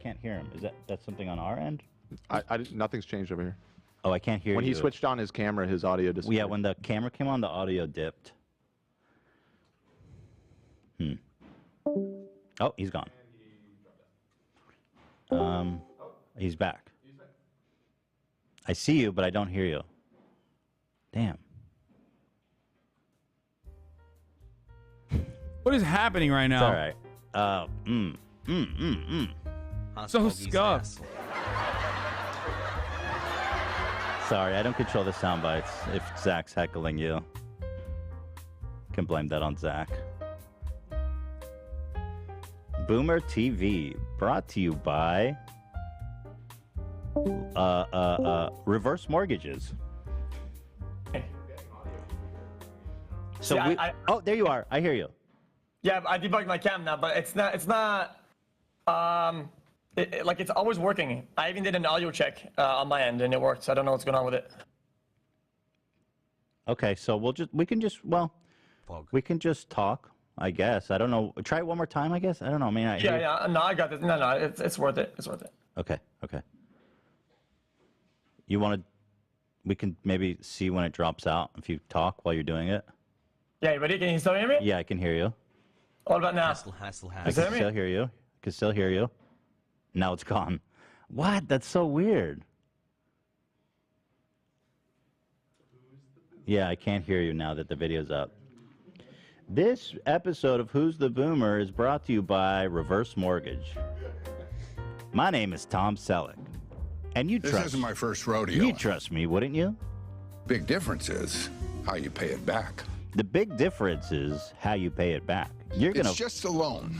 can't hear him. Is that's something on our end? Nothing's changed over here. Oh, I can't hear you. When he switched on his camera, his audio disappeared. Yeah, when the camera came on, the audio dipped. Oh, he's gone. He's back. I see you, but I don't hear you. Damn. What is happening right now? It's all right. So scuffed. Sorry, I don't control the sound bites. If Zach's heckling you, can blame that on Zach. Boomer TV, brought to you by Reverse Mortgages. So See, oh, there you are. I hear you. Yeah, I debugged my cam now, but it's not. Like it's always working. I even did an audio check on my end, and it worked. So I don't know what's going on with it. Okay, so we can just talk, I guess. I don't know. Try it one more time, I guess. I don't know. I mean, yeah. No, I got this. No, it's worth it. It's worth it. Okay. You want to? We can maybe see when it drops out if you talk while you're doing it. Yeah, you ready? Can you still hear me? Yeah, I can hear you. What about now? I can still hear you. I can still hear you. Now it's gone. What? That's so weird. Yeah, I can't hear you now that the video's up. This episode of Who's the Boomer is brought to you by Reverse Mortgage. My name is Tom Selleck. And you trust This isn't my first rodeo. You trust me, wouldn't you? Big difference is how you pay it back. The big difference is how you pay it back. It's just a loan.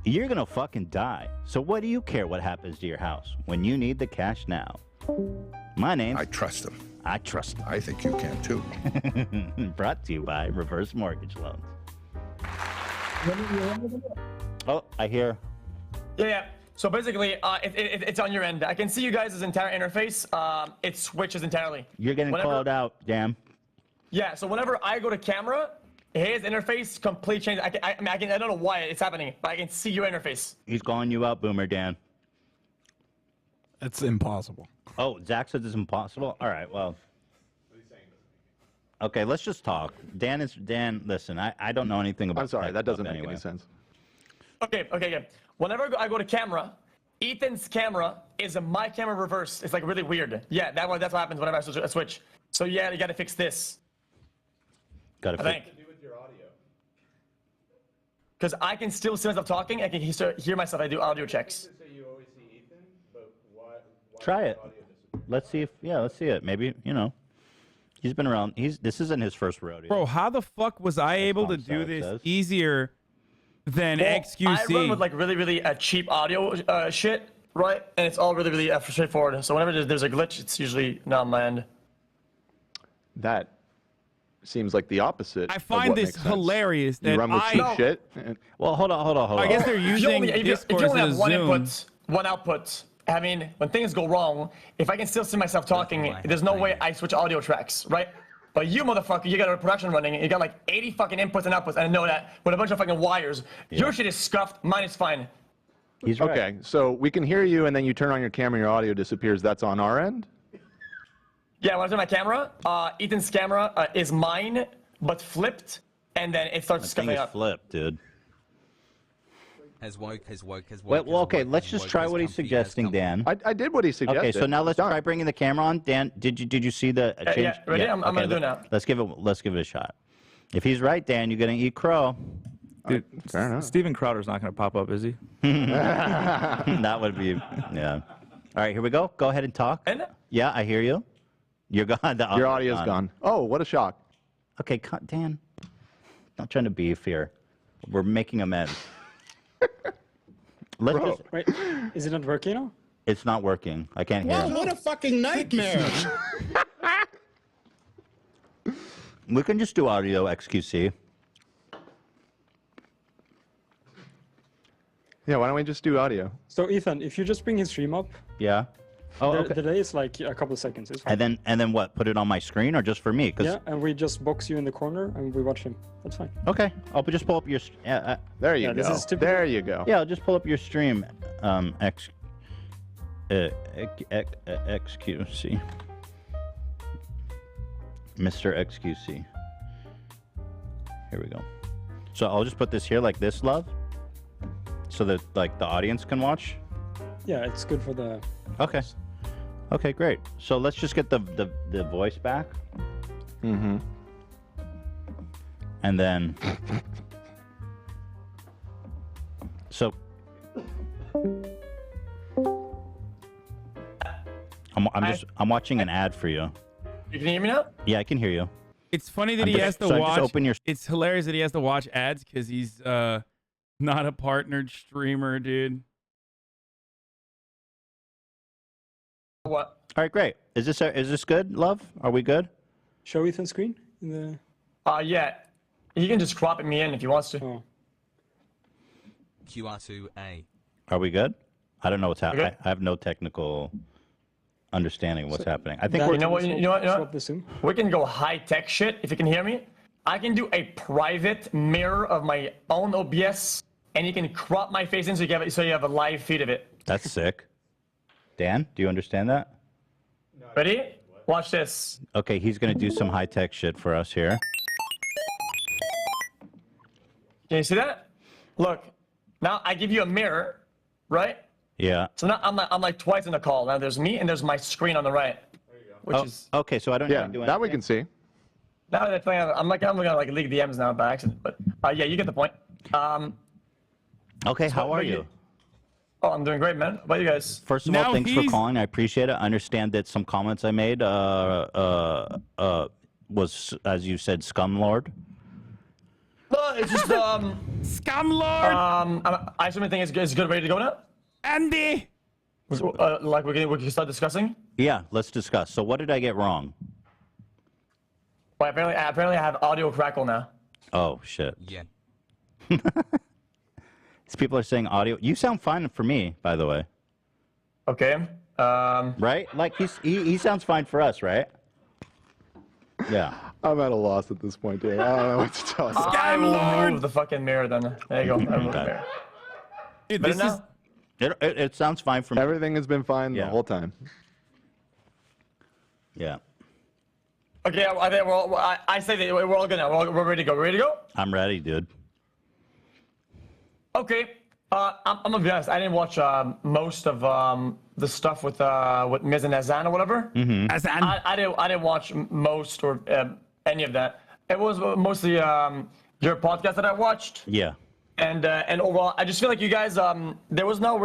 You're gonna fucking die. So what do you care what happens to your house when you need the cash now? My name. I trust them. I trust them. I think you can too. Brought to you by Reverse Mortgage Loans. Oh, I hear. Yeah. So basically, it's on your end. I can see you guys' entire interface. It switches entirely. You're getting called out, damn. Yeah. So whenever I go to camera, his interface completely changes. I don't know why it's happening, but I can see your interface. He's calling you out, Boomer Dan. It's impossible. Oh, Zach says it's impossible? All right, well. Okay, let's just talk. Dan, listen, I don't know anything about I'm sorry, that doesn't make any sense. Okay. Whenever I go to camera, Ethan's camera is my camera reversed. It's like really weird. Yeah, that's what happens whenever I switch. So yeah, you gotta fix this. Gotta fix. Because I can still see myself talking. I can hear myself. I do audio checks. Try it. Let's see it. Maybe, he's been around. This isn't his first rodeo. Bro, how the fuck was I able to do this easier than xQc? I run with like really cheap audio shit, right? And it's all really straightforward. So whenever there's a glitch, it's usually not on my end. That seems like the opposite. I find this hilarious. That you run with cheap shit. Well, hold on. I guess they're using Discord if you only as have a one Zoom. input, one output. I mean, when things go wrong, if I can still see myself talking, there's no way I switch audio tracks, right? But you motherfucker, you got a production running, you got like 80 fucking inputs and outputs, and I know that, with a bunch of fucking wires. Yeah. Your shit is scuffed, mine is fine. He's right. Okay, so we can hear you, and then you turn on your camera, your audio disappears. That's on our end? Yeah, when I turn my camera, Ethan's camera is mine, but flipped, and then it starts scuffing up. Flipped, dude. Has woke. Well, okay, let's just try what he's suggesting, Dan. I did what he suggested. Okay, so now let's try bringing the camera on. Dan, did you see the change? Yeah, ready? I'm gonna do it now. Let's give it a shot. If he's right, Dan, you're gonna eat crow. Dude, Steven Crowder's not gonna pop up, is he? That would be, yeah. All right, here we go. Go ahead and talk. Yeah, I hear you. You're gone. Your audio's gone. Oh, what a shock. Okay, Dan. Not trying to beef here. We're making amends. Wait, is it not working now? It's not working. I can't hear him. What a fucking nightmare. We can just do audio xQc. Yeah, why don't we just do audio? So Ethan, if you just bring his stream up. Yeah. Oh, the okay. delay is like a couple of seconds. It's fine. And then what? Put it on my screen or just for me? Yeah, and we just box you in the corner and we watch him. That's fine. Okay, I'll just pull up your. There you go. There you go. Yeah, I'll just pull up your stream. xQc. Mr. xQc. Here we go. So I'll just put this here like this, love, so that like the audience can watch. Yeah, it's good for the. Okay. Okay, great. So let's just get the voice back. Mm-hmm. And then. So. I'm watching an ad for you. You can hear me now? Yeah, I can hear you. It's funny that he has to watch. Just open your... It's hilarious that he has to watch ads because he's not a partnered streamer, dude. What? All right, great. Is this good, love? Are we good? Show Ethan screen in the. Yeah. He can just crop me in if he wants to. Oh. QR2A. Are we good? I don't know what's happening. Okay. I have no technical understanding of what's happening. I think You know what? Swap the Zoom. We can go high-tech shit if you can hear me. I can do a private mirror of my own OBS, and you can crop my face in so you have a live feed of it. That's sick. Dan, do you understand that? Ready? Watch this. Okay, he's gonna do some high-tech shit for us here. Can you see that? Look, now I give you a mirror, right? Yeah. So now I'm like twice in the call. Now there's me and there's my screen on the right. Which is okay, so I don't need to do anything. That we can see. now that I'm gonna like leak DMs now by accident. But yeah, you get the point. Okay, how are you? Oh, I'm doing great, man. How about you guys? First of all, Now thanks for he's- calling. I appreciate it. I understand that some comments I made was, as you said, scumlord. No, it's just Scumlord! I actually think it's good. Ready to go now? Andy! Like we can start discussing. Yeah, let's discuss. So what did I get wrong? Well, apparently I have audio crackle now. Oh, shit. Yeah. These people are saying audio. You sound fine for me, by the way. Okay. Right? Like he sounds fine for us, right? Yeah. I'm at a loss at this point, dude. I don't know what to tell you. I will move the fucking mirror then. There you go. I moved the mirror. Dude, Better this is... now? It sounds fine for me. Everything has been fine the whole time. Yeah. Okay, I think I say that we're all good now. We're ready to go. Ready to go? I'm ready, dude. Okay. I'm gonna be honest. I didn't watch most of the stuff with Miz and Hasan or whatever. Hasan. I didn't watch most or any of that. It was mostly your podcast that I watched. Yeah. And overall, I just feel like you guys, there was not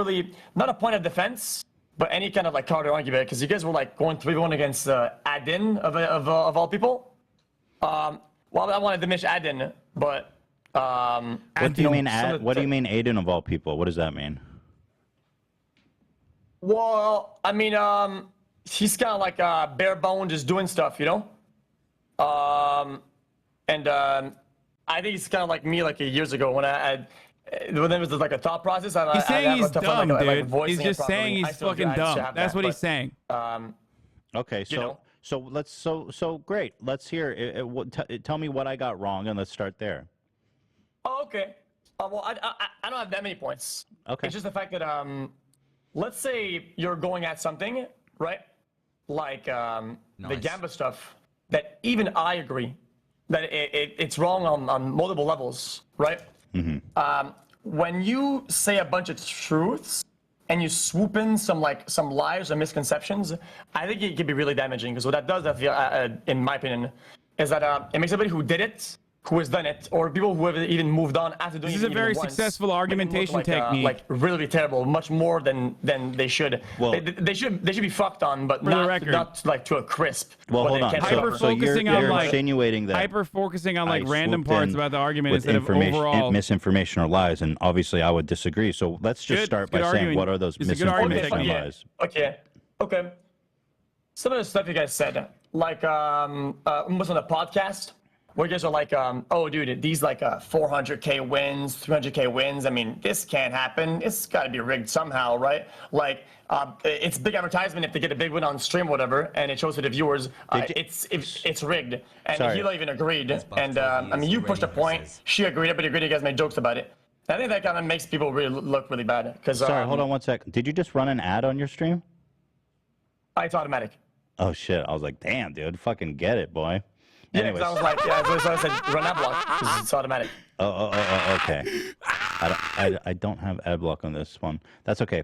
a point of defense, but any kind of like counter argument, because you guys were like going 3-1 against Adin of all people. Well, I wanted to diminish Adin, but What do you mean? What do you mean, Aiden of all people? What does that mean? Well, I mean, he's kind of like bare bone, just doing stuff, you know. I think he's kind of like me, like years ago when when there was like a thought process. He's saying he's dumb, dude. voicing He's it just properly. saying I he's still do. fucking I still dumb. have That's that, what he's but, saying. Okay, so great. Let's hear it. Tell me what I got wrong, and let's start there. Oh, okay. Well, I don't have that many points. Okay. It's just the fact that let's say you're going at something, right? Like the Nice. Gamba stuff that even I agree that it's wrong on multiple levels, right? When you say a bunch of truths and you swoop in some lies or misconceptions, I think it can be really damaging, because what that does, in my opinion, is that it makes everybody who did it, who has done it, or people who have even moved on after doing it. This is a very successful argumentation technique. Like really terrible, much more than they should. Well, they should be fucked on, but not like to a crisp. Well, hold on. So you're insinuating that hyper focusing on like I random swooped parts in about the argument with instead of overall misinformation or lies, and obviously I would disagree. So let's just start by saying, what are those misinformation or lies? Okay. Some of the stuff you guys said, like almost on the podcast, where you guys are like, oh, dude, these like 400K wins, 300K wins. I mean, this can't happen. It's got to be rigged somehow, right? Like, it's big advertisement if they get a big win on stream, or whatever, and it shows to the viewers it's rigged. And Hila even agreed. And I mean, you pushed a point. She agreed. Everybody agreed. You guys made jokes about it. I think that kind of makes people look really bad. Sorry, hold on one second. Did you just run an ad on your stream? It's automatic. Oh shit! I was like, damn, dude, fucking get it, boy. Yeah, Anyways. because I was like, yeah, so I said run ad block because it's automatic. Okay. I don't have ad block on this one. That's okay.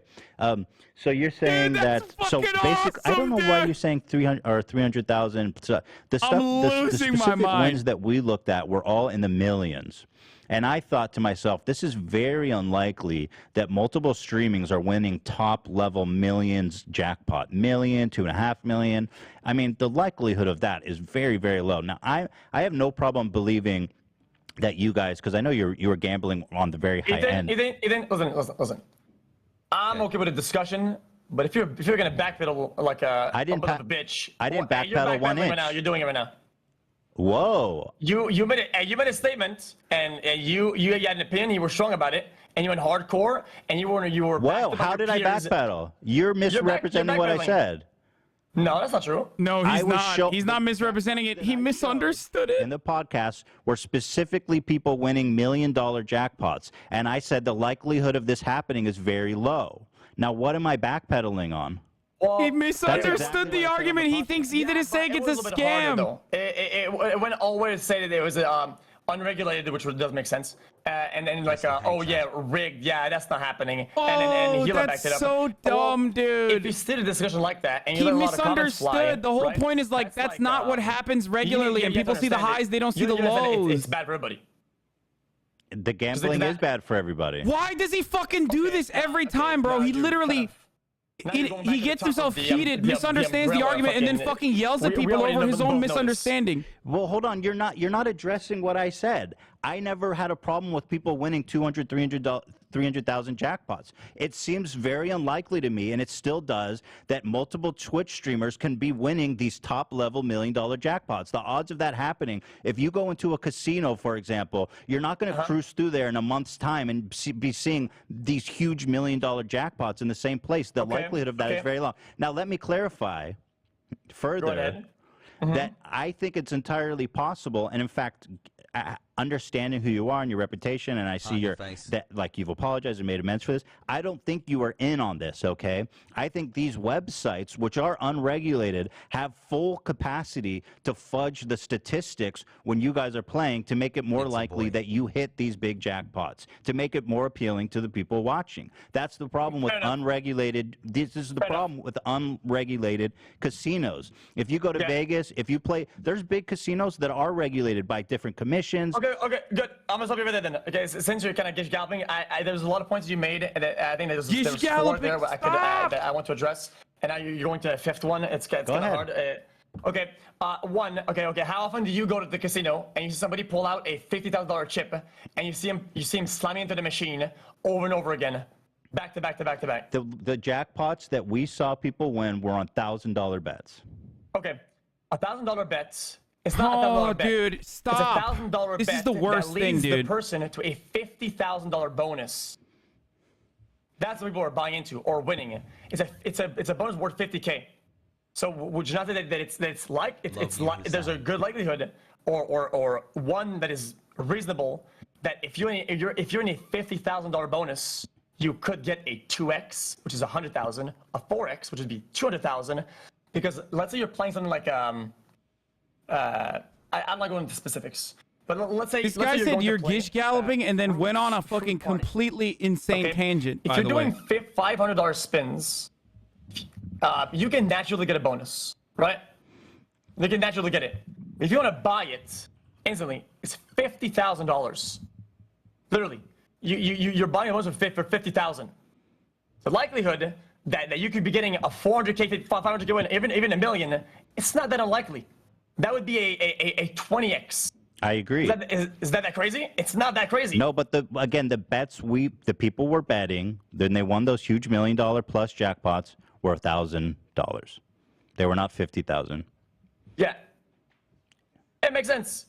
So you're saying that's that so fucking basically, I don't know awesome, why dude. you're saying 300 or 300,000. So the stuff, the losing my specific mind. wins that we looked at were all in the millions. And I thought to myself, this is very unlikely that multiple streamings are winning top-level millions jackpot, million, 2.5 million. I mean, the likelihood of that is very, very low. Now, I have no problem believing that you guys, because I know you were gambling on the very high end. Ethan, listen. I'm okay with a discussion, but if you're gonna backpedal like a bit of a bitch, I didn't you're backpedal 1 backpedaling inch. right now. You're doing it right now. Whoa. You made a statement, and you had an opinion. You were strong about it, and you went hardcore, and you were. Well, how did I backpedal? You're misrepresenting what I backpedaling. said. No, that's not true. No, I he's was not. He's not misrepresenting it. He misunderstood In it. the podcast were specifically people winning $1 million jackpots, and I said the likelihood of this happening is very low. Now, what am I backpedaling on? Well, He misunderstood exactly what I the said on argument. the He podcast. thinks Ethan is saying it's a scam. It went all the way to say that it was unregulated, which does make sense. And then like, oh yeah, rigged. Yeah, that's not happening. And he that's backed it up. so dumb, dude. If you still a discussion like that, and you He let a lot of comments fly, misunderstood. The whole right? point is like that's like, not what happens regularly, and you have people to see the understand it. highs, they don't see You the understand it. lows. It's bad for everybody. The gambling is bad for everybody. Why does he fucking do this every time, bro? He literally. He gets himself heated, misunderstands the argument, and then fucking yells at people over his own misunderstanding. Well, hold on. You're not addressing what I said. I never had a problem with people winning 200, 300,000 jackpots. It seems very unlikely to me, and it still does, that multiple Twitch streamers can be winning these top-level $1 million jackpots. The odds of that happening, if you go into a casino, for example, you're not going to cruise through there in a month's time and be seeing these huge $1 million jackpots in the same place. The likelihood of that is very low. Now, let me clarify further that I think it's entirely possible, and in fact, understanding who you are and your reputation, and I see that like you've apologized and made amends for this. I don't think you are in on this, okay? I think these websites, which are unregulated, have full capacity to fudge the statistics when you guys are playing to make it more likely that you hit these big jackpots, to make it more appealing to the people watching. That's the problem with unregulated. This is the problem with unregulated casinos. If you go to Vegas, if you play, there's big casinos that are regulated by different commissions. Okay, good. I'm gonna stop you right there then. Okay, since you're kind of gish galloping, there's a lot of points you made that I think there's four there that I want to address, and now you're going to a fifth one. It's kind of hard. Okay, one. Okay. How often do you go to the casino and you see somebody pull out a $50,000 chip and you see him slamming into the machine over and over again, back to back to back to back? The jackpots that we saw people win were on $1,000 bets. Okay, $1,000 bets. It's not a $1,000 bet. Dude, stop. It's a $1,000 bet. This is the worst that thing, leads dude. the person to a $50,000 bonus. That's what people are buying into or winning it. It's a bonus worth $50K. So would you not say that it's like there's a good likelihood or one that is reasonable that if you're in a $50,000 bonus, you could get a 2x, which is 100,000, a 4x, which would be 200,000, because let's say you're playing something like I'm not going into specifics, but let's say This guy said you're gish galloping and then went on a fucking Party. completely insane tangent. If By you're the doing way, $500 spins, you can naturally get a bonus, right? You can naturally get it. If you want to buy it instantly, it's $50,000. Literally, you're buying a bonus for $50,000. The likelihood that you could be getting a 400K, 500K win, even $1 million, it's not that unlikely. That would be a 20x. I agree. Is that crazy? It's not that crazy. No, but again, the bets the people were betting, then they won those huge $1 million plus jackpots were $1,000. They were not 50,000. Yeah. It makes sense.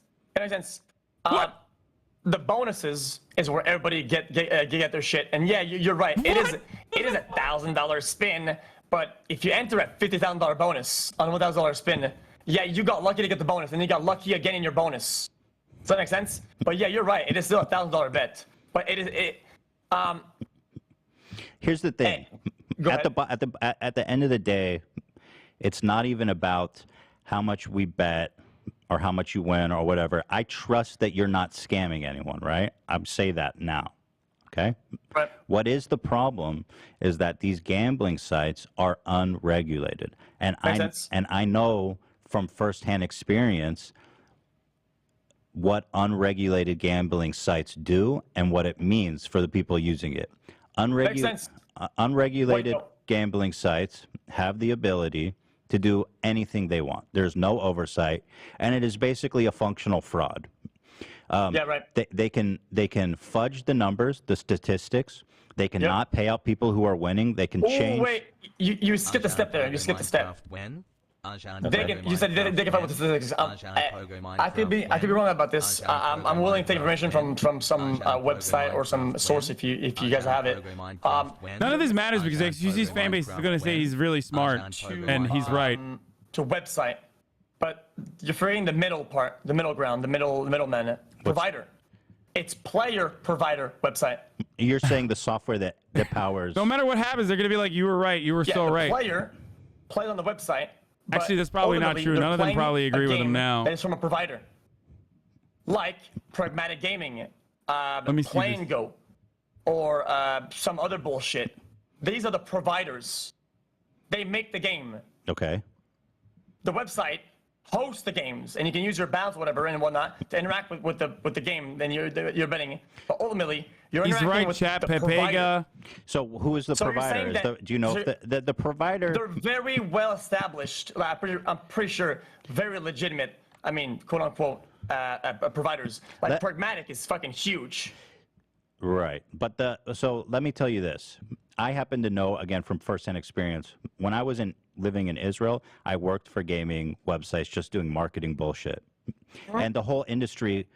The bonuses is where everybody get their shit. And yeah, you're right. It is a $1,000 spin, but if you enter a $50,000 bonus on a $1,000 spin, yeah, you got lucky to get the bonus, and you got lucky again in your bonus. Does that make sense? But yeah, you're right. It is still a $1,000 bet. But Here's the thing. Go At the end of the day, It's not even about how much we bet or how much you win or whatever. I trust that you're not scamming anyone, right? I'm say that now. Okay? Right. What is the problem is that these gambling sites are unregulated. And I know from firsthand experience what unregulated gambling sites do and what it means for the people using it. Unregulated gambling sites have the ability to do anything they want. There's no oversight, and it is basically a functional fraud. Yeah, right. They can fudge the numbers, the statistics. They cannot pay out people who are winning. They can change. Oh, wait. You skipped a step there. You skipped a step. You said they can find what the statistics. I could be wrong about this. I'm willing to take information from some website or some source if you guys have it. None of this matters because xQc's fan base is going to say he's really smart, and he's right. To website, but you're forgetting the middle part, the middle ground, the middleman provider. It's player provider website. You're saying the software that powers. No matter what happens, they're going to be like, you were right. You were so right. Player played on the website. Actually, that's probably not true. None of them probably agree with him now. It's from a provider, like Pragmatic Gaming, Playing Go, or some other bullshit. These are the providers. They make the game. Okay. The website hosts the games, and you can use your bounce, whatever, and whatnot to interact with the game. Then you're betting. But ultimately, you're interacting with the provider. So who is the provider? Do you know if the provider? They're very well established. I'm pretty sure very legitimate. I mean, quote unquote, providers. Like Pragmatic is fucking huge. Right, but so let me tell you this. I happen to know, again, from firsthand experience, when I was living in Israel, I worked for gaming websites just doing marketing bullshit. And the whole industry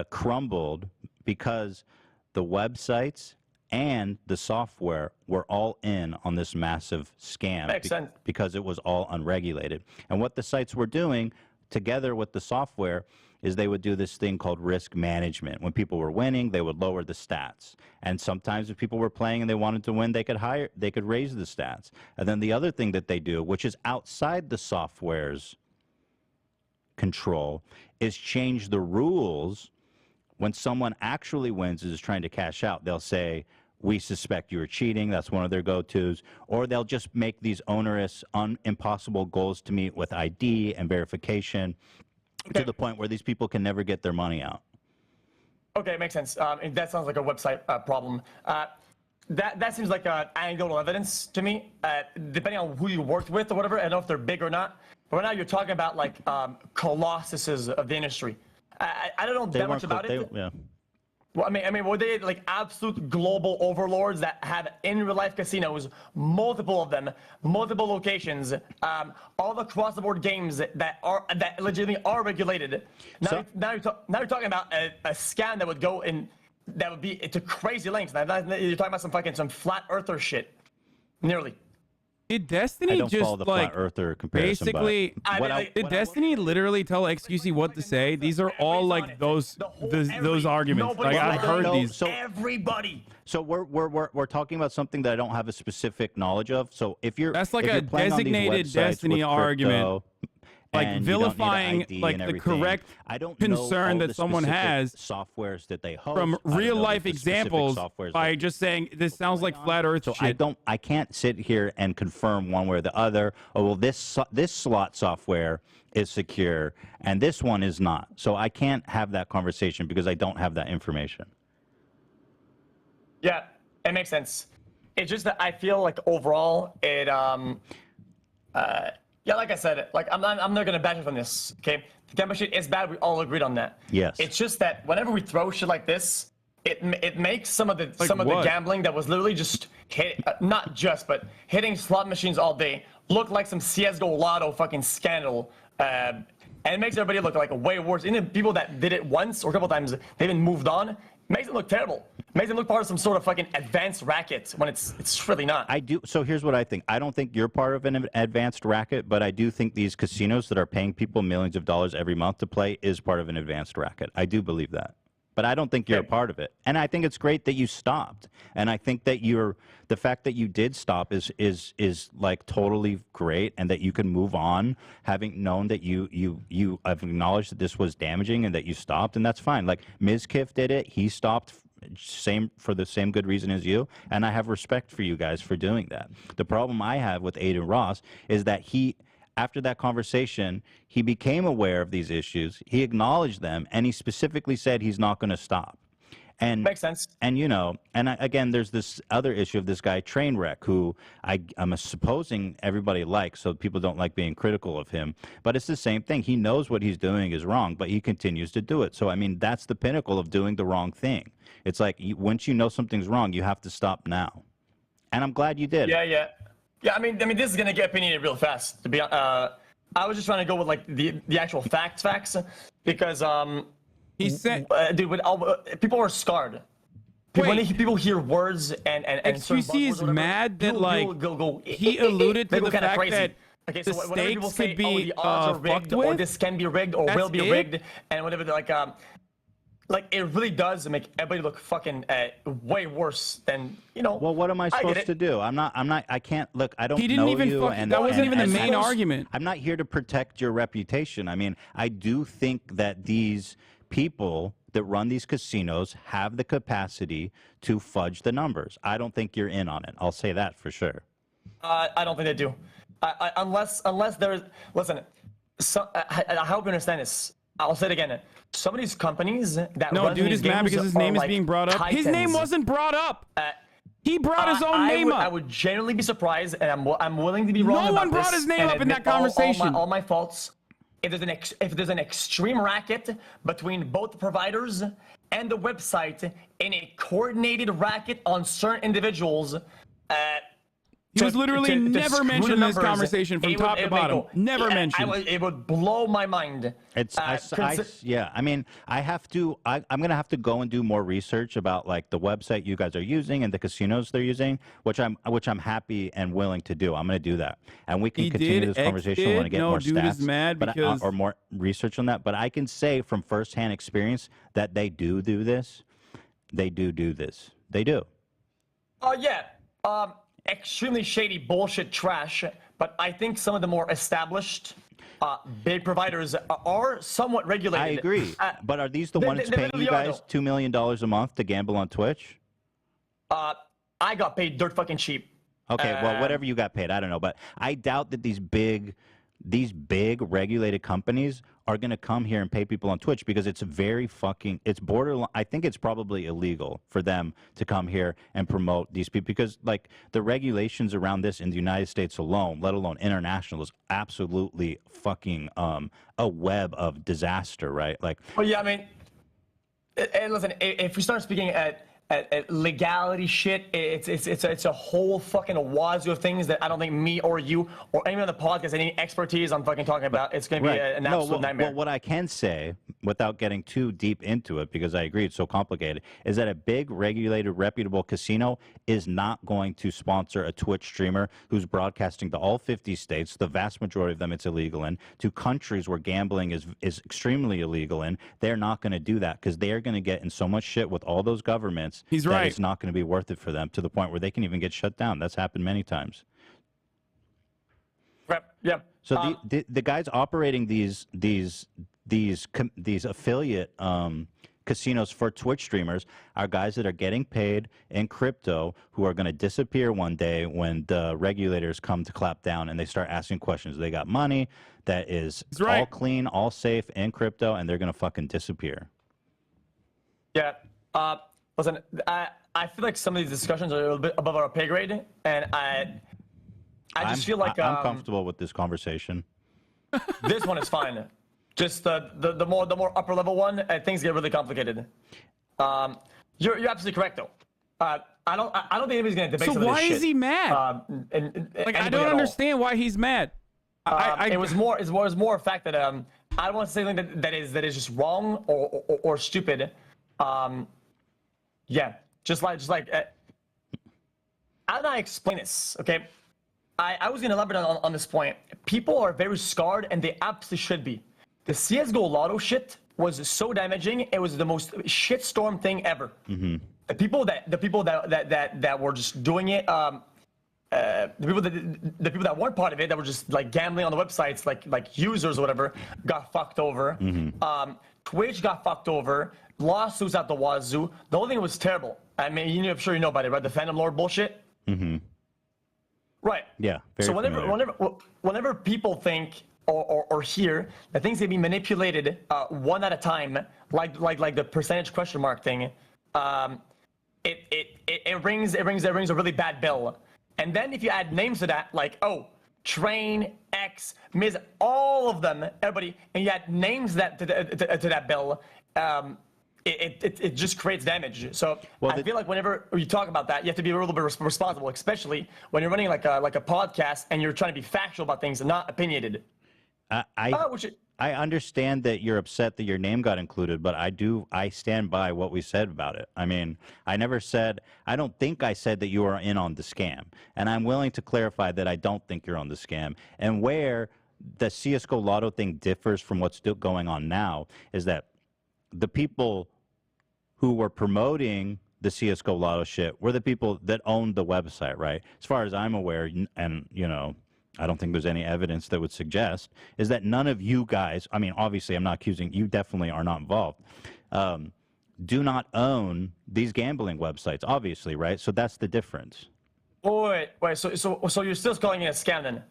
crumbled because the websites and the software were all in on this massive scam. Makes sense. Because it was all unregulated. And what the sites were doing, together with the software, is they would do this thing called risk management. When people were winning, they would lower the stats. And sometimes if people were playing and they wanted to win, they could raise the stats. And then the other thing that they do, which is outside the software's control, is change the rules. When someone actually wins and is trying to cash out, they'll say, we suspect you were cheating. That's one of their go-tos. Or they'll just make these onerous, impossible goals to meet with ID and verification. To the point where these people can never get their money out. Okay, makes sense. That sounds like a website problem. That seems like anecdotal evidence to me. Depending on who you worked with or whatever, I don't know if they're big or not. But right now you're talking about like colossuses of the industry. I don't know that much about it. Yeah. Well, I mean, were they like absolute global overlords that have in real life casinos, multiple of them, multiple locations, all across the board games that legitimately are regulated? Now you're talking about a scam that would go in, that would be to crazy lengths. Now you're talking about some flat earther shit, nearly. Did Destiny I don't just follow the like flat earther comparison, basically? Did Destiny literally tell xQc what to say? These are all like those arguments. Like I've heard these. So everybody. So we're talking about something that I don't have a specific knowledge of. So if you're like a designated Destiny argument. Like vilifying like the correct concern that someone has softwares that they host from real life examples by just saying this sounds like flat earth shit. I can't sit here and confirm one way or the other. Oh well, this slot software is secure and this one is not. So I can't have that conversation because I don't have that information. Yeah, it makes sense. It's just that I feel like overall it yeah, like I said, like I'm not gonna bash it on this. Okay, the Gamba shit is bad. We all agreed on that. Yes. It's just that whenever we throw shit like this, it makes some of the gambling that was literally just but hitting slot machines all day look like some CS:GO Lotto fucking scandal, and it makes everybody look like way worse. Even people that did it once or a couple times, they've been moved on. Makes it look terrible. Makes it look part of some sort of fucking advanced racket when it's really not. I do. So here's what I think. I don't think you're part of an advanced racket, but I do think these casinos that are paying people millions of dollars every month to play is part of an advanced racket. I do believe that. But I don't think you're a part of it. And I think it's great that you stopped. And I think that the fact that you did stop is like totally great, and that you can move on having known that you have acknowledged that this was damaging and that you stopped, and that's fine. Like Mizkif did it. He stopped for the same good reason as you, and I have respect for you guys for doing that. The problem I have with Aiden Ross is that after that conversation, he became aware of these issues, he acknowledged them, and he specifically said he's not going to stop. And makes sense. And again, there's this other issue of this guy Trainwreck, who I'm supposing everybody likes, so people don't like being critical of him. But it's the same thing. He knows what he's doing is wrong, but he continues to do it. So I mean, that's the pinnacle of doing the wrong thing. It's like once you know something's wrong, you have to stop now. And I'm glad you did. Yeah. I mean, this is gonna get opinionated real fast. To be, I was just trying to go with like the actual facts, because he said, dude, people are scarred. People hear words and xQc is mad that he alluded to the fact that the stakes could be fucked with, or this can be rigged, or will be rigged, and whatever. Like it really does make everybody look fucking way worse than Well, what am I supposed to do? I can't look. I don't. He didn't know even. you, and that wasn't even the main argument. I'm not here to protect your reputation. I mean, I do think that these people that run these casinos have the capacity to fudge the numbers. I don't think you're in on it. I'll say that for sure. I don't think they do. Unless there's listen. I hope you understand this. I'll say it again. Some of these companies that no, dude is mad because his name is being brought up. Titans. His name wasn't brought up. He brought his own name up. I would genuinely be surprised, and I'm willing to be wrong. No one brought his name up in that conversation. All my faults. If there's an extreme racket between both the providers and the website, in a coordinated racket on certain individuals. He was literally never mentioned in this conversation from top to bottom. Never mentioned. It would blow my mind. Yeah. I mean, I'm gonna have to go and do more research about like the website you guys are using and the casinos they're using, which I'm happy and willing to do. I'm gonna do that, and we can continue this conversation when I get more stats. Is mad because... or more research on that. But I can say from firsthand experience that they do this. They do this. They do. Oh yeah. Extremely shady bullshit trash, but I think some of the more established big providers are somewhat regulated. I agree, but are these the ones paying you guys $2 million a month to gamble on Twitch? I got paid dirt fucking cheap. Okay, well, whatever you got paid, I don't know, but I doubt that these big regulated companies are going to come here and pay people on Twitch, because it's it's borderline. I think it's probably illegal for them to come here and promote these people, because like the regulations around this in the United States alone, let alone international, is absolutely fucking a web of disaster, right? Like, well, yeah, I mean, and listen, if we start speaking at legality shit, it's a whole fucking wazoo of things that I don't think me or you or anyone on the podcast has any expertise on fucking talking about. It's going to be an absolute nightmare. Well, what I can say, without getting too deep into it, because I agree it's so complicated, is that a big, regulated, reputable casino is not going to sponsor a Twitch streamer who's broadcasting to all 50 states, the vast majority of them it's illegal in, to countries where gambling is extremely illegal in. They're not going to do that, because they're going to get in so much shit with all those governments. He's right. It's not going to be worth it for them, to the point where they can even get shut down. That's happened many times. Right. Yeah. So the guys operating these affiliate casinos for Twitch streamers are guys that are getting paid in crypto, who are going to disappear one day when the regulators come to clamp down and they start asking questions. They got money that is all clean, all safe in crypto, and they're going to fucking disappear. Yeah. Listen, I feel like some of these discussions are a little bit above our pay grade, and I just feel like I'm comfortable with this conversation. This one is fine. Just the more upper level one, things get really complicated. You're absolutely correct though. I don't think anybody's gonna debate. So why is he mad? I don't understand why he's mad. It was more a fact that I don't want to say something that is just wrong or stupid. Yeah, just like how do I explain this? Okay, I was gonna elaborate on this point. People are very scarred, and they absolutely should be. The CS:GO Lotto shit was so damaging. It was the most shitstorm thing ever. Mm-hmm. The people that were just doing it, the people that weren't part of it, that were just like gambling on the websites, like users or whatever, got fucked over. Mm-hmm. Twitch got fucked over. Lawsuits out the wazoo. The whole thing was terrible. I mean, I'm sure you know about it, right? The Phantom Lord bullshit. Mm-hmm. Right. Yeah. So whenever people think or hear that things can be manipulated one at a time, like the percentage question mark thing, it rings a really bad bell. And then if you add names to that, like Train, X, Miz, all of them, everybody, and you add names to that bill, it just creates damage. So I feel like whenever you talk about that, you have to be a little bit responsible, especially when you're running like a podcast and you're trying to be factual about things and not opinionated. I understand that you're upset that your name got included, but I stand by what we said about it. I mean, I don't think I said that you are in on the scam. And I'm willing to clarify that I don't think you're on the scam. And where the CSGO Lotto thing differs from what's still going on now is that the people who were promoting the CSGO Lotto shit were the people that owned the website, right? As far as I'm aware, and, you know, I don't think there's any evidence that would suggest, is that none of you guys, I mean, obviously I'm not accusing, you definitely are not involved, do not own these gambling websites, obviously, right? So that's the difference. Wait, so you're still calling it a scam then?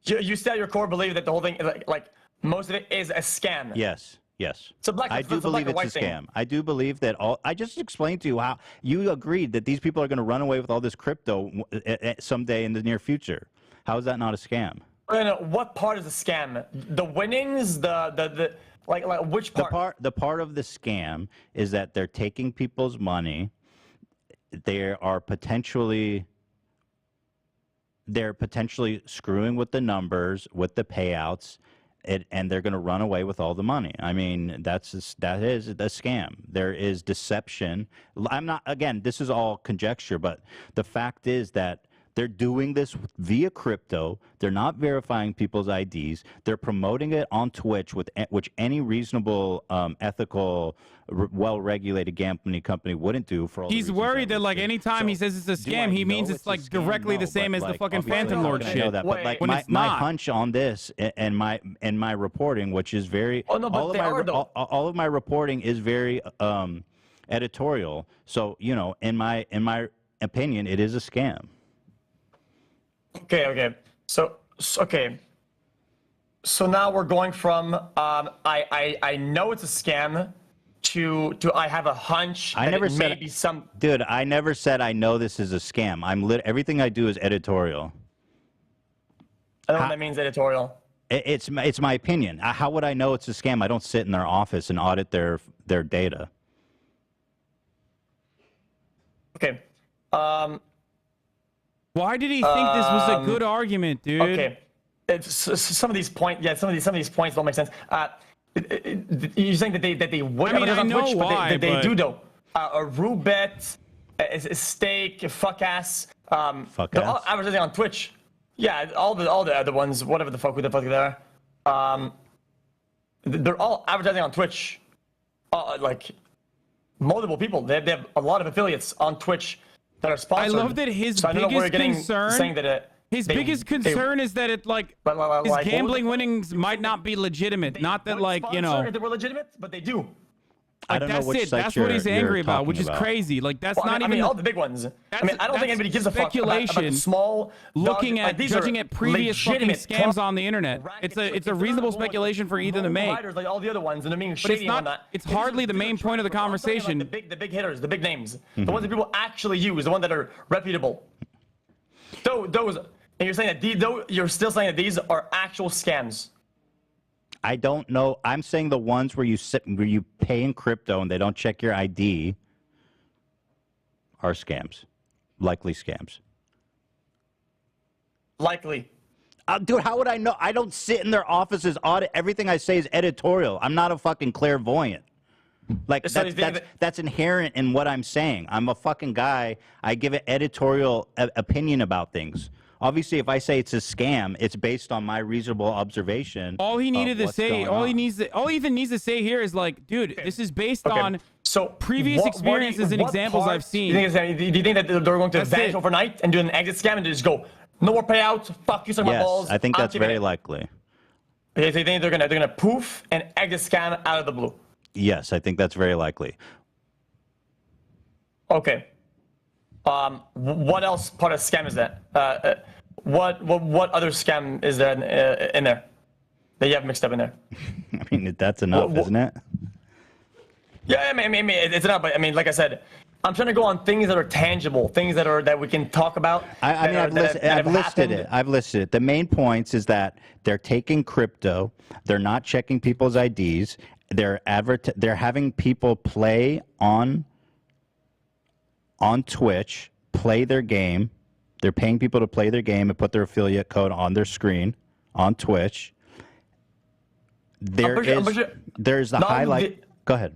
You still at your core believe that the whole thing, like most of it is a scam? Yes. Yes. I do believe it's a scam. I do believe that I just explained to you how you agreed that these people are going to run away with all this crypto someday in the near future. How is that not a scam? What part is a scam? The winnings, like which part? The part of the scam is that they're taking people's money. They're potentially screwing with the numbers, with the payouts. And they're going to run away with all the money. I mean, that is a scam. There is deception. Again, this is all conjecture, but the fact is that they're doing this via crypto. They're not verifying people's IDs. They're promoting it on Twitch, which any reasonable, ethical, well-regulated gambling company wouldn't do. For all he's worried that like anytime he says it's a scam, he means it's like directly the same as the fucking Phantom Lord shit. I know that, but like my hunch on this and my reporting, which is very all of my reporting is very editorial. So you know, in my opinion, it is a scam. Okay. So now we're going from I know it's a scam to I have a hunch that it may be some. Dude, I never said I know this is a scam. Everything I do is editorial. I don't know what that means, editorial. It's my opinion. How would I know it's a scam? I don't sit in their office and audit their data. Okay. Why did he think this was a good argument, dude? Okay. Some of these points don't make sense. You're saying that they would I on know Twitch, why, but they do though. A Rubet, a Steak, fuck ass. They're all advertising on Twitch. Yeah, all the other ones, who the fuck they are. They're all advertising on Twitch. Like multiple people. They have a lot of affiliates on Twitch that are sponsored. I love that his biggest concern. His biggest concern is that it his gambling winnings might not be legitimate. Not that they were legitimate, but they do. I don't know which site that's what he's angry about, which is crazy. Like that's not even. I mean, all the big ones. I mean, I don't think anybody gives a fuck about the small. Judging at previous fucking scams on the internet. It's a reasonable speculation for Ethan to make. Like all the other ones, and th're being shady on that. It's hardly the main point of the conversation. The big hitters, the big names, the ones that people actually use, the ones that are reputable. Those, and you're saying that you're still saying that these are actual scams. I don't know. I'm saying the ones where you pay in crypto and they don't check your ID are scams, likely scams. Likely. Dude, how would I know? I don't sit in their offices, audit. Everything I say is editorial. I'm not a fucking clairvoyant. Like that's inherent in what I'm saying. I'm a fucking guy. I give an editorial opinion about things. Obviously, if I say it's a scam, it's based on my reasonable observation. All he needed to say, all Ethan needs to say here is like, dude, this is based on previous experiences and examples I've seen. Do you think that they're going to vanish overnight and do an exit scam and just go, no more payouts, fuck you, suck my balls? I think that's very likely. Okay, so you think they're gonna poof and exit scam out of the blue? Yes, I think that's very likely. Okay. What else part of scam is that? What other scam is there in there that you have mixed up in there? I mean, that's enough, isn't it? Yeah, I mean, it's enough. But I mean, like I said, I'm trying to go on things that are tangible, things that we can talk about. I've listed it. I've listed it. The main points is that they're taking crypto. They're not checking people's IDs. They're having people play on Twitch, play their game. They're paying people to play their game and put their affiliate code on their screen on Twitch. There's the highlight. Go ahead.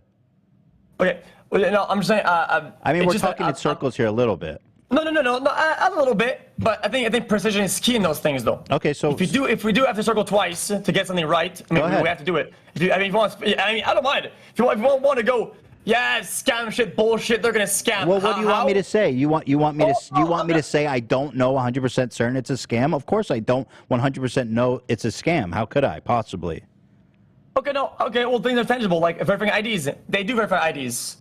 Okay. Well, no, I'm just saying. I mean, we're talking in circles here a little bit. No, a little bit. But I think precision is key in those things, though. Okay, so if we do have to circle twice to get something right, I mean, we have to do it. I don't mind. If you want to go, yeah, scam shit, bullshit, they're gonna scam. Well, what do you want me to say? You want me to say I don't know 100% certain it's a scam? Of course, I don't 100% know it's a scam. How could I possibly? Okay, well, things are tangible, like verifying IDs. They do verify IDs.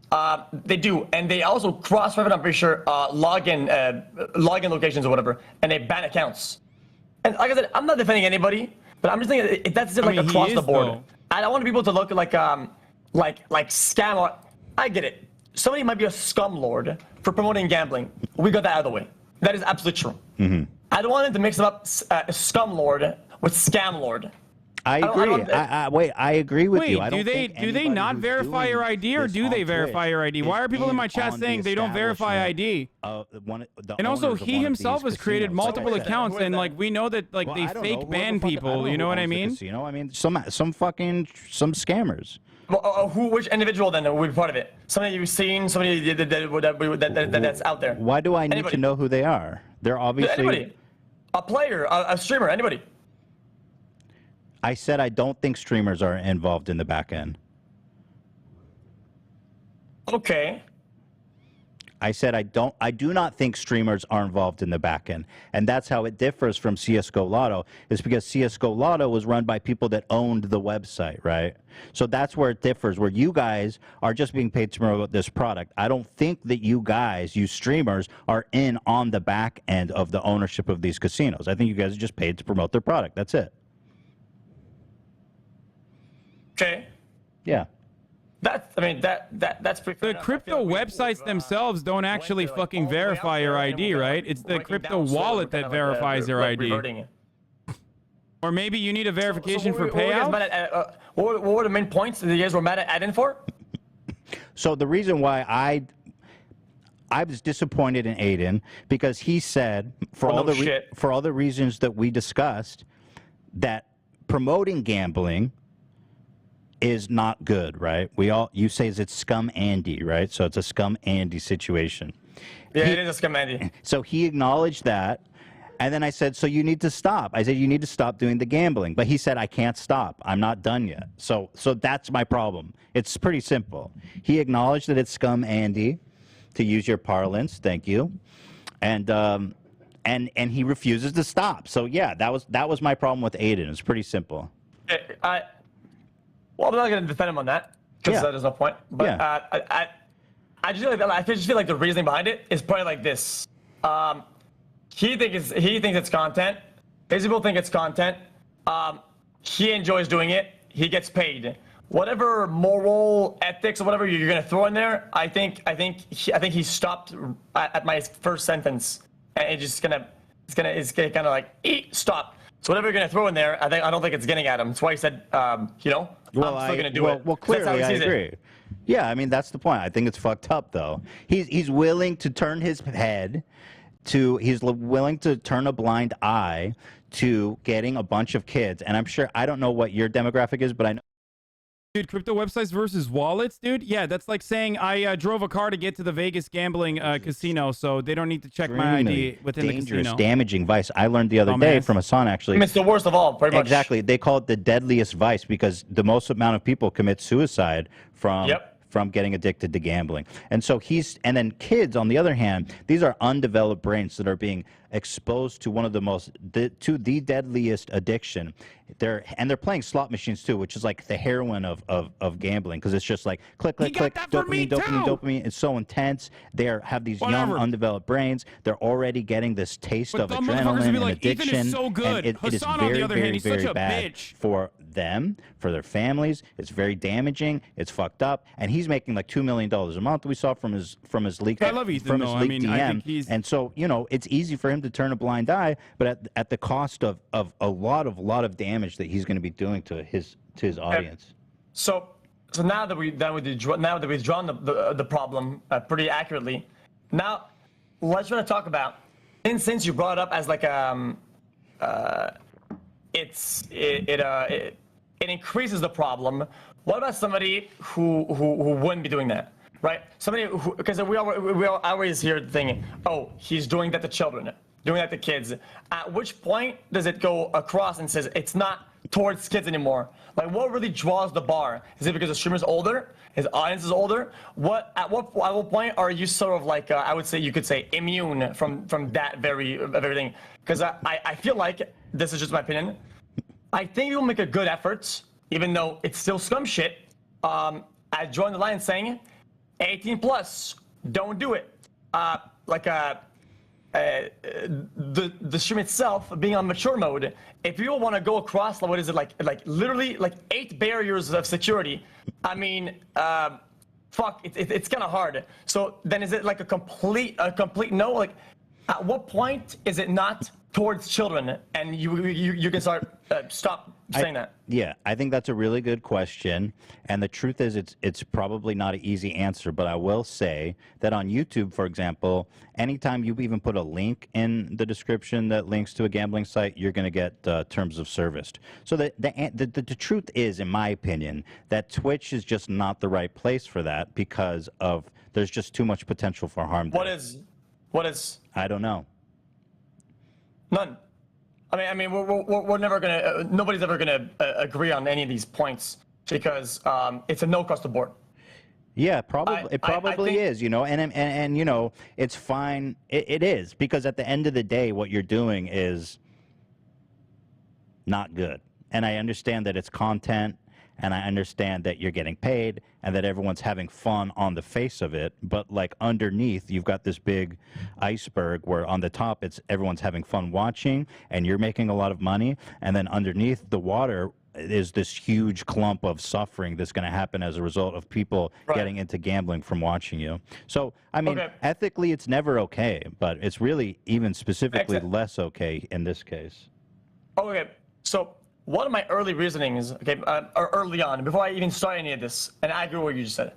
They do, and they also cross-verify, I'm pretty sure, login locations or whatever, and they ban accounts. And like I said, I'm not defending anybody, but I'm just thinking that's just like across the board. Though. I don't want people to look like scam. Or, I get it. Somebody might be a scum lord for promoting gambling. We got that out of the way. That is absolutely true. Mm-hmm. I don't want them to mix up scum lord with scam lord. I agree. I agree with you. Do they not verify your ID, or do they verify your ID? Why are people in my chat saying they don't verify ID? And also, he himself has created multiple accounts, and like we know that like they fake ban people. You know what I mean? Casino. I mean, some scammers. Well, which individual then would be part of it? Somebody you've seen, somebody that's out there. Why do I need to know who they are? They're obviously anybody, a player, a streamer, anybody. I said I don't think streamers are involved in the back end. Okay. I said I do not think streamers are involved in the back end. And that's how it differs from CSGO Lotto, is because CSGO Lotto was run by people that owned the website, right? So that's where it differs, where you guys are just being paid to promote this product. I don't think that you streamers, are in on the back end of the ownership of these casinos. I think you guys are just paid to promote their product. That's it. Okay. Yeah. That's pretty. The crypto websites themselves don't actually fucking verify your ID, right? It's the crypto wallet that verifies your ID. Or maybe you need a verification for payout. What were the main points that you guys were mad at Aiden for? So the reason why I was disappointed in Aiden, because he said, for all the reasons that we discussed, that promoting gambling is not good, right? You say it's Scum Andy, right? So it's a Scum Andy situation. Yeah, it is a Scum Andy. So he acknowledged that, and then I said, so you need to stop. I said, you need to stop doing the gambling. But he said, I can't stop. I'm not done yet. So that's my problem. It's pretty simple. He acknowledged that it's Scum Andy, to use your parlance. Thank you. And he refuses to stop. So yeah, that was my problem with Aiden. It's pretty simple. Well, I'm not going to defend him on that, because there's no point. But I just feel like the reasoning behind it is probably like this. He thinks it's content. His people think it's content. He enjoys doing it. He gets paid. Whatever moral ethics or whatever you're going to throw in there, I think he stopped at my first sentence, and it's gonna kind of like stop. So whatever you're going to throw in there, I don't think it's getting at him. That's why he said, I'm still going to do it. Well, clearly I agree. Yeah, I mean, that's the point. I think it's fucked up, though. He's willing to turn his head he's willing to turn a blind eye to getting a bunch of kids. And I'm sure, I don't know what your demographic is, but I know Dude, crypto websites versus wallets, dude. Yeah, that's like saying I drove a car to get to the Vegas gambling casino, so they don't need to check my ID within the casino. Dangerous, damaging vice. I learned the other day from Hasan, actually. I mean, it's the worst of all, pretty much. Exactly. They call it the deadliest vice because the most amount of people commit suicide from getting addicted to gambling. And so and then kids, on the other hand, these are undeveloped brains that are being exposed to one of the deadliest addiction. They're playing slot machines too, which is like the heroin of gambling, because it's just like click, dopamine. It's so intense. They have these young undeveloped brains. They're already getting this taste of adrenaline and addiction. Ethan is so good. And it is Hasan, very, on the other hand, he's very such a bad bitch. for them, for their families. It's very damaging. It's fucked up. And he's making like $2 million a month. We saw from his leak. I love Ethan, though. I mean, DM. I think he's... And so, it's easy for him to turn a blind eye, but at the cost of a lot of damage that he's going to be doing to his audience. So now that we've drawn the problem pretty accurately, now let's try to talk about, since you brought it up as like it increases the problem. What about somebody who wouldn't be doing that, right? Somebody who, because we always hear the thing, oh, he's doing that to children, doing that to kids. At which point does it go across and says it's not towards kids anymore? Like, what really draws the bar? Is it because the streamer's older, his audience is older? At what point are you sort of like, I would say, you could say, immune from that very thing? Because I feel like, this is just my opinion, I think you'll make a good effort, even though it's still scum shit, at drawing the line saying 18 plus, don't do it. The stream itself being on mature mode, if people want to go across, what is it, like literally like 8 barriers of security, I mean, fuck, it's kind of hard. So then is it like a complete no? Like, at what point is it not towards children and you can stop saying that? Yeah, I think that's a really good question, and the truth is it's probably not an easy answer, but I will say that on YouTube, for example, anytime you even put a link in the description that links to a gambling site, you're going to get terms of service. So the truth is, in my opinion, that Twitch is just not the right place for that because there's just too much potential for harm there. What is? I don't know. None. I mean, we're never gonna. Nobody's ever gonna agree on any of these points because it's a no across the board. Yeah, probably it probably is, and it's fine. It is, because at the end of the day, what you're doing is not good. And I understand that it's content, and I understand that you're getting paid, and that everyone's having fun on the face of it. But like underneath, you've got this big iceberg where on the top everyone's having fun watching, and you're making a lot of money, and then underneath the water is this huge clump of suffering that's going to happen as a result of people getting into gambling from watching you. So, I mean, ethically, it's never okay, but it's really even specifically less okay in this case. Okay, so one of my early reasonings, early on, before I even started any of this, and I agree with what you just said,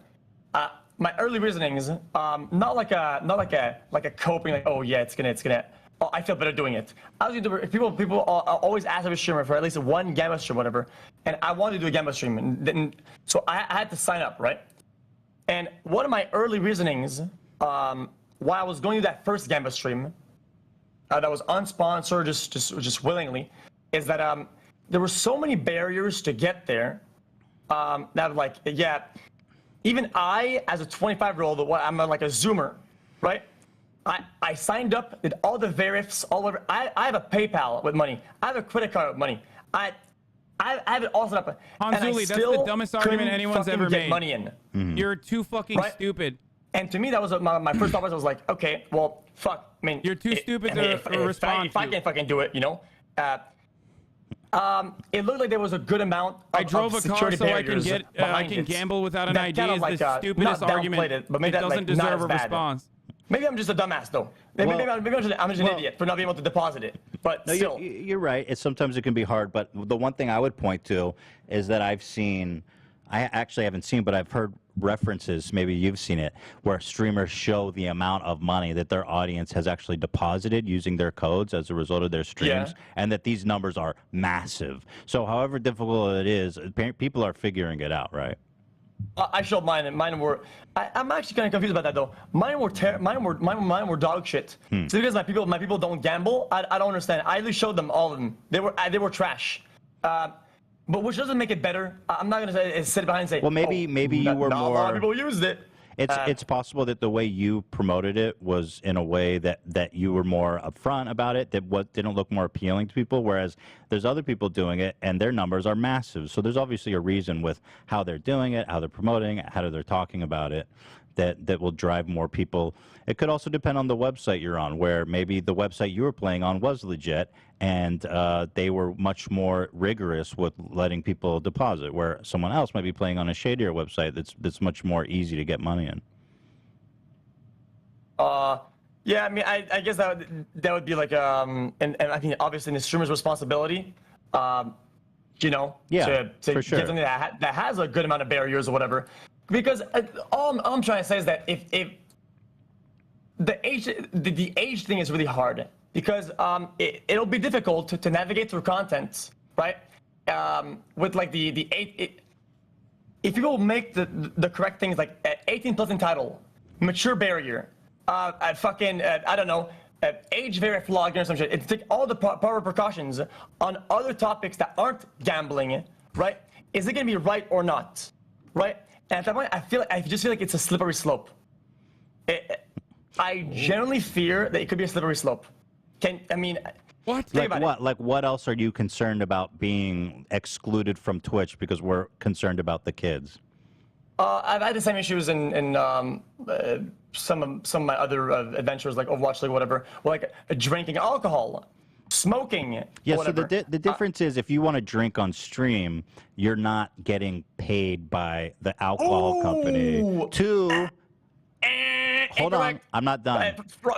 my early reasonings, not like a coping, like, oh yeah, it's gonna. Oh, I feel better doing it. I was gonna do it. People always ask every streamer for at least one Gamba stream, whatever, and I wanted to do a Gamba stream, and so I had to sign up, right? And one of my early reasonings, while I was going to that first Gamba stream, that was unsponsored, just willingly, is that there were so many barriers to get there, that like, yeah, even I, as a 25-year-old, I'm like a Zoomer, right? I signed up, did all the verifs, all over. I have a PayPal with money. I have a credit card with money. I have it all set up. Hansuli, that's the dumbest argument anyone's ever made. Money in. Mm-hmm. You're too fucking stupid. And to me, that was my first thought. I was like, okay, well, fuck. I mean, you're too stupid to respond. If I can't fucking do it, it looked like there was a good amount of I drove a car so I can gamble without an ID is the stupidest argument. But maybe it doesn't deserve a response. Maybe I'm just a dumbass, though. Maybe I'm just an idiot for not being able to deposit it. But no, still. You're right. Sometimes it can be hard. But the one thing I would point to is that I've seen, I actually haven't seen, but I've heard references, maybe you've seen it, where streamers show the amount of money that their audience has actually deposited using their codes as a result of their streams, and that these numbers are massive. So however difficult it is, people are figuring it out, right? I showed mine, and mine were. I'm actually kind of confused about that though. Mine were dog shit. So because my people don't gamble, I don't understand. I at least showed them all of them. They were trash. But which doesn't make it better. I'm not gonna sit behind and say. Well, maybe you were more. A lot of people used it. It's possible that the way you promoted it was in a way that you were more upfront about it, that what didn't look more appealing to people, whereas there's other people doing it and their numbers are massive. So there's obviously a reason with how they're doing it, how they're promoting it, how they're talking about it, that will drive more people. It could also depend on the website you're on, where maybe the website you were playing on was legit and they were much more rigorous with letting people deposit, where someone else might be playing on a shadier website that's much more easy to get money in. Yeah, I mean, I guess that would be like and I think obviously the streamer's responsibility, you know, to for sure. get something that has a good amount of barriers or whatever. Because all I'm trying to say is that if the age thing is really hard, because it'll be difficult to navigate through content, right? With like the age, if you will make the correct things like 18 plus in title, mature barrier, I don't know, age verified login or some shit. It's take all the proper precautions on other topics that aren't gambling, right? Is it gonna be right or not, right? And at that point, I just feel like it's a slippery slope. I generally fear that it could be a slippery slope. What? Like what else are you concerned about being excluded from Twitch because we're concerned about the kids? I've had the same issues in some of my other adventures, like Overwatch League, whatever. Like drinking alcohol, smoking. Yeah. Whatever. So the difference is, if you want to drink on stream, you're not getting paid by the alcohol company. Hold on, I'm not done.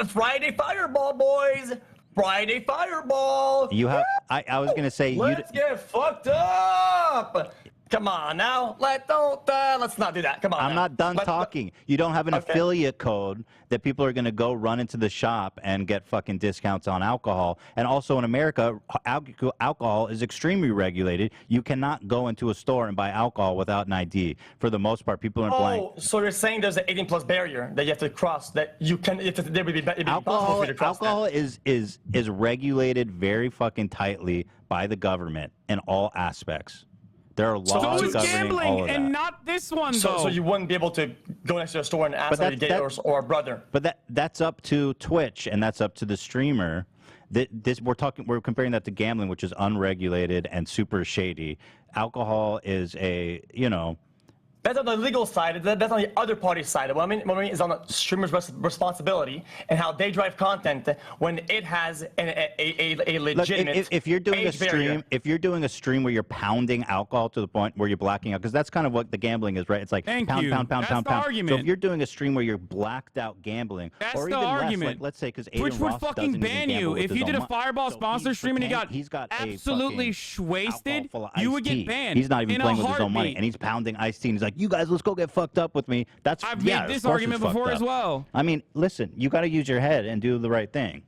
Friday Fireball, boys. Friday Fireball. You have. I was gonna say. Let's get fucked up. Come on now. Let's not do that. Come on. I'm not done talking. You don't have an affiliate code that people are going to go run into the shop and get fucking discounts on alcohol. And also in America, alcohol is extremely regulated. You cannot go into a store and buy alcohol without an ID. For the most part, people aren't blank. Oh, so you're saying there's an 18 plus barrier that you have to cross, that you can, there would be alcohol, for you to cross alcohol that. is regulated very fucking tightly by the government in all aspects. There are laws so governing gambling, all of that. and not this one, though. So you wouldn't be able to go next to a store and ask somebody to get or a brother. But that's up to Twitch, and that's up to the streamer. We're comparing that to gambling, which is unregulated and super shady. Alcohol is That's on the legal side. That's on the other party's side. What I mean is on the streamer's responsibility and how they drive content when it has a legitimate. Look, if you're doing a stream, barrier. if you're doing a stream where you're pounding alcohol to the point where you're blacking out, because that's kind of what the gambling is, right? It's like pound. That's the argument. So if you're doing a stream where you're blacked out gambling, that's or the even argument. less, like, let's say, because Twitch would fucking ban you if you did a Fireball sponsor stream and he got absolutely wasted. You would get banned. He's not even playing with his own money, heartbeat. and he's pounding iced tea. And he's like, "You guys, let's go get fucked up with me." I've made this argument before as well. I mean, listen, you got to use your head and do the right thing.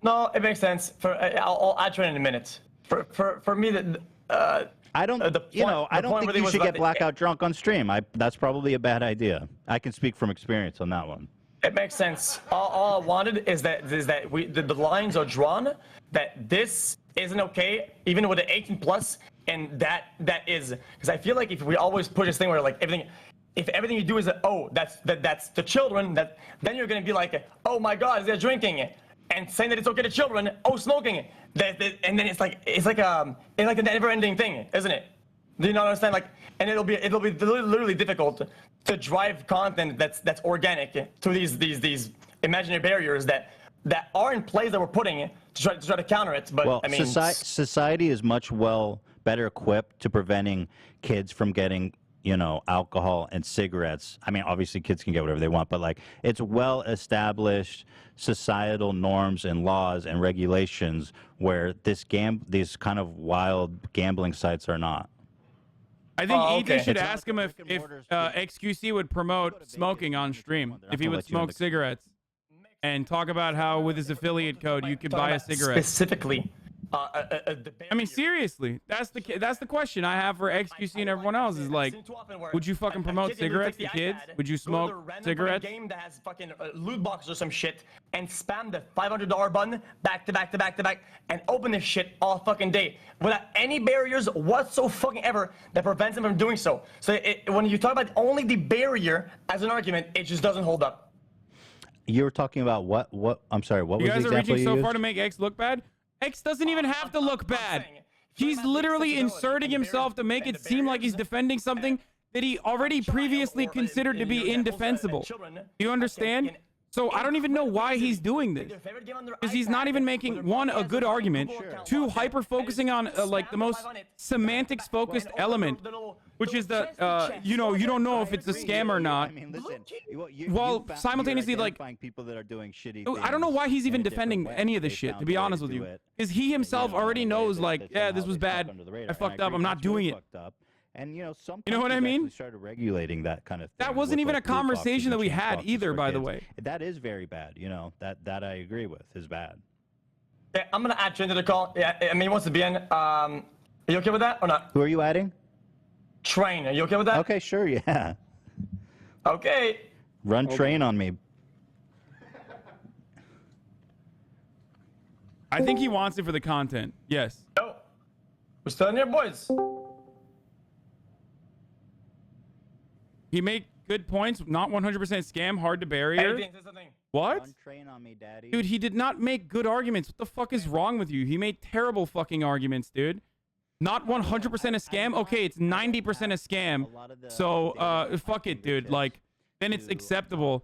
No, it makes sense. I'll try in a minute. For me, I don't think you should get blackout drunk on stream. That's probably a bad idea. I can speak from experience on that one. It makes sense. All I wanted is that the lines are drawn, that this isn't okay, even with the 18 plus, and that is, because I feel like if we always push this thing where like if everything you do is that's the children, then you're gonna be like, oh my God, they're drinking, and saying that it's okay to children, smoking, and then it's like a never-ending thing, isn't it? Do you not understand? Like, and it'll be literally difficult to drive content that's organic to these imaginary barriers that are in place that we're putting to try to counter it. But I mean, society is much better equipped to preventing kids from getting alcohol and cigarettes. I mean, obviously kids can get whatever they want, but like it's well established societal norms and laws and regulations where these kind of wild gambling sites are not. I think EJ should ask him if xQc would promote smoking on stream. If he would smoke cigarettes. And talk about how with his affiliate code you could buy a cigarette. Specifically. I mean, seriously, that's the question I have for xQc and everyone else is like, would you fucking promote cigarettes to kids? Would you smoke cigarettes? Game that has fucking loot boxes or some shit and spam the $500 button back to back to back to back and open this shit all fucking day without any barriers whatsoever that prevents them from doing so. So when you talk about only the barrier as an argument, it just doesn't hold up. You were talking about what? I'm sorry. What was the example you used? You guys are reaching so far to make X look bad. X doesn't even have to look bad. He's literally inserting himself to make it seem like he's defending something that he already previously considered to be indefensible. Do you understand? So I don't even know why he's doing this. Because he's not even making, one, a good argument, two, hyper-focusing on like the most semantics-focused element, which is that, you know, you don't know if it's a scam or not. I mean, listen, while simultaneously, like, people that are doing shitty I don't know why he's even defending any of this shit, to be honest with you. Because he himself already knows, like, yeah, this was bad. I fucked up. I'm not doing it. And you know, you know what I mean? Started regulating that kind of thing. That wasn't even a conversation that we had either, by the way. That is very bad. You know, that I agree with is bad. Yeah, I'm gonna add Train to the call. Yeah, I mean, he wants to be in. Are you okay with that or not? Who are you adding? Train. Are you okay with that? Okay, sure. Yeah. Okay. Run Train on me. I think he wants it for the content. Yes. Yo, we're still in here, boys. He made good points. Not 100% scam. Hard to barrier. What? Run Train on me, daddy. Dude, he did not make good arguments. What the fuck is wrong with you? He made terrible fucking arguments, dude. Not 100% a scam. Okay, it's 90% a scam. So, fuck it, dude. Like, then it's acceptable.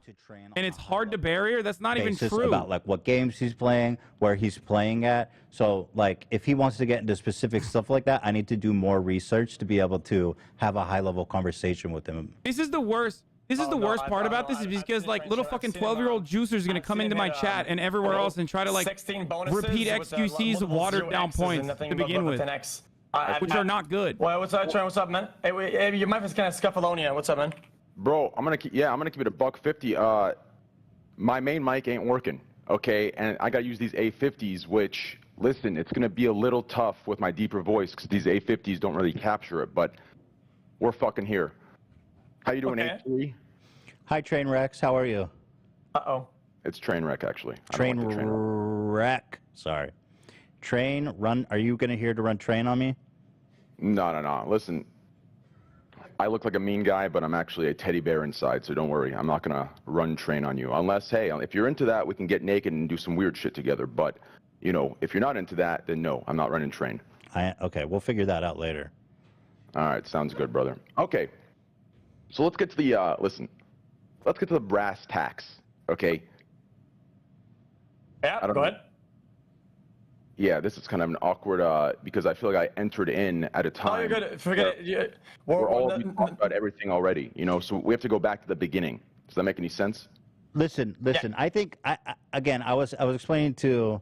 And it's hard to barrier. That's not even true. About like what games he's playing, where he's playing at. So, like, if he wants to get into specific stuff like that, I need to do more research to be able to have a high-level conversation with him. This is the worst. This is the worst part about this is because like little fucking 12-year-old juicers are gonna come into my chat and everywhere else and try to like repeat xQc's watered down points to begin with, which are not good. Well, what's up, Trent? What's up, man? Hey, your mic is kind of scuffalonia. What's up, man? Bro, I'm gonna keep it a $150. My main mic ain't working, okay, and I gotta use these A50s, which listen, it's gonna be a little tough with my deeper voice because these A50s don't really capture it, but we're fucking here. How you doing, A3? Hi, Trainwreck. How are you? Uh-oh. It's Trainwreck, actually. Trainwreck. Sorry. Run. Are you gonna here to run Train on me? No. Listen, I look like a mean guy, but I'm actually a teddy bear inside, so don't worry. I'm not gonna run Train on you. Unless, hey, if you're into that, we can get naked and do some weird shit together. But, you know, if you're not into that, then no, I'm not running Train. Okay, we'll figure that out later. All right, sounds good, brother. Okay. So let's get to the, let's get to the brass tacks, okay? Yeah, go ahead. Yeah, this is kind of an awkward, because I feel like I entered in at a time. Oh, you're good. Forget it. We're all talking about everything already, you know, so we have to go back to the beginning. Does that make any sense? Listen. Yeah. I think, again, I was explaining to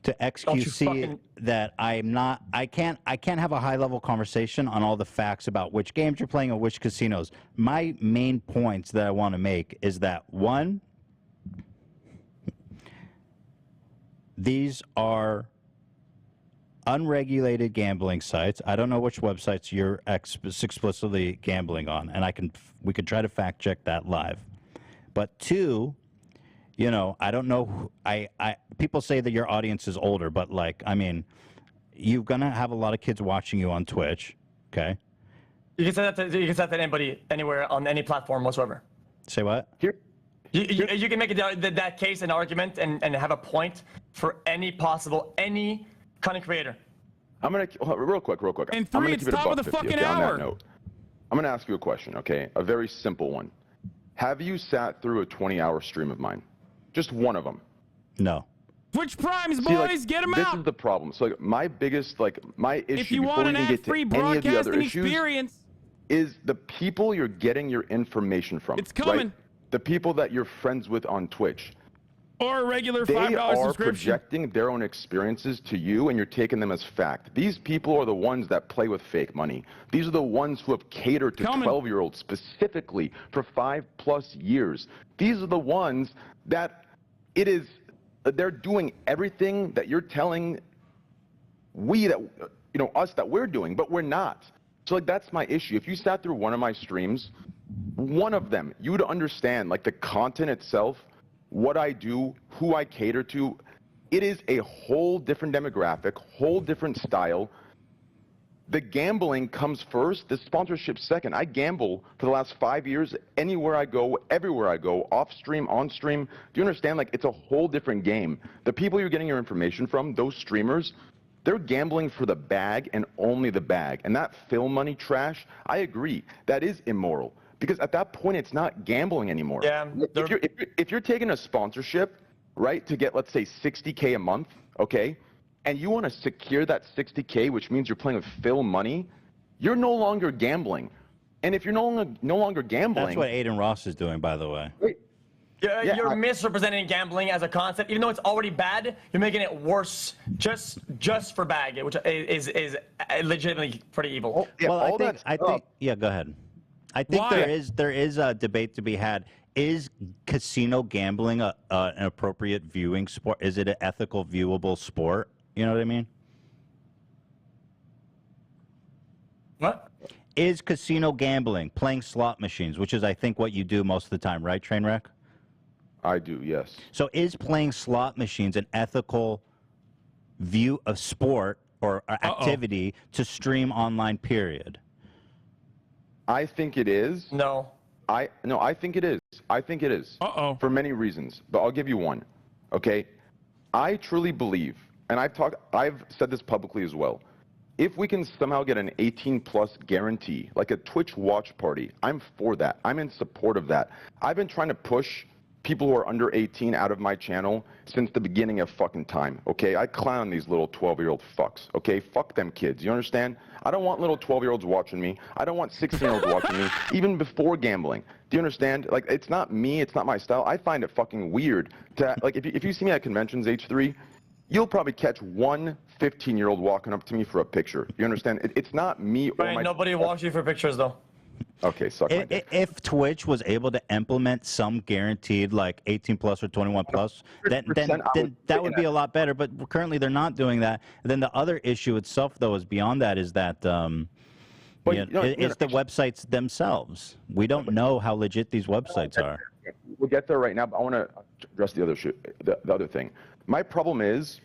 xQc that I can't have a high level conversation on all the facts about which games you're playing or which casinos. My main points that I want to make is that one, these are unregulated gambling sites. I don't know which websites you're explicitly gambling on, and we could try to fact check that live. But two, you know, I don't know. People say that your audience is older, but like, I mean, you're gonna have a lot of kids watching you on Twitch, okay? You can say that to anybody, anywhere, on any platform whatsoever. Say what? Here. You can make that case an argument and have a point for any content creator. I'm gonna real quick. And three, it's top of the fucking hour. On that note, I'm gonna ask you a question, okay? A very simple one. Have you sat through a 20-hour stream of mine? Just one of them. No. Twitch Primes, boys, get them out. This is the problem. So like, my biggest, my issue, if you want an ad-free broadcasting experience, is the people you're getting your information from. It's coming. Right? The people that you're friends with on Twitch. Or a regular $5 They are subscription. projecting their own experiences to you, and you're taking them as fact. These people are the ones that play with fake money. These are the ones who have catered to 12-year-olds specifically for 5+ years. These are the ones that they're doing everything that you're telling us that we're doing, but we're not. So like, that's my issue. If you sat through one of my streams, one of them, you would understand like the content itself, what I do, who I cater to. It is a whole different demographic, whole different style. The gambling comes first, the sponsorship second. I gamble for the last 5 years, anywhere I go, everywhere I go, off stream, on stream. Do you understand? Like, it's a whole different game. The people you're getting your information from, those streamers, they're gambling for the bag and only the bag. And that film money trash, I agree, that is immoral. Because at that point, it's not gambling anymore. Yeah. If you're taking a sponsorship, right, to get, let's say, $60K a month, okay, and you want to secure that $60K, which means you're playing with film money, you're no longer gambling. And if you're no longer gambling... That's what Aiden Ross is doing, by the way. You're misrepresenting gambling as a concept. Even though it's already bad, you're making it worse just for bag, which is legitimately pretty evil. Well, I think. Yeah, go ahead. I think there is a debate to be had. Is casino gambling an appropriate viewing sport? Is it an ethical, viewable sport? You know what I mean? What? Is casino gambling, playing slot machines, which is, I think, what you do most of the time, right, Trainwreck? I do, yes. So is playing slot machines an ethical view of sport or activity to stream online, period? I think it is. No. I think it is. I think it is. For many reasons, but I'll give you one. Okay? I truly believe, and I've said this publicly as well. If we can somehow get an 18+ guarantee, like a Twitch watch party, I'm for that. I'm in support of that. I've been trying to push people who are under 18 out of my channel since the beginning of fucking time, okay? I clown these little 12-year-old fucks, okay? Fuck them kids, you understand? I don't want little 12-year-olds watching me. I don't want 16-year-olds watching me, even before gambling. Do you understand? Like, it's not me, it's not my style. I find it fucking weird to, like, if you see me at conventions, H3, you'll probably catch one 15-year-old walking up to me for a picture. You understand? It's not me or my... Nobody walks you for pictures, though. Okay, suck my dick. If Twitch was able to implement some guaranteed, like 18+ or 21+, then that would be a lot better. But currently, they're not doing that. And then the other issue itself, though, is beyond that, is that it's the websites themselves. We don't know how legit these websites are. We'll get there right now, but I want to address the other thing. My problem is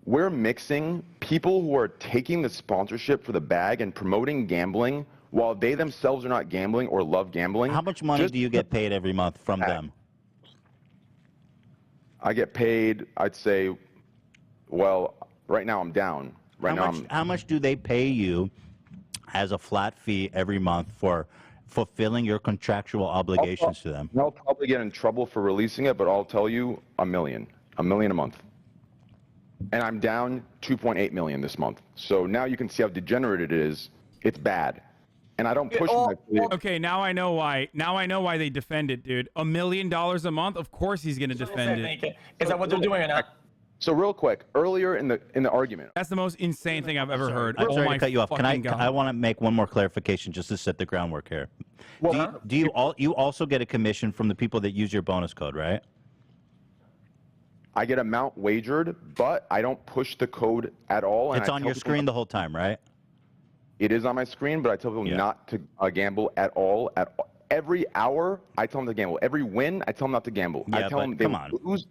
we're mixing people who are taking the sponsorship for the bag and promoting gambling while they themselves are not gambling or love gambling. How much money do you get paid every month from them? I get paid, I'd say, well, right now I'm down. How much do they pay you as a flat fee every month for fulfilling your contractual obligations to them? I'll probably get in trouble for releasing it, but I'll tell you, $1 million a month. And I'm down 2.8 million this month. So now you can see how degenerate it is. It's bad. And I don't push my... Okay, now I know why. Now I know why they defend it, dude. $1 million a month? Of course he's going to defend it. Is that what they're doing or not? So real quick, earlier in the argument... That's the most insane thing I've ever heard. I'm sorry to cut you off. I want to make one more clarification just to set the groundwork here. Well, you also get a commission from the people that use your bonus code, right? I get amount wagered, but I don't push the code at all. And it's on your screen the whole time, right? It is on my screen, but I tell people not to gamble at all. Every hour, I tell them to gamble. Every win, I tell them not to gamble. Yeah, I tell them they lose.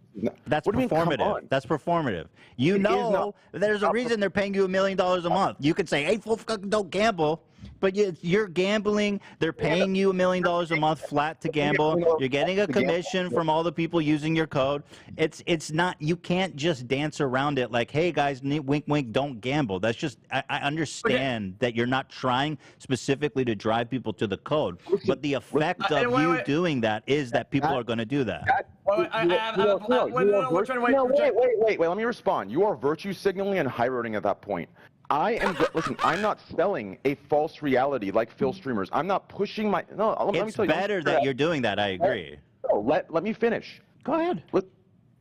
That's performative. That's performative. You know, there's a reason they're paying you $1 million a month. You could say, hey, don't gamble. But you're gambling. They're paying you $1 million a month flat to gamble. You're getting a commission from all the people using your code. It's not. You can't just dance around it like, hey guys, wink wink, don't gamble. That's just. I understand that you're not trying specifically to drive people to the code, but the effect of you doing that is that people are going to do that. Wait. Let me respond. You are virtue signaling and high roading at that point. Listen, I'm not selling a false reality like Phil streamers. I'm not pushing my... No, let me tell you. It's better that you're doing that, I agree. No, let me finish. Go ahead.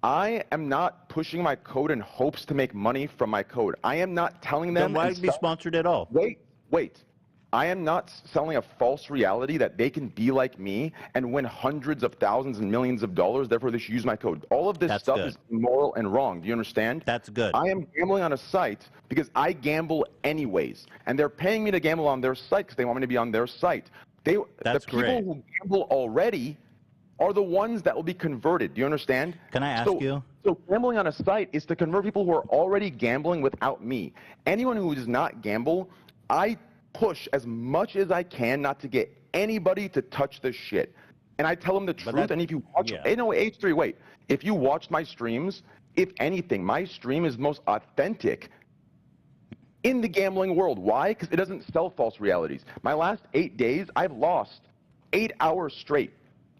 I am not pushing my code in hopes to make money from my code. I am not telling them. Then why be sponsored at all? Wait. I am not selling a false reality that they can be like me and win hundreds of thousands and millions of dollars. Therefore, they should use my code. All of this stuff is immoral and wrong. Do you understand? That's good. I am gambling on a site because I gamble anyways, and they're paying me to gamble on their site because they want me to be on their site. The people who gamble already are the ones that will be converted. Do you understand? Can I ask you? So gambling on a site is to convert people who are already gambling without me. Anyone who does not gamble, I push as much as I can not to get anybody to touch this shit. And I tell them the truth. And if you watch, H3, wait. If you watch my streams, if anything, my stream is most authentic in the gambling world. Why? Because it doesn't sell false realities. My last 8 days, I've lost 8 hours straight.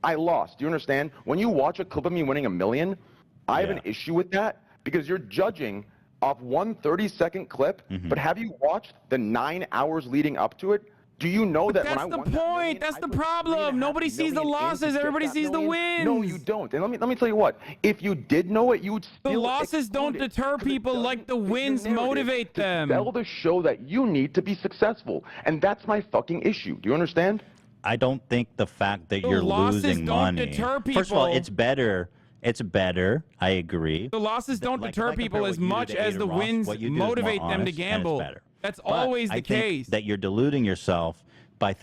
I lost. Do you understand? When you watch a clip of me winning $1 million, I have an issue with that because you're judging off one 30-second clip. But have you watched the 9 hours leading up to it? Do you know that when I won That's the point. That's the problem. Nobody sees the losses. Everybody sees the wins. No, you don't. And let me tell you what. If you did know it, you would still. The losses don't deter people like the wins motivate them. Sell the show that you need to be successful, and that's my fucking issue. Do you understand? I don't think the fact that you're losing money. Deter people. First of all, it's better. It's better. I agree. The losses don't deter people as much as the wins motivate them to gamble. That's always the case. That you're deluding yourself by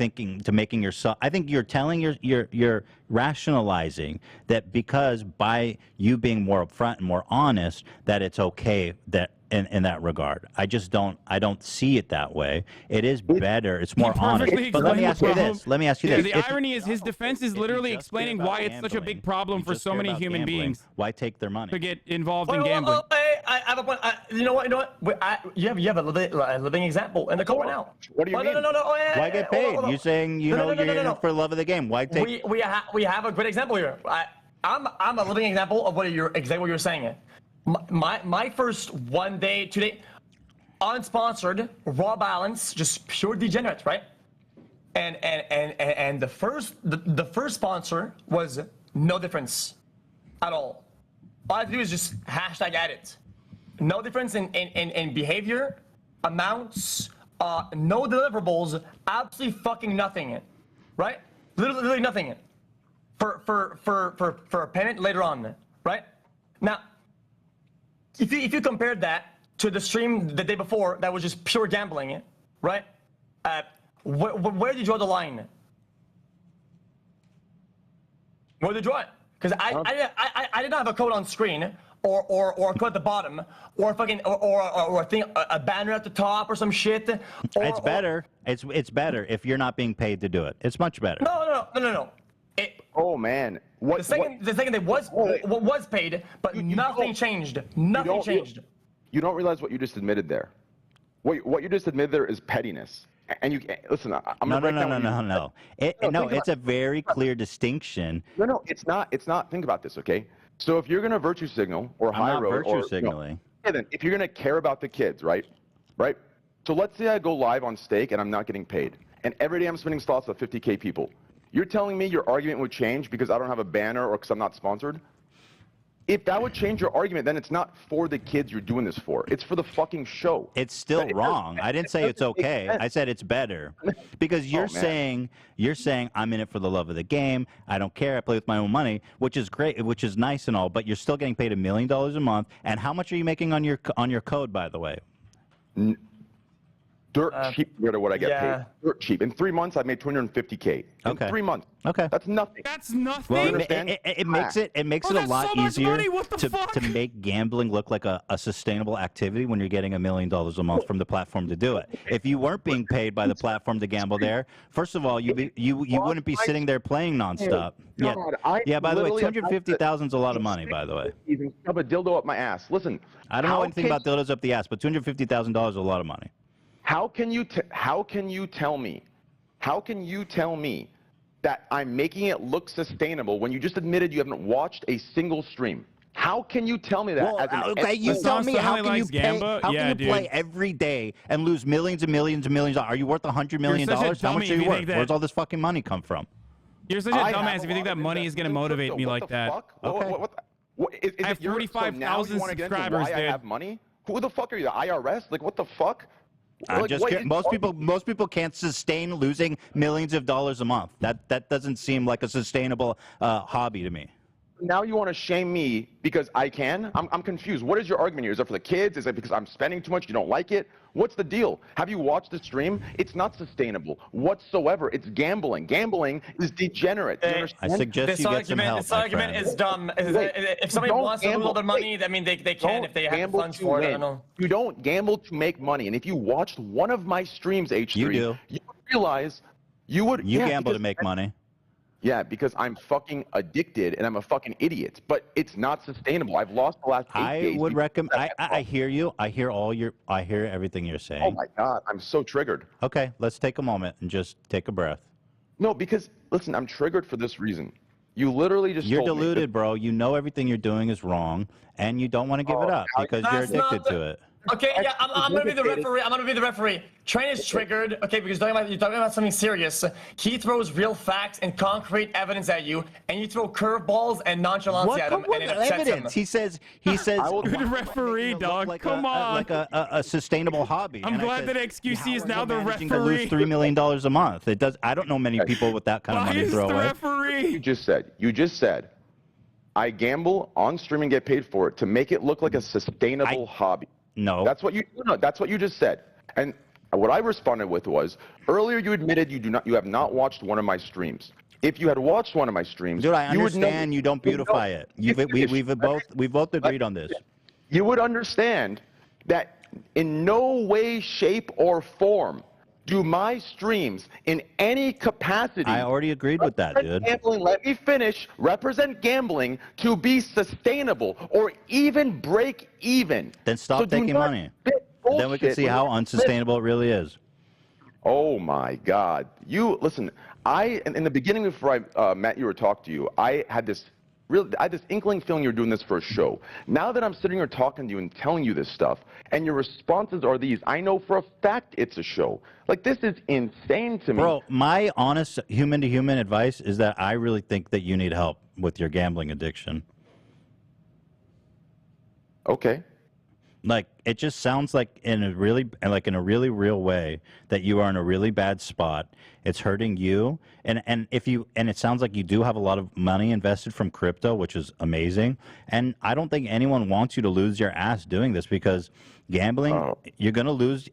making yourself. I think you're telling you're rationalizing that because by you being more upfront and more honest that it's okay that in that regard. I don't see it that way. It is better. It's more honest. But let me ask you this. The irony is his defense is literally explaining why it's such a big problem for so many human beings. Why take their money? To get involved in gambling. I have a point. You know what? You have a living example in the code right now. What do you mean? No. Why get paid? You're saying you're in it for the love of the game. Why take? We have a great example here. I'm a living example of exactly what you're saying. My first 1 day, 2 day, unsponsored, raw balance, just pure degenerate, right? And the first sponsor was no difference at all. All I had to do is just hashtag add it. No difference in behavior, amounts, no deliverables, absolutely fucking nothing, right? Literally nothing. For a payment later on, right? Now, if you compared that to the stream the day before, that was just pure gambling, right? Where did you draw the line? Where did you draw it? Because I did not have a code on screen, or a code at the bottom, or a thing, a banner at the top, or some shit. It's better. It's better if you're not being paid to do it. It's much better. No. Oh man. The second they was paid, but nothing changed. Nothing changed. You don't realize what you just admitted there. What you just admitted there is pettiness. And you listen. I'm gonna break down. No. It's a very clear distinction. No, it's not. It's not. Think about this, okay? So if you're gonna virtue signal or high road virtue signaling. Then if you're gonna care about the kids, right? So let's say I go live on stake and I'm not getting paid, and every day I'm spinning slots with 50K people. You're telling me your argument would change because I don't have a banner or because I'm not sponsored? If that would change your argument, then it's not for the kids you're doing this for. It's for the fucking show. It's still wrong. I didn't say it's okay. I said it's better. Because you're saying I'm in it for the love of the game. I don't care. I play with my own money, which is great, which is nice and all, but you're still getting paid $1 million a month. And how much are you making on your code, by the way? Dirt cheap compared to what I get paid. Dirt cheap. In 3 months, I made $250K. In 3 months. Okay. That's nothing. That's nothing. Well, it makes it a lot easier to make gambling look like a sustainable activity when you're getting $1 million a month from the platform to do it. If you weren't being paid by the platform to gamble there, first of all, you wouldn't be sitting there playing nonstop. Yeah. By the way, $250,000 is a lot of money. By the way, even shove a dildo up my ass. Listen, I don't know anything about dildos up the ass, but $250,000 is a lot of money. How can you tell me that I'm making it look sustainable when you just admitted you haven't watched a single stream? How can you tell me that? Okay, you tell me how can you play every day and lose millions and millions and millions? Are you worth $100 million? How much are you worth? Where's all this fucking money come from? You're such a dumbass if you think that money is going to motivate me like that. Okay. I have 45,000 subscribers, why dude. I have money? Who the fuck are you, the IRS? Like, what the fuck? I'm just kidding. Most people can't sustain losing millions of dollars a month. That doesn't seem like a sustainable hobby to me. Now you want to shame me because I can? I'm confused. What is your argument here? Is it for the kids? Is it because I'm spending too much? You don't like it? What's the deal? Have you watched the stream? It's not sustainable whatsoever. It's gambling. Gambling is degenerate. Do you understand? I suggest you get some help. This argument is dumb. If somebody wants to lose all their money, I mean, they can if they have the funds for it. I don't know. You don't gamble to make money. And if you watched one of my streams, H3, you would realize you would. You gamble to make money. Yeah, because I'm fucking addicted and I'm a fucking idiot. But it's not sustainable. I've lost the last 8 days. I would recommend. I hear you. I hear I hear everything you're saying. Oh my God, I'm so triggered. Okay, let's take a moment and just take a breath. No, because listen, I'm triggered for this reason. You literally just. You're told me deluded, bro. You know everything you're doing is wrong, and you don't want to give it up because you're addicted to it. Okay, yeah, I'm gonna be the referee. I'm gonna be the referee. Train is triggered. Okay, because you're talking about something serious. He throws real facts and concrete evidence at you, and you throw curveballs and nonchalance at him, and it upsets him. He says. Good referee, dog. Like Come on. Like a sustainable hobby. I'm glad that xQc is now the referee. To lose $3 million a month. It does. I don't know many people with that kind of money to throw away. Referee? You just said, I gamble on stream and get paid for it to make it look like a sustainable hobby. No. That's what you just said. And what I responded with was, earlier you admitted you have not watched one of my streams. If you had watched one of my streams, dude, I understand you don't beautify it. We've both agreed on this. You would understand that in no way, shape, or form do my streams in any capacity. I already agreed with that, dude. Gambling, let me finish. Represent gambling to be sustainable or even break even. Then stop taking money. Then we can see how unsustainable it really is. Oh my God! Listen. In the beginning, before I met you or talked to you, I had this inkling feeling you're doing this for a show. Now that I'm sitting here talking to you and telling you this stuff, and your responses are these, I know for a fact it's a show. Like, this is insane to me. Bro, my honest human-to-human advice is that I really think that you need help with your gambling addiction. Okay. Like, it just sounds like in a really real way that you are in a really bad spot. It's hurting you, and it sounds like you do have a lot of money invested from crypto, which is amazing. And I don't think anyone wants you to lose your ass doing this, because gambling, you're gonna lose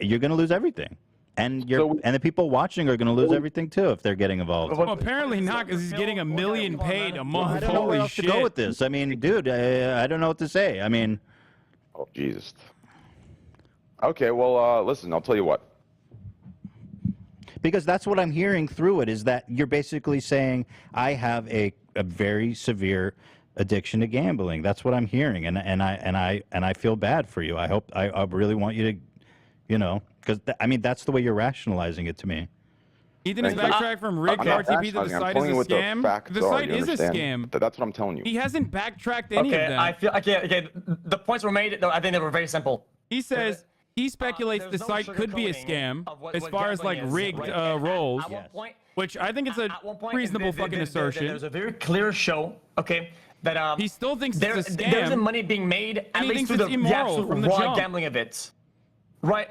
everything, and the people watching are gonna lose everything too if they're getting involved. Well, apparently not, because he's getting $1 million paid a month. I don't know where else to go with this. I mean, dude, I don't know what to say. I mean. Oh, Jesus. Okay, well, listen, I'll tell you what. Because that's what I'm hearing through it, is that you're basically saying, I have a very severe addiction to gambling. That's what I'm hearing, and I feel bad for you. I really want you to, because that's the way you're rationalizing it to me. Ethan is backtracked from rigged RTP to the site is a scam. The site is a scam. That's what I'm telling you. He hasn't backtracked any of them. Okay, the points were made. I think they were very simple. He says he speculates the site could be a scam as far as like rigged roles, which I think it's a reasonable fucking assertion. There's a very clear show, okay, that he still thinks it's a scam. There's money being made at least through the absolute raw gambling of it, right?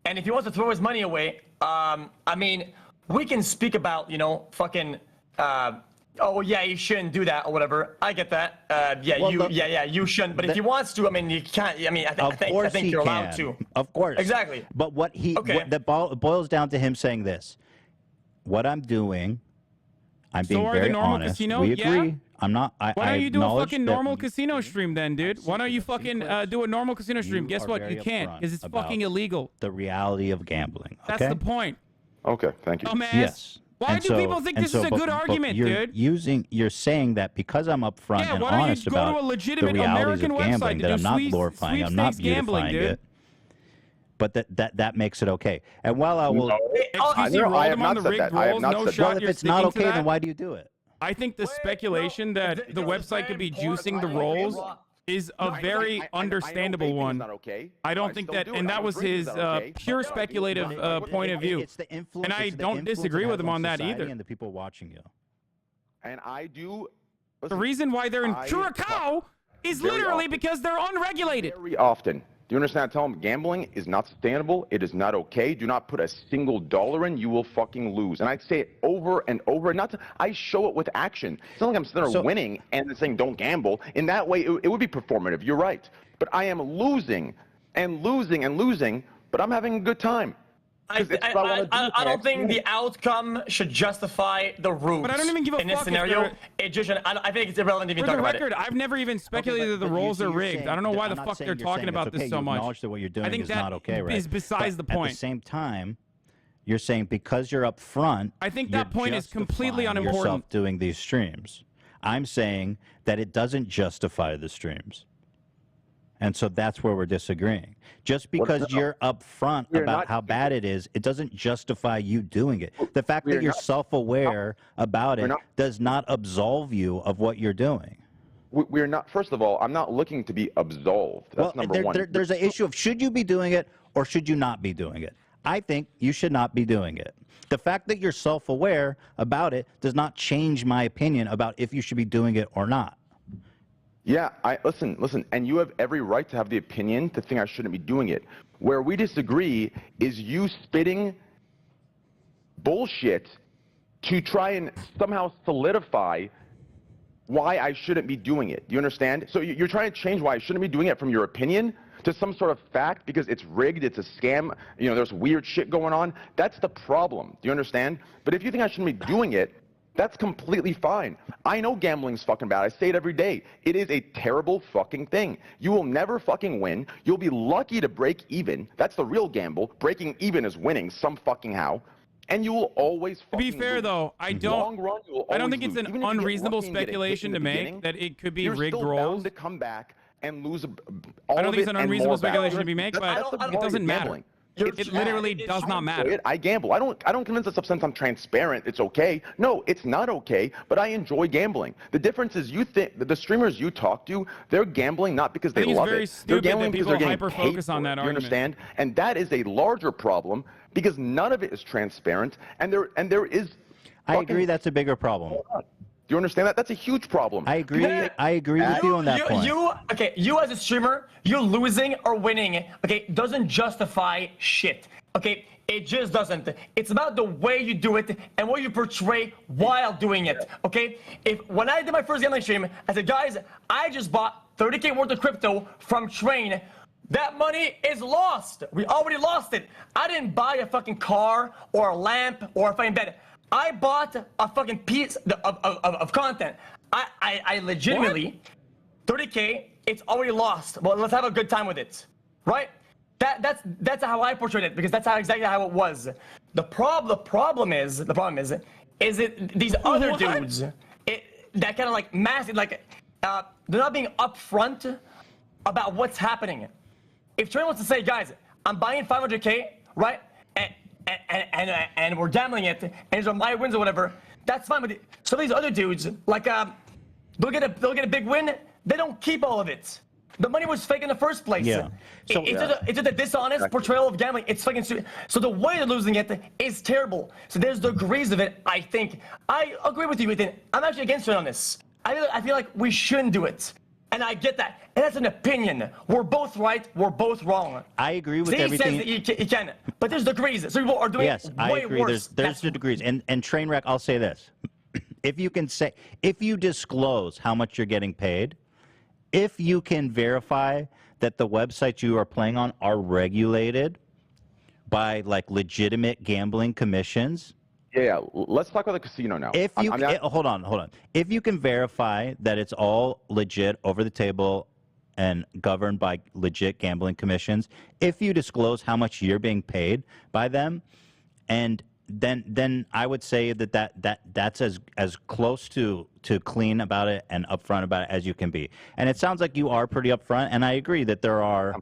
And if he wants to throw his money away, I mean, we can speak about, fucking, oh yeah, you shouldn't do that or whatever. I get that. You shouldn't. But if he wants to, I mean, you can't. I mean, I think you're allowed to. Of course. Exactly. But it boils down to him saying this: what I'm doing, I'm being very honest. Casino? We agree. Yeah? I'm not. Why don't you do a fucking normal casino stream then, dude? Why don't you fucking do a normal casino stream? Guess what? You can't, because it's fucking illegal. The reality of gambling. Okay? That's the point. Okay, thank you. Dumbass. Yes. Why do people think this is a good argument, dude? You're saying that because I'm upfront and honest about the realities of gambling, that I'm not glorifying, I'm not beautifying it. But that makes it okay. And while I will, I have not said that. I have not said that. Well, if it's not okay, then why do you do it? I think the speculation that the website could be juicing the rolls is a very understandable one. I don't think that, and that was his pure speculative point of view. And I don't disagree with him on that either. And the people watching you. And I do. The reason why they're in Curacao is literally because they're unregulated. Very often. Do you understand? I tell them gambling is not sustainable. It is not okay. Do not put a single dollar in. You will fucking lose. And I say it over and over. I show it with action. It's not like I'm sitting there winning and saying don't gamble. In that way, it would be performative. You're right. But I am losing and losing and losing, but I'm having a good time. I don't think the outcome should justify the rules. But I don't even give a in this fuck scenario. I think it's irrelevant to even talk about it. For the record, I've never even speculated that the rolls are rigged. I don't know why the fuck they're talking about this so much. Acknowledge that what you're doing is not okay, right? Is besides the point. At the same time, you're saying because you're up front, I think that point is completely unimportant. Yourself doing these streams. I'm saying that it doesn't justify the streams. And so that's where we're disagreeing. Just because you're upfront about how bad it is, it doesn't justify you doing it. The fact that you're self-aware about it does not absolve you of what you're doing. We're not. First of all, I'm not looking to be absolved. That's number one. There's an issue of should you be doing it or should you not be doing it. I think you should not be doing it. The fact that you're self-aware about it does not change my opinion about if you should be doing it or not. Yeah, listen, and you have every right to have the opinion to think I shouldn't be doing it. Where we disagree is you spitting bullshit to try and somehow solidify why I shouldn't be doing it. Do you understand? So you're trying to change why I shouldn't be doing it from your opinion to some sort of fact because it's rigged, it's a scam, you know, there's weird shit going on. That's the problem. Do you understand? But if you think I shouldn't be doing it, that's completely fine. I know gambling's fucking bad. I say it every day. It is a terrible fucking thing. You will never fucking win. You'll be lucky to break even. That's the real gamble. Breaking even is winning some fucking how. And you will always fucking lose. To be fair, though, I don't think it's an unreasonable speculation to make that it could be rigged rolls. You're still bound to come back and lose all I don't of think it's it an and unreasonable more speculation back. to be made, That's but the it point doesn't of matter. gambling. It literally does not matter. I gamble. I don't convince myself since I'm transparent it's okay. No, it's not okay, but I enjoy gambling. The difference is you think the streamers you talk to, they're gambling not because they love it. They're gambling because they're getting paid for it. You understand? And that is a larger problem because none of it is transparent and there is I agree that's a bigger problem. Do you understand that? That's a huge problem. I agree. I agree with you on that point. You as a streamer, you losing or winning, okay, doesn't justify shit. Okay, it just doesn't. It's about the way you do it and what you portray while doing it. Okay, when I did my first gambling stream, I said, guys, I just bought 30K worth of crypto from Train. That money is lost. We already lost it. I didn't buy a fucking car or a lamp or a fucking bed. I bought a fucking piece of content. I legitimately, 30K, it's already lost. Well, let's have a good time with it, right? That's how I portrayed it because that's exactly how it was. The problem is it these other dudes that kind of like mask it, like they're not being upfront about what's happening. If Train wants to say, guys, I'm buying 500K, right? And we're gambling it, and these are my wins or whatever. That's fine. But some of these other dudes, like, they'll get a big win. They don't keep all of it. The money was fake in the first place. Yeah. So, it's just a dishonest portrayal of gambling. It's fucking stupid. So the way they're losing it is terrible. So there's degrees of it. I think I agree with you, Ethan. I'm actually against it on this. I feel like we shouldn't do it. And I get that. And that's an opinion. We're both right. We're both wrong. I agree with Steve everything. Says that you can. But there's degrees. Some people are doing it way worse. There's the degrees. And Trainwreck, I'll say this. If you disclose how much you're getting paid, if you can verify that the websites you are playing on are regulated by like legitimate gambling commissions. Yeah, let's talk about the casino now. If you hold on. If you can verify that it's all legit, over the table, and governed by legit gambling commissions, if you disclose how much you're being paid by them, and then I would say that's as close to clean about it and upfront about it as you can be. And it sounds like you are pretty upfront, and I agree that there are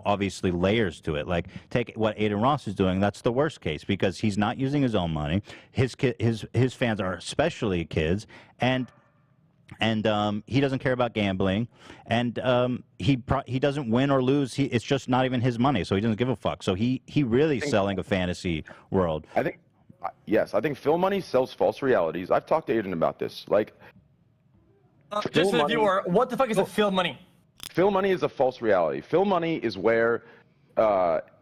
obviously layers to it. Like take what Aiden Ross is doing. That's the worst case because he's not using his own money. His fans are especially kids, and he doesn't care about gambling, and he doesn't win or lose. It's just not even his money, so he doesn't give a fuck. So he really selling a fantasy world. I think Phil Money sells false realities. I've talked to Aiden about this. Like, Just for the viewer, what the fuck is a fill money? Fill money is a false reality. Fill money is where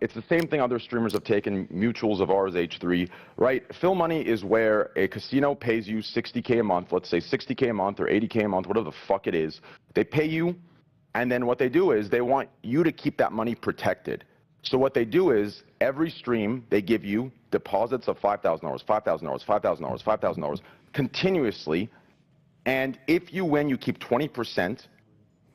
it's the same thing other streamers have taken, mutuals of ours, H3, right? Fill money is where a casino pays you 60K a month, let's say 60K a month or 80K a month, whatever the fuck it is. They pay you, and then what they do is they want you to keep that money protected. So what they do is every stream, they give you deposits of $5,000, $5,000, $5,000, $5,000 continuously. And if you win, you keep 20%.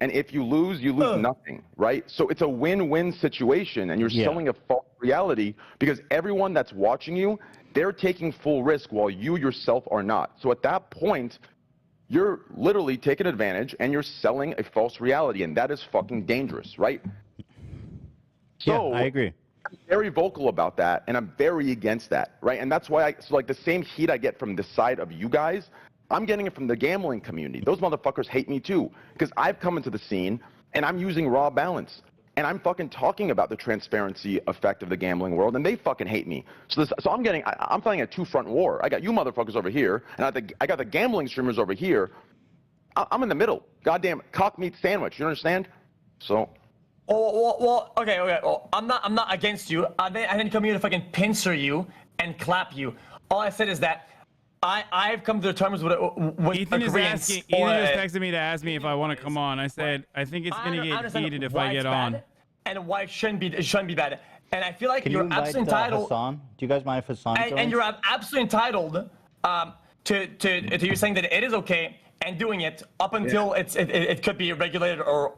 And if you lose nothing, right? So it's a win-win situation, and you're selling a false reality because everyone that's watching you, they're taking full risk while you yourself are not. So at that point, you're literally taking advantage and you're selling a false reality, and that is fucking dangerous, right? So I agree. I'm very vocal about that, and I'm very against that, right? And that's why so like the same heat I get from the side of you guys, I'm getting it from the gambling community. Those motherfuckers hate me too, because I've come into the scene and I'm using raw balance. And I'm fucking talking about the transparency effect of the gambling world, and they fucking hate me. So I'm fighting a two-front war. I got you motherfuckers over here, and I got the gambling streamers over here. I'm in the middle. Goddamn cock meat sandwich. You understand? So. Well, okay. Well, I'm not against you. I didn't come here to fucking pincer you and clap you. All I said is that I've come to terms with Ethan is asking. Ethan just texted me to ask me if I want to come on. I said I think it's gonna get heated if I get on. And why it shouldn't be bad. And I feel like you're invite, absolutely entitled. Hasan? Do you guys mind if Hasan joins? And you're absolutely entitled to you saying that it is okay and doing it up until it could be regulated or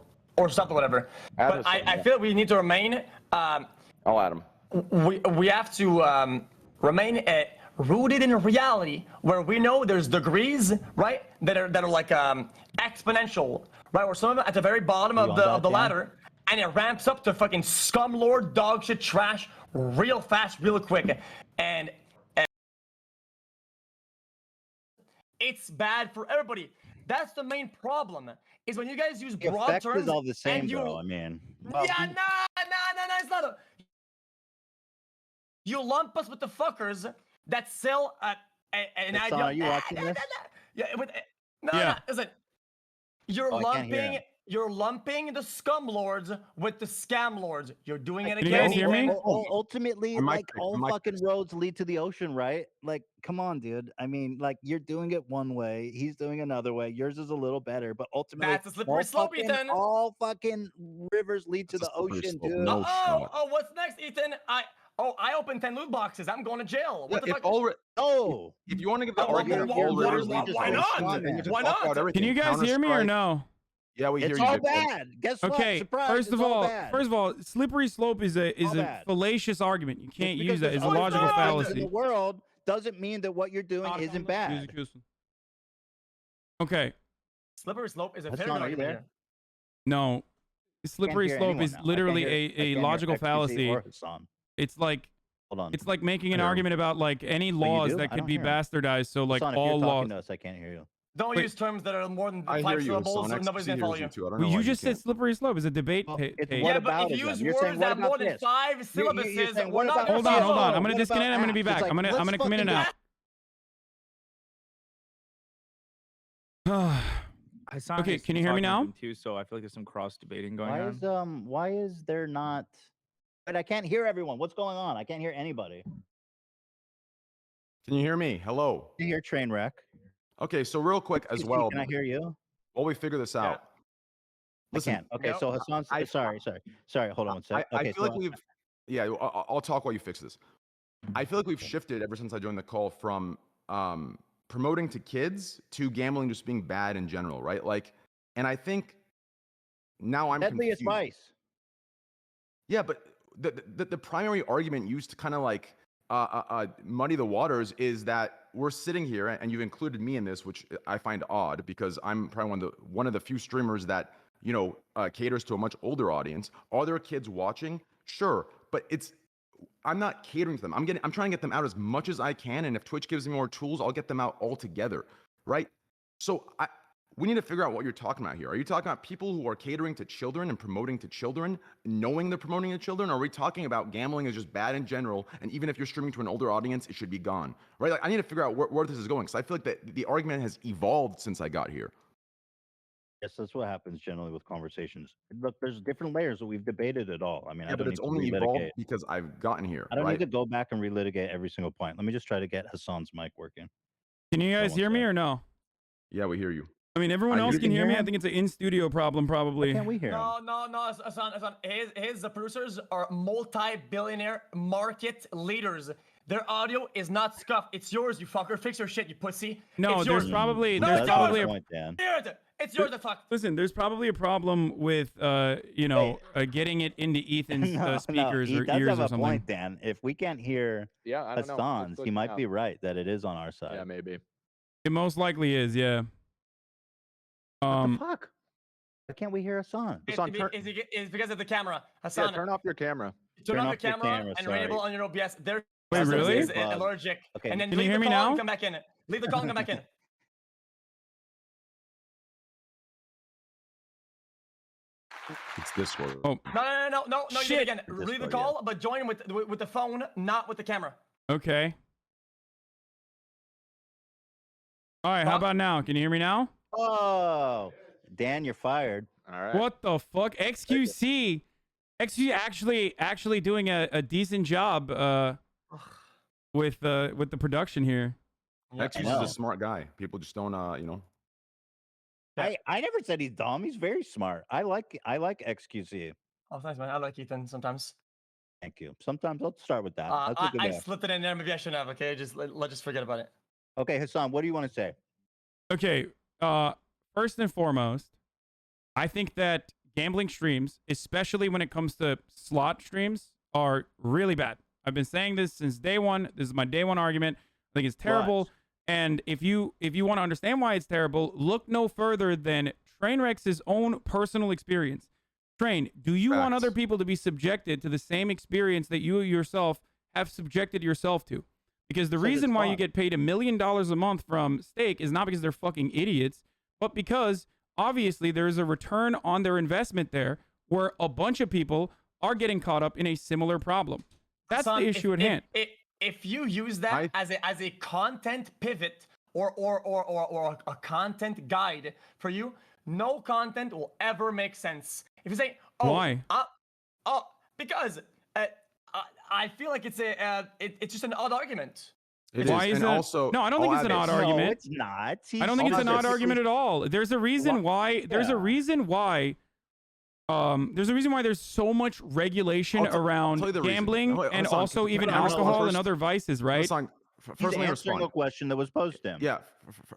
something, whatever. But I feel we need to remain. I'll add him. We have to remain rooted in reality, where we know there's degrees, right, that are like exponential, right, where some of them at the very bottom of the ladder, and it ramps up to fucking scumlord, dog shit, trash, real fast, real quick, and it's bad for everybody. That's the main problem. Is when you guys use broad terms. Is all the same, though. I mean. Well, no, it's not. You lump us with the fuckers that sell an idea. Are you watching this? No, listen. You're lumping the scum lords with the scam lords. You're doing it again. You guys hear me? Ultimately, like all fucking roads lead to the ocean, right? Like, come on, dude. I mean, like you're doing it one way, he's doing another way. Yours is a little better, but ultimately, that's a slippery slope, Ethan. All fucking rivers lead to the ocean, dude. What's next, Ethan? I opened 10 loot boxes. I'm going to jail. What the fuck? If you want to give the argument, why not? Why not? Can you guys hear me or no? Yeah, we hear you. It's all bad. Guess what? Okay. Surprise, first of all, slippery slope is a fallacious argument. You can't use that. It's a logical fallacy. In the world doesn't mean that what you're doing isn't bad. Okay. Slippery slope is a fair argument. there? No. Slippery slope is literally a logical fallacy. It's like it's like making an argument about like any laws that could be bastardized. So like all laws. I can't hear you. Don't use terms that are more than 5 syllables, so nobody's gonna follow you. Well, you just said slippery slope is a debate. Yeah, but if you use words that have more than 5 syllabuses, we're not. Hold on. I'm gonna disconnect. I'm gonna be back. I'm gonna come in and out. Okay, can you hear me now? So I feel like there's some cross debating going on. Why is there not? But I can't hear everyone. What's going on? I can't hear anybody. Can you hear me? Hello. You hear Trainwreck? Okay, so real quick as well. Can I hear you? While we figure this out. Listen, I can't. Okay, so Hasan, sorry. Hold on one second. I feel like I'll talk while you fix this. I feel like we've shifted ever since I joined the call from promoting to kids to gambling just being bad in general, right? Like, and I think now I'm deadly confused. Advice. Yeah, but the primary argument used to kind of like muddy the waters is that we're sitting here, and you've included me in this, which I find odd because I'm probably one of the few streamers that caters to a much older audience. Are there kids watching? Sure, but I'm not catering to them. I'm trying to get them out as much as I can, and if Twitch gives me more tools, I'll get them out altogether, right? So we need to figure out what you're talking about here. Are you talking about people who are catering to children and promoting to children, knowing they're promoting to children? Or are we talking about gambling is just bad in general, and even if you're streaming to an older audience, it should be gone, right? Like, I need to figure out where this is going, because I feel like the argument has evolved since I got here. Yes, that's what happens generally with conversations. Look, there's different layers, so we've debated it all. I mean, I Yeah, don't but need it's to only evolved relitigate. because I've gotten here, I don't right? need to go back and relitigate every single point. Let me just try to get Hasan's mic working. Can you guys hear me or no? Yeah, we hear you. I mean, everyone else can hear me. I him? think it's an in-studio problem, probably. Can't we hear him? No, Hasan. His producers are multi-billionaire market leaders. Their audio is not scuffed. It's yours, you fucker. Fix your shit, you pussy. No, it's there's yours. probably No, there's it's probably yours. a, point, Dan. It's yours, the fuck. listen. There's probably a problem with getting it into Ethan's speakers he or does ears have or a something. point, Dan. If we can't hear Yeah, I don't know. Hasan's, he might be right that it is on our side. Yeah, maybe. It most likely is, yeah. What the fuck? Why can't we hear Hasan? It's because of the camera. Hasan, Yeah, turn off your camera. Turn off your camera and enable on your OBS. There. Wait, really? Is allergic. Okay. And then Can you leave hear the me call now? and come back in. Leave the call and come back in. It's this one. Oh, No. You did Shit. it again. Leave the call, but join with the phone, not with the camera. okay. All right, how about now? Can you hear me now? Oh, Dan, you're fired. All right. What the fuck? xQc actually doing a decent job with the production here. xQc is a smart guy. People just don't, I never said he's dumb. He's very smart. I like xQc. Oh, thanks, man. I like Ethan sometimes. Thank you. Sometimes let's start with that. That's a good I way. slipped it in there. Maybe I shouldn't have. Okay, let's just forget about it. Okay, Hasan, what do you want to say? Okay, first and foremost, I think that gambling streams, especially when it comes to slot streams, are really bad. I've been saying this since day one. This is my day one argument. I think it's terrible. And if you want to understand why it's terrible, look no further than Trainwreck's own personal experience. Train, do you want other people to be subjected to the same experience that you yourself have subjected yourself to? Because the reason why you get paid $1 million a month from Stake is not because they're fucking idiots, but because obviously there is a return on their investment there where a bunch of people are getting caught up in a similar problem. That's the issue at hand. If you use that as a content pivot or a content guide for you, no content will ever make sense. If you say, why? Because I feel like it's just an odd argument. Why is it? Also, no, I don't think it's an odd argument. No, it's not. I don't think it's an odd argument at all. There's a reason why. There's a reason why. There's a reason why there's so much regulation around gambling and also even alcohol and other vices, right? Hasan, first let me respond. A question that was posed to him. Yeah,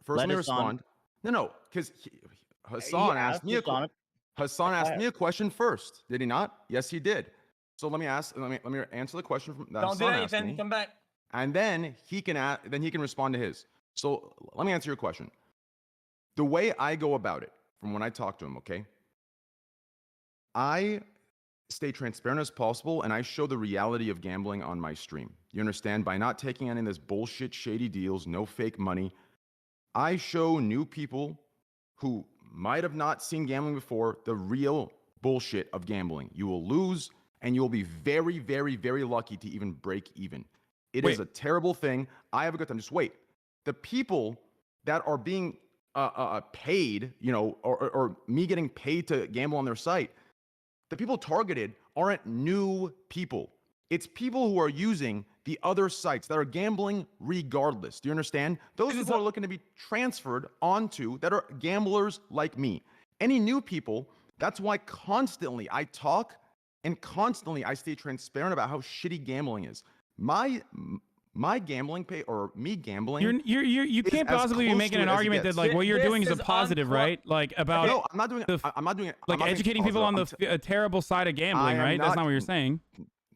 first let me respond. No, because Hasan asked me a question first. Did he not? Yes, he did. So let me answer the question from that. Don't do anything. Come back. And then he can respond to his. So let me answer your question. The way I go about it, from when I talk to him, okay, I stay transparent as possible and I show the reality of gambling on my stream. You understand? By not taking any of this bullshit, shady deals, no fake money, I show new people who might have not seen gambling before the real bullshit of gambling. You will lose and you will be very, very, very lucky to even break even. It is a terrible thing. I have a good time. Just wait. The people that are being paid, or me getting paid to gamble on their site, the people targeted aren't new people. It's people who are using the other sites that are gambling regardless. Do you understand? Those people are looking to be transferred onto that are gamblers like me. Any new people, that's why constantly I talk and constantly I stay transparent about how shitty gambling is. My gambling pay or me gambling. You can't possibly be making an argument that like what you're doing is a positive, right? Like about no, I'm not doing it. I'm not doing it. Like educating people on the terrible side of gambling, right? That's not what you're saying.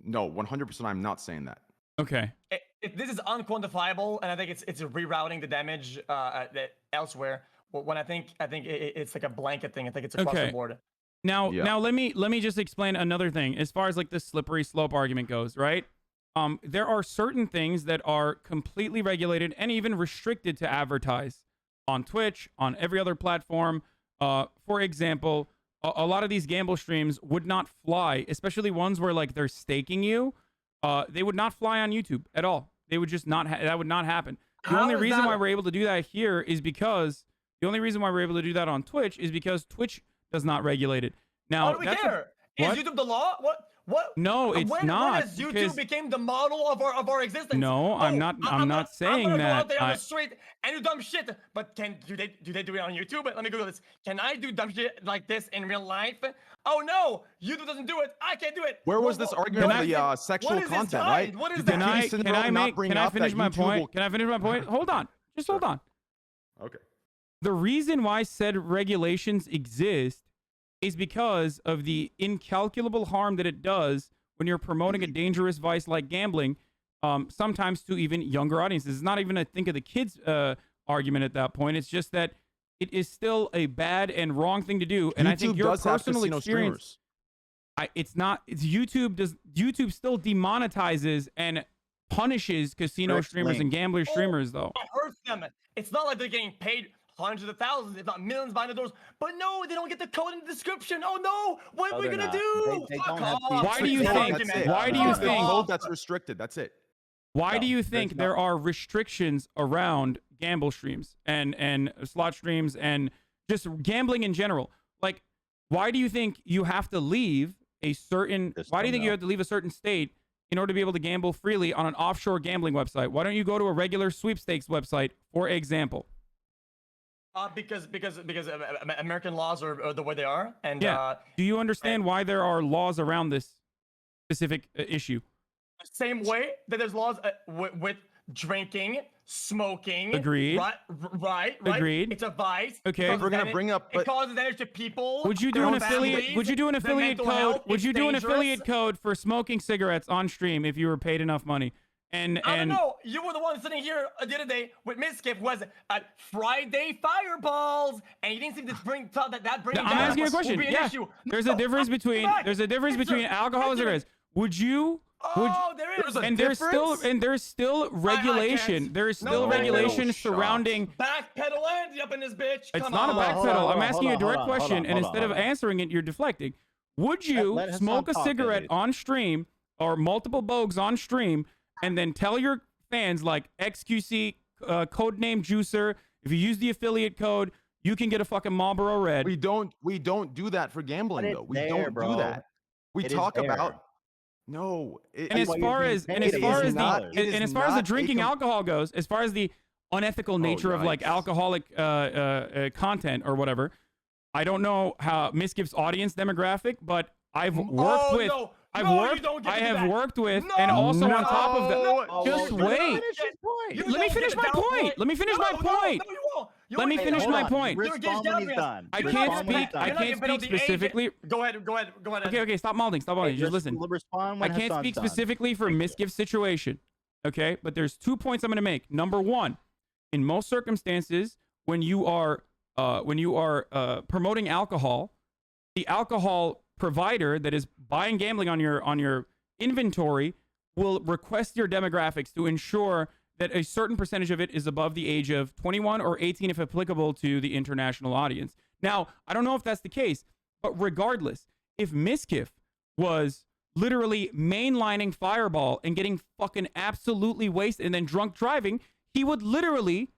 No, 100%. I'm not saying that. Okay. This is unquantifiable, and I think it's rerouting the damage elsewhere. When I think it's like a blanket thing. I think it's across the board. Now let me just explain another thing as far as like the slippery slope argument goes, right? There are certain things that are completely regulated and even restricted to advertise on Twitch, on every other platform. For example, a lot of these gamble streams would not fly, especially ones where like they're staking you. They would not fly on YouTube at all. They would just not. That would not happen. The only reason why we're able to do that here is because The only reason why we're able to do that on Twitch is because Twitch does not regulate it. Now, Why do we care? Is YouTube the law? What? No, it's not. When has YouTube became the model of our existence? No, I'm not saying I'm gonna that. go out there on the street and do dumb shit. But do they do it on YouTube? Let me Google this. Can I do dumb shit like this in real life? Oh no, YouTube doesn't do it. I can't do it. Where was this argument of the sexual content, right? What is Can that? I finish my point? Can I finish my point? Hold on. Just hold on. Okay. The reason why said regulations exist is because of the incalculable harm that it does when you're promoting a dangerous vice like gambling, sometimes to even younger audiences. It's not even a think of the kids argument at that point. It's just that it is still a bad and wrong thing to do. And I think your personal experience, it's not. It's YouTube still demonetizes and punishes casino streamers and gambler streamers though. It hurts them. It's not like they're getting paid hundreds of thousands, if not millions behind the doors. But no, they don't get the code in the description. Oh no, what are we gonna do? Why do you think? Why do you think that's restricted? That's it. Why do you think there are restrictions around gamble streams and slot streams and just gambling in general? Like, why do you think you have to leave a certain? Why do you think you have to leave a certain state in order to be able to gamble freely on an offshore gambling website? Why don't you go to a regular sweepstakes website, for example? Because American laws are the way they are, and do you understand why there are laws around this specific issue? Same way that there's laws with drinking, smoking. Agreed. Right. Agreed. It's a vice. Okay. We're gonna bring up. It causes damage to people. Would you do an affiliate? Would you do an affiliate code? Would you do an affiliate code for smoking cigarettes on stream if you were paid enough money? I don't know. You were the one sitting here the other day with Miskip, who has Friday fireballs, and you didn't seem to bring that bringing. I'm asking you a question. Yeah. There's a difference between alcohol and cigarettes. Would you? There is. And there's still regulation. There is still regulation surrounding. Backpedal up in this bitch. It's not a backpedal. I'm asking you a direct question, and instead of answering it, you're deflecting. Would you smoke a cigarette on stream or multiple bogues on stream, and then tell your fans like xQc, codename Juicer, if you use the affiliate code, you can get a fucking Marlboro Red? We don't do that for gambling though. We don't do that. We talk about. No. As far as the drinking alcohol goes, as far as the unethical nature of like alcoholic content or whatever, I don't know how Miskip's audience demographic, but I've worked with. I have worked with, and also on top of that, just wait. Let me finish my point. Let me finish my point. Let me finish my point. I can't speak specifically. Go ahead. Okay. Stop malding. Just listen. I can't speak specifically for Miskip's situation. Okay, but there's 2 points I'm going to make. Number one, in most circumstances, when you are promoting alcohol, the alcohol provider that is buying gambling on your inventory will request your demographics to ensure that a certain percentage of it is above the age of 21 or 18 if applicable to the international audience. Now, I don't know if that's the case, but regardless, if Miskip was literally mainlining Fireball and getting fucking absolutely wasted and then drunk driving, he would literally,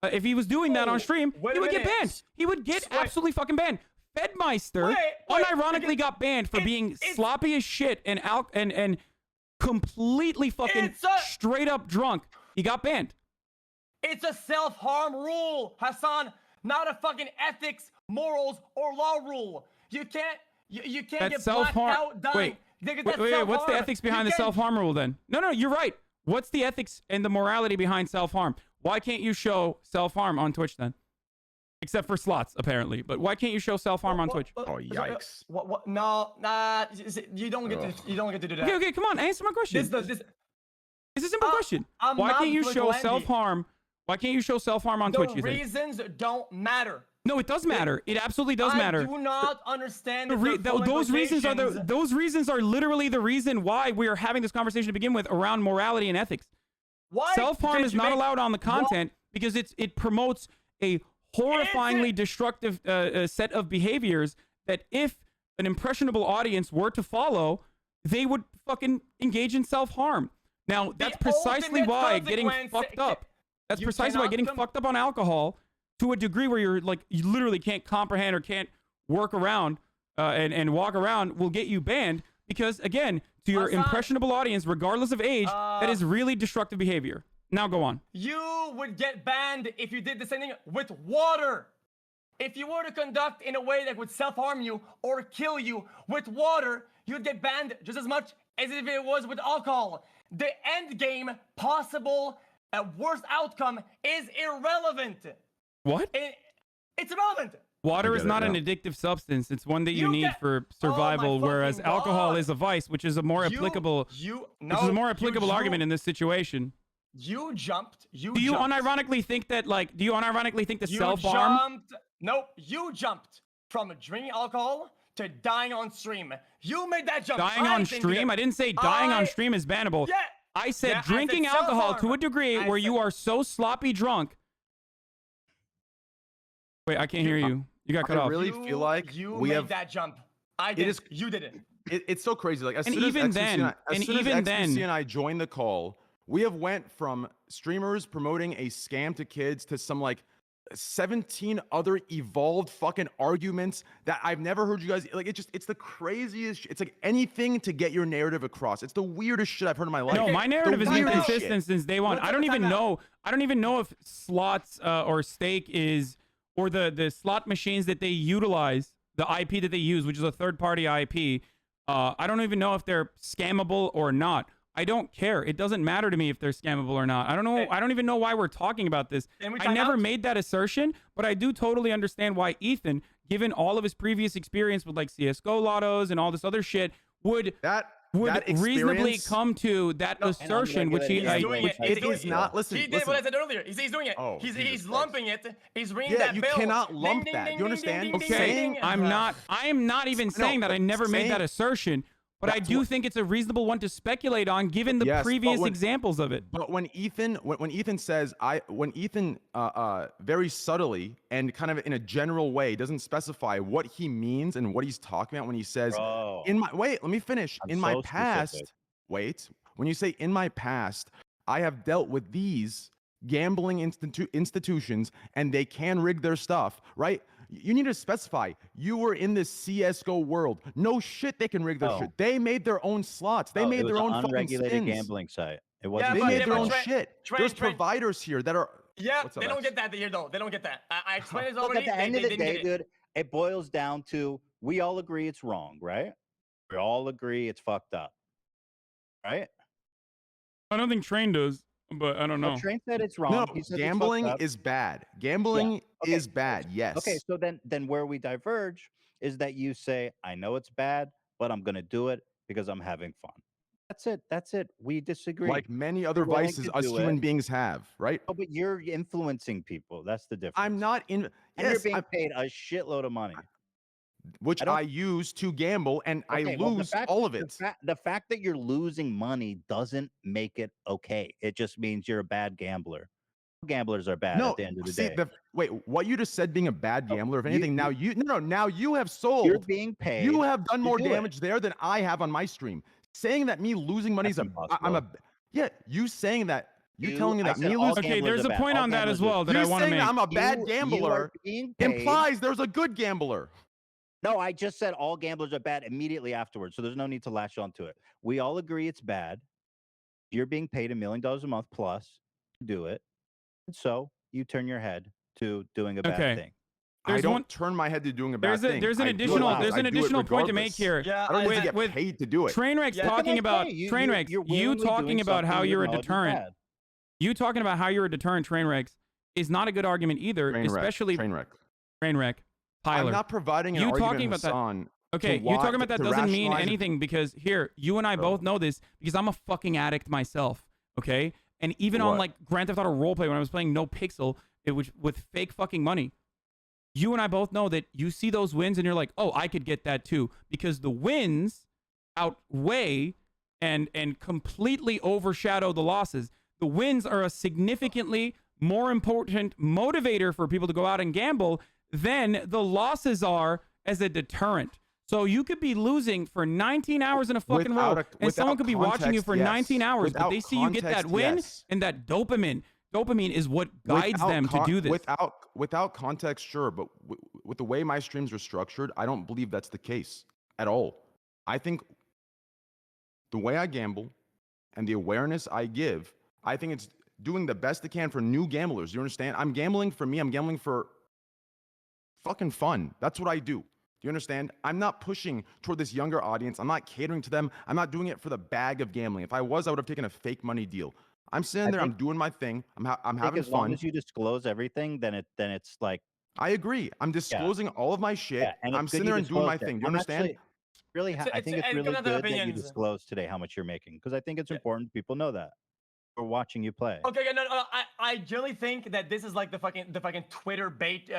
if he was doing that on stream, he would get banned. He would get absolutely fucking banned. Fedmeister unironically got banned for being sloppy as shit and completely fucking straight up drunk. He got banned. It's a self-harm rule, Hasan, not a fucking ethics, morals, or law rule. You can't get blacked out dying. Wait, what's the ethics behind the self-harm rule then? No, you're right. What's the ethics and the morality behind self-harm? Why can't you show self-harm on Twitch then? Except for slots, apparently. But why can't you show self-harm on Twitch? Oh, yikes. What? No, nah. You don't get to do that. Okay, come on. Answer my question. It's a simple question. Why can't you show self-harm? Why can't you show self-harm on Twitch, you think? The reasons don't matter. No, it does matter. It absolutely does matter. I do not understand those reasons are literally the reason why we are having this conversation to begin with around morality and ethics. Self-harm is not allowed on the content because it promotes a horrifyingly destructive set of behaviors that if an impressionable audience were to follow, they would fucking engage in self-harm. Now, that's precisely why getting fucked up. That's precisely why getting fucked up on alcohol to a degree where you're like, you literally can't comprehend or can't work around and walk around will get you banned because, again, to your impressionable audience, regardless of age, that is really destructive behavior. Now go on. You would get banned if you did the same thing with water. If you were to conduct in a way that would self-harm you or kill you with water, you'd get banned just as much as if it was with alcohol. The end game, possible worst outcome is irrelevant. What? It's irrelevant. Water is not an addictive substance. It's one that you need for survival, whereas alcohol is a vice, which is a more applicable argument in this situation. You jumped. Do you unironically think that, like, the self-harm? Nope. You jumped from drinking alcohol to dying on stream. You made that jump. Dying on stream? I didn't say dying on stream is bannable. Yeah. I said drinking alcohol to a degree where you are so sloppy drunk. Wait, I can't hear you. You got cut off. I really feel like you made that jump. I did. You didn't. It's so crazy. Like, as and soon as even xQc then, and I joined the call, we have went from streamers promoting a scam to kids to some like 17 other evolved fucking arguments that I've never heard you guys like. It's the craziest. It's like anything to get your narrative across. It's the weirdest shit I've heard in my life. No, my narrative has been consistent since day one. I don't even know if slots or stake is, or the slot machines that they utilize, the IP that they use, which is a third-party IP. I don't even know if they're scammable or not. I don't care. It doesn't matter to me if they're scammable or not. I don't know. I don't even know why we're talking about this. I never made that assertion, but I do totally understand why Ethan, given all of his previous experience with like CSGO lottos and all this other shit, would reasonably come to that assertion, which he is not. Listen, he did what I said earlier. He's doing it. Oh, he's lumping it. He's ringing that bell. You cannot lump that. You understand? Okay, I am not even saying that I never made that assertion. But I do think it's a reasonable one to speculate on, given the previous examples of it. But when Ethan says, when Ethan very subtly and kind of in a general way doesn't specify what he means and what he's talking about when he says, let me finish. In my past, when you say in my past, I have dealt with these gambling institutions and they can rig their stuff, right? You need to specify you were in this CSGO world. No shit, they can rig their shit. They made their own slots. They made their own fucking unregulated gambling site. It wasn't. They made their own shit. There's providers here that are. Yeah, they don't get that here though. They don't get that. I explained this already. At the end of the day, dude, it boils down to we all agree it's wrong, right? We all agree it's fucked up, right? I don't think Train does. But I don't know. Train said it's wrong. No, gambling is bad. Gambling is bad. Yes. Okay, so then where we diverge is that you say, I know it's bad, but I'm gonna do it because I'm having fun. That's it. We disagree. Like many other vices us human beings have, right? Oh, but you're influencing people. That's the difference. I'm not in. And you're being paid a shitload of money, which I use to gamble, and I lose all of it. The fact that you're losing money doesn't make it okay. It just means you're a bad gambler. Gamblers are bad at the end of the day. Wait, what you just said being a bad gambler, if anything, now you have sold. You're being paid. You have done more damage there than I have on my stream. Saying that me losing money is you saying that. You telling me that me losing. Okay, there's a point on that as well that I want to make. I'm a bad gambler implies there's a good gambler. No, I just said all gamblers are bad immediately afterwards, so there's no need to latch onto it. We all agree it's bad. You're being paid $1 million a month plus to do it, and so you turn your head to doing a bad thing. I don't turn my head to doing a bad thing. There's an additional point to make here. Yeah, I don't need to get paid to do it. Trainwreck's talking about you talking about how you're a deterrent. You talking about how you're a deterrent, Trainwreck, is not a good argument either, especially Trainwreck. Tyler, I'm not providing an argument, Hasan. Okay, you talking about that doesn't mean anything because here, you and I both know this because I'm a fucking addict myself, okay? And even on like Grand Theft Auto roleplay when I was playing No Pixel, it was with fake fucking money. You and I both know that you see those wins and you're like, oh, I could get that too. Because the wins outweigh and completely overshadow the losses. The wins are a significantly more important motivator for people to go out and gamble than the losses are as a deterrent. So you could be losing for 19 hours in a fucking row, and someone could be watching you for 19 hours, but they see you get that win and that dopamine. dopamine is what guides them to do this. Without context, sure, but with the way my streams are structured, I don't believe that's the case at all. I think the way I gamble and the awareness I give, I think it's doing the best it can for new gamblers. You understand? I'm gambling for me. I'm gambling for fucking fun. That's what I do. Do you understand? I'm not pushing toward this younger audience. I'm not catering to them. I'm not doing it for the bag of gambling. If I was, I would have taken a fake money deal. I'm sitting there. I'm doing my thing. I'm having as fun. long as you disclose everything, then it's like. I agree. I'm disclosing all of my shit. And I'm sitting there and doing my thing. Do you understand? I think it's really good that you disclose today how much you're making, because I think it's important people know that. For watching you play. Okay, no, I generally think that this is like the fucking Twitter bait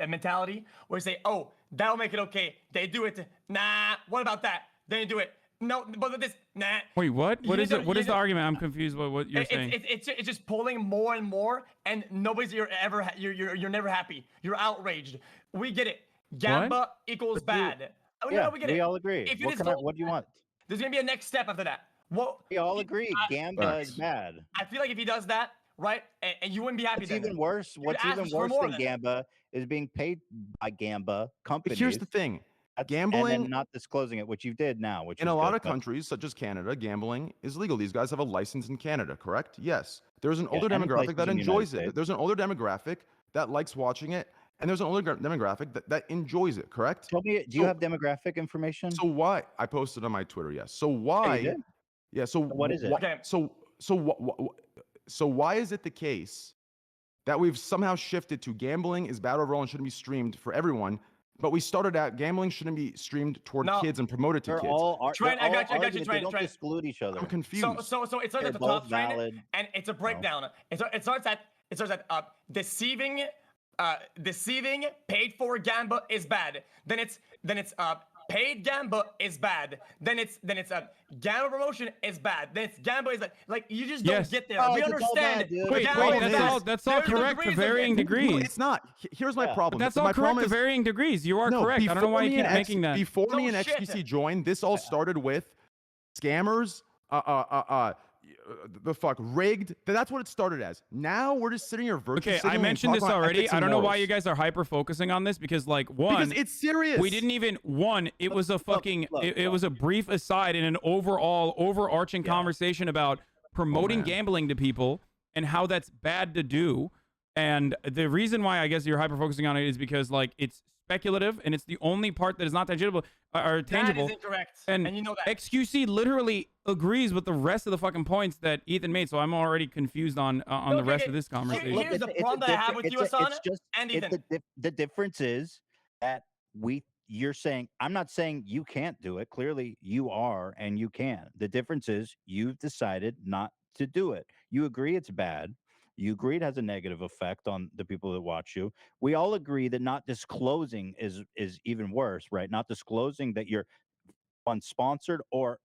mentality, where you say, oh, that'll make it okay. They do it. Nah, what about that? They do it. No, but this, nah. Wait, what? What is it? What is the argument? I'm confused by what you're saying. It's just pulling more and more, and you're never happy. You're outraged. We get it. Gamba equals bad. Yeah, no, we get it. We all agree. What do you want? There's gonna be a next step after that. We all agree. Gamba is bad. I feel like if he does that, right, and you wouldn't be happy. What's even worse than Gamba is being paid by Gamba companies. But here's the thing. Gambling and then not disclosing it, which you did now. Which in a lot of countries, such as Canada, gambling is legal. These guys have a license in Canada, correct? Yes. There's an older demographic that enjoys it. There's an older demographic that likes watching it, and there's an older demographic that enjoys it, correct? Tell me, do you have demographic information? So why? I posted on my Twitter, yes. So why? Yeah. So what is it? Okay. So why is it the case that we've somehow shifted to gambling is bad overall and shouldn't be streamed for everyone? But we started out gambling shouldn't be streamed toward kids and promoted to kids. I got you. They don't exclude each other. I'm confused. So it starts at the top, and it's a breakdown. It starts at deceiving paid for Gamba is bad. Then it's paid Gamba is bad. Then it's Gamba promotion is bad. Then it's Gamba is like you just don't get there. We understand. Wait, that's all correct to varying degrees. No, it's not. Here's my problem. That's all correct to varying degrees. You are correct. I don't know why you keep making that. Before me and xQc joined, this all started with scammers, the fuck rigged. That's what it started as. Now we're just sitting here virtually. Okay, I mentioned this already. I don't know why you guys are hyper focusing on this, because like because it's serious. We didn't even it was a fucking it was a brief aside in an overarching conversation about promoting gambling to people and how that's bad to do. And the reason why I guess you're hyper focusing on it is because like it's speculative and it's the only part that is not tangible or tangible. That is incorrect. And you know that. xQc literally agrees with the rest of the fucking points that Ethan made, so I'm already confused on the rest of this conversation. Here's the problem that I have with you, Hasan, and Ethan. The difference is that you're saying, I'm not saying you can't do it. Clearly you are, and you can. The difference is you've decided not to do it. You agree it's bad. You agree it has a negative effect on the people that watch you. We all agree that not disclosing is even worse, right? Not disclosing that you're unsponsored or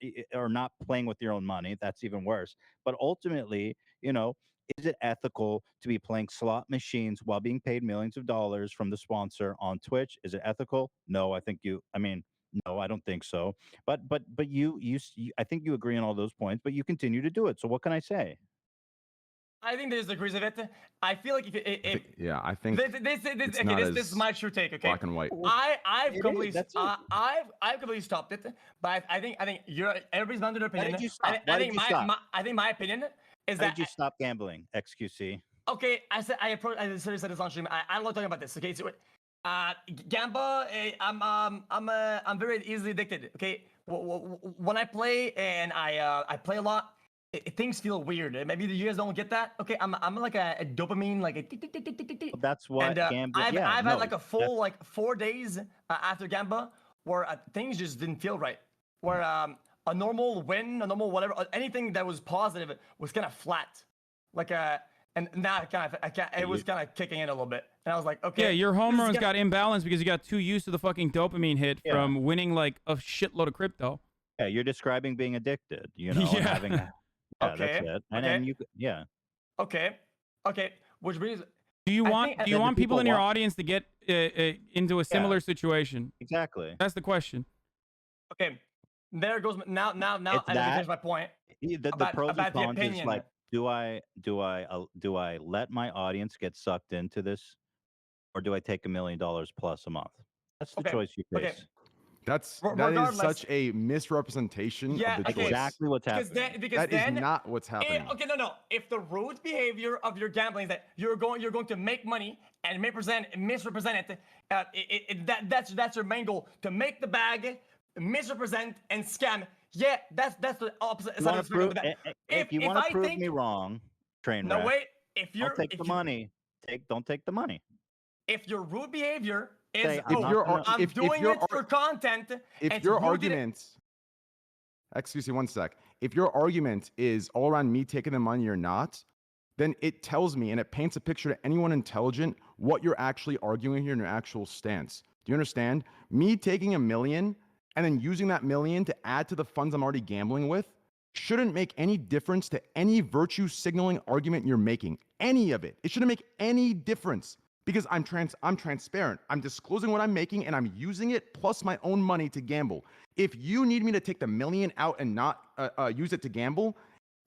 not playing with your own money. That's even worse. But ultimately, is it ethical to be playing slot machines while being paid millions of dollars from the sponsor on Twitch? Is it ethical? No, no, I don't think so. But you I think you agree on all those points, but you continue to do it. So what can I say? I think there's degrees of it. I feel like I think this is my true take. Okay, black and white. I've completely stopped it. But I think everybody's bound to their opinion. Why did you stop? I think my opinion is that you stop gambling, xQc. Okay, I said this on stream. I love talking about this. Okay, so Gamba, I'm very easily addicted. Okay, when I play and I play a lot. Things feel weird. Maybe you guys don't get that. Okay, I'm like a dopamine, like a. That's what Gamba. I've had like a full 4 days after Gamba where things just didn't feel right. Where a normal win, a normal whatever, anything that was positive was kind of flat. And now it was kind of kicking in a little bit. And I was like, okay. Yeah, your home runs got imbalanced because you got too used to the fucking dopamine hit from winning like a shitload of crypto. Yeah, you're describing being addicted. Having. Yeah, okay. That's it. And then Okay. Which brings. Do you want people in your audience to get into a similar situation? Exactly. That's the question. Okay. There goes now. I finish my point. The pros and cons is like Do I let my audience get sucked into this, or do I take $1 million plus a month? That's the choice you face. That is such a misrepresentation of the choice. Exactly what's happening. That is not what's happening. No. If the root behavior of your gambling is that you're going to make money and misrepresent it, that's your main goal, to make the bag, misrepresent and scam. Yeah, that's the opposite side of the spectrum. If you want to prove me wrong, Trainwreck. No, wait. Don't take the money. Don't take the money. If your rude behavior is, I'm doing it for content. If your argument, excuse me, one sec. If your argument is all around me taking the money or not, then it tells me and it paints a picture to anyone intelligent what you're actually arguing here in your actual stance. Do you understand? Me taking $1 million and then using that $1 million to add to the funds I'm already gambling with shouldn't make any difference to any virtue signaling argument you're making. Any of it. It shouldn't make any difference because I'm transparent. I'm disclosing what I'm making and I'm using it plus my own money to gamble. If you need me to take the $1 million out and not use it to gamble,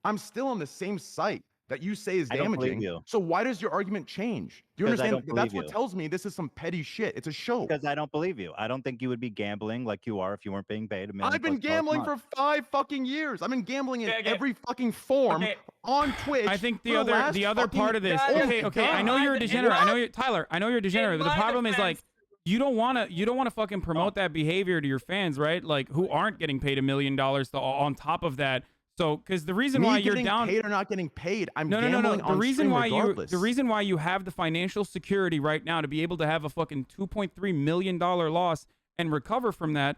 I'm still on the same site that you say is damaging. So why does your argument change? Do you understand? That's what tells me this is some petty shit. It's a show. Because I don't believe you. I don't think you would be gambling like you are if you weren't being paid $1 million. I've been gambling for 5 fucking years. I've been gambling in every fucking form on Twitch. I think the other part of this. Okay. I know you're a degenerate. I know you're Tyler. I know you're a degenerate. But the problem is like you don't want to fucking promote that behavior to your fans, right? Like who aren't getting paid $1 million on top of that. So, because the reason why you're down, paid or not getting paid, I'm no. The reason why you have the financial security right now to be able to have a fucking $2.3 million loss and recover from that,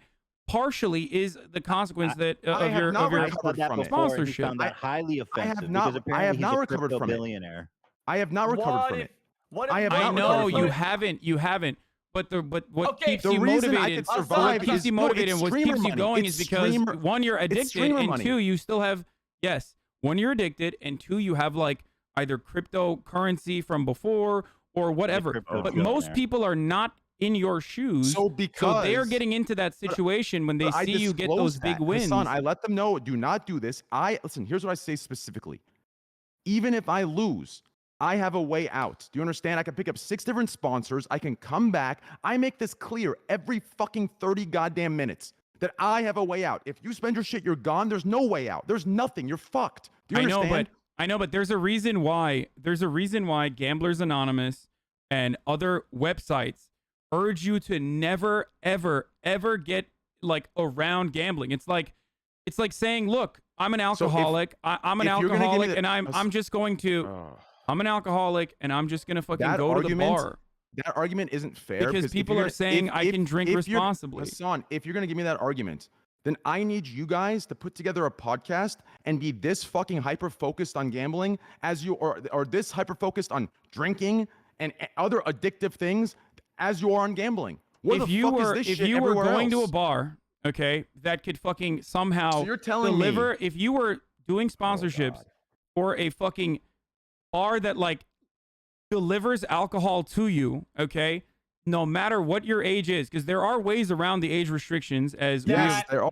partially is the consequence that of your sponsorship. That highly offensive. I have not recovered from it. I have not recovered from it. I know you haven't. But what keeps you motivated? What keeps you motivated? What keeps you going is because one, you're addicted, and two, you still have one, you're addicted, and two, you have like either cryptocurrency from before or whatever. But most people are not in your shoes, so they're getting into that situation when they see you get those big wins. Hasan, I let them know, do not do this. Listen. Here's what I say specifically. Even if I lose, I have a way out. Do you understand? I can pick up 6 different sponsors. I can come back. I make this clear every fucking 30 goddamn minutes that I have a way out. If you spend your shit, you're gone. There's no way out. There's nothing. You're fucked. Do you understand? I know, but there's a reason why. There's a reason why Gamblers Anonymous and other websites urge you to never, ever, ever get like around gambling. It's like saying, look, I'm an alcoholic. I'm an alcoholic, and I'm just going to. I'm an alcoholic, and I'm just gonna fucking go to the bar. That argument isn't fair because people are saying I can drink responsibly. Hasan, if you're gonna give me that argument, then I need you guys to put together a podcast and be this fucking hyper focused on gambling as you or this hyper focused on drinking and other addictive things as you are on gambling. If you were going to a bar, okay, that could fucking somehow deliver. If you were doing sponsorships for a fucking bar that like delivers alcohol to you, okay, no matter what your age is, because there are ways around the age restrictions, as we've all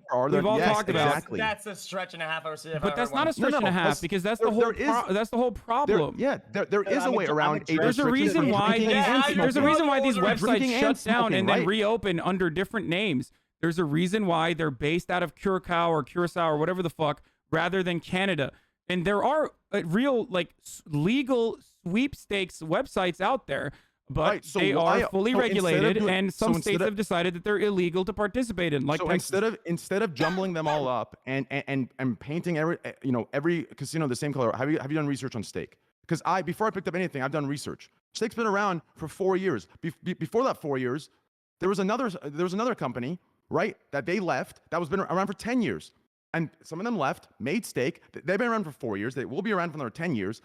talked about. Exactly. That's a stretch and a half. But that's not a stretch and a half, because that's the whole problem. There is a way around age restrictions. There's a reason why these websites shut down and then reopen under different names. There's a reason why they're based out of Curacao or whatever the fuck, rather than Canada. And there are real, like, legal sweepstakes websites out there, but they are fully regulated, and some states have decided that they're illegal to participate in. Like, so instead of jumbling them all up and painting every casino the same color, have you done research on Stake? Because before I picked up anything, I've done research. Stake's been around for 4 years. Before that 4 years, there was another company, right, that they left that was been around for 10 years. And some of them left, made Stake. They've been around for 4 years. They will be around for another 10 years.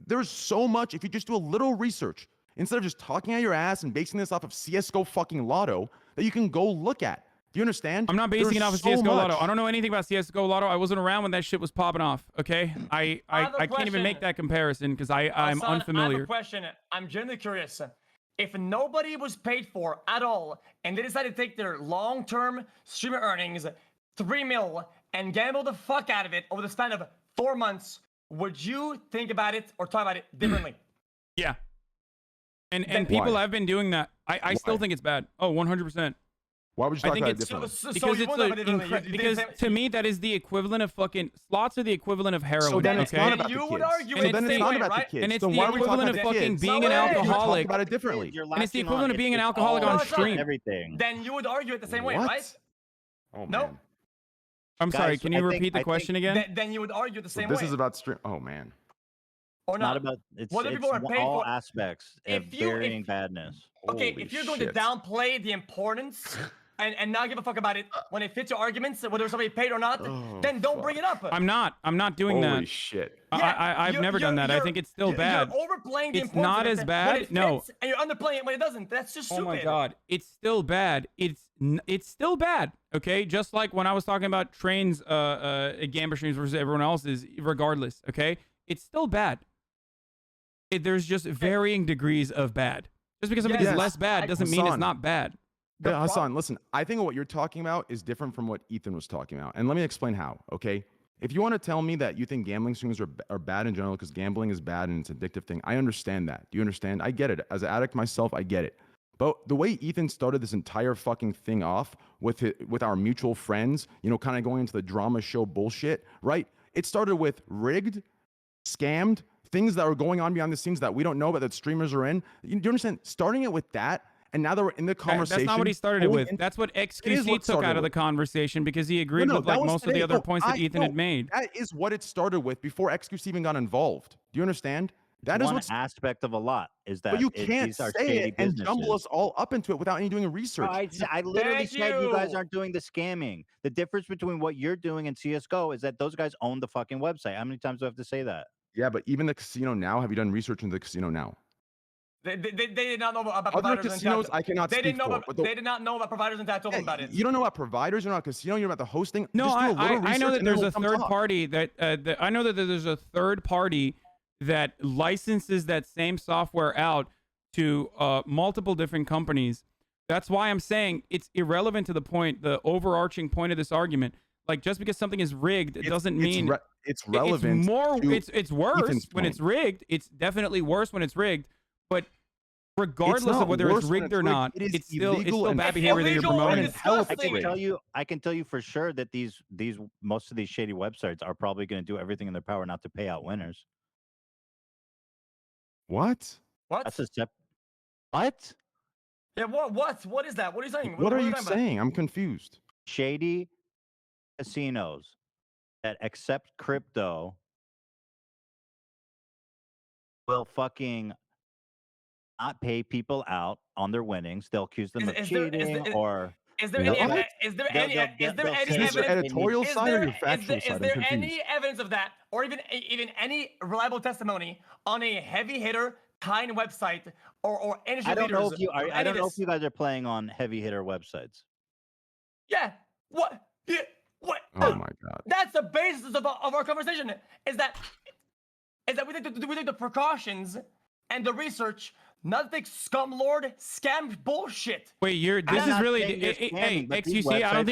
There's so much, if you just do a little research, instead of just talking out your ass and basing this off of CSGO fucking Lotto, that you can go look at. Do you understand? I'm not basing it off of CSGO Lotto. I don't know anything about CSGO Lotto. I wasn't around when that shit was popping off, okay? I can't even make that comparison because I'm unfamiliar. I have a question. I'm genuinely curious. If nobody was paid for at all, and they decided to take their long-term streamer earnings, $3 million, and gamble the fuck out of it over the span of 4 months, would you think about it or talk about it differently? Yeah. And people have been doing that. I still think it's bad. Oh, 100%. Why would you talk about it differently? Because to me that is the equivalent of fucking slots are the equivalent of heroin. So then okay? it's not about you the would kids. argue So then it's not about the kids. And it's so the why are we talking equivalent about of the fucking kids? being an You alcoholic. talk about it differently. And it's the equivalent of being an alcoholic on stream. Everything. Then you would argue it the same way, What? right? Oh, No. man. I'm sorry. Guys, Can you repeat the question again? Then you would argue the So same this way. is about stream. Oh man. Or Not not. about it's, Whether it's people are paid all for- aspects of varying badness. Okay, Holy if you're going to shit. downplay the importance and not give a fuck about it when it fits your arguments, whether somebody paid or not, then don't bring it up. I'm not doing that. Holy shit. I've never done that. I think it's still bad. You're overplaying the It's importance not of as it bad. when it No. fits, and you're underplaying it when it doesn't. That's just stupid. Oh my god, it's still bad. It's still bad. Okay, just like when I was talking about Train's Gamba streams versus everyone else's, regardless. Okay, it's still bad. There's just varying degrees of bad. Just because something is less bad doesn't mean it's not bad. Yeah, Hasan, listen, I think what you're talking about is different from what Ethan was talking about. And let me explain how, okay? If you want to tell me that you think gambling streams are bad in general because gambling is bad and it's an addictive thing, I understand that. Do you understand? I get it. As an addict myself, I get it. But the way Ethan started this entire fucking thing off with our mutual friends, you know, kind of going into the drama show bullshit, right? It started with rigged, scammed, things that are going on behind the scenes that we don't know, but that streamers are in. Do you understand? Starting it with that, and now that we're in the conversation. That's not what he started it with. That's what xQc took out of the conversation because he agreed with like most of the other points that Ethan had made. That is what it started with before xQc even got involved. Do you understand? That is one what's aspect of a lot. Is that but you can't say it and jumble us all up into it without any doing research. I literally said you guys aren't doing the scamming. The difference between what you're doing and CSGO is that those guys own the fucking website. How many times do I have to say that? Yeah, but even the casino now, have you done research into the casino now? They did not know about Other providers. casinos, I cannot speak for. They did not know about providers until I told them about it. You don't know about providers. You're not a casino. You're about the hosting. No, Just do a little I know research that and there's then a we'll third talk. party that I know that there's a third party that licenses that same software out to multiple different companies. That's why I'm saying it's irrelevant to the point, the overarching point of this argument. Like just because something is rigged, it doesn't mean it's relevant. It's worse when it's rigged. It's definitely worse when it's rigged. But regardless of whether it's rigged or not, it's still bad behavior that you're promoting. I can tell you for sure that most of these shady websites are probably going to do everything in their power not to pay out winners. What? That's a step. What? Yeah, what is that? What are you saying? What are you saying? I'm confused. Shady casinos that accept crypto will fucking not pay people out on their winnings. They'll accuse them of cheating or. Is there any editorial side or your factual side? Is there any evidence of that, or even any reliable testimony on a heavy hitter kind website or industry I don't know if I don't know if you guys are playing on heavy hitter websites. Yeah. What? Yeah. What? Oh my god. That's the basis of our conversation. Is that we take the precautions and the research. Nothing scumlord scam bullshit. Wait, this is really hey xQc. I don't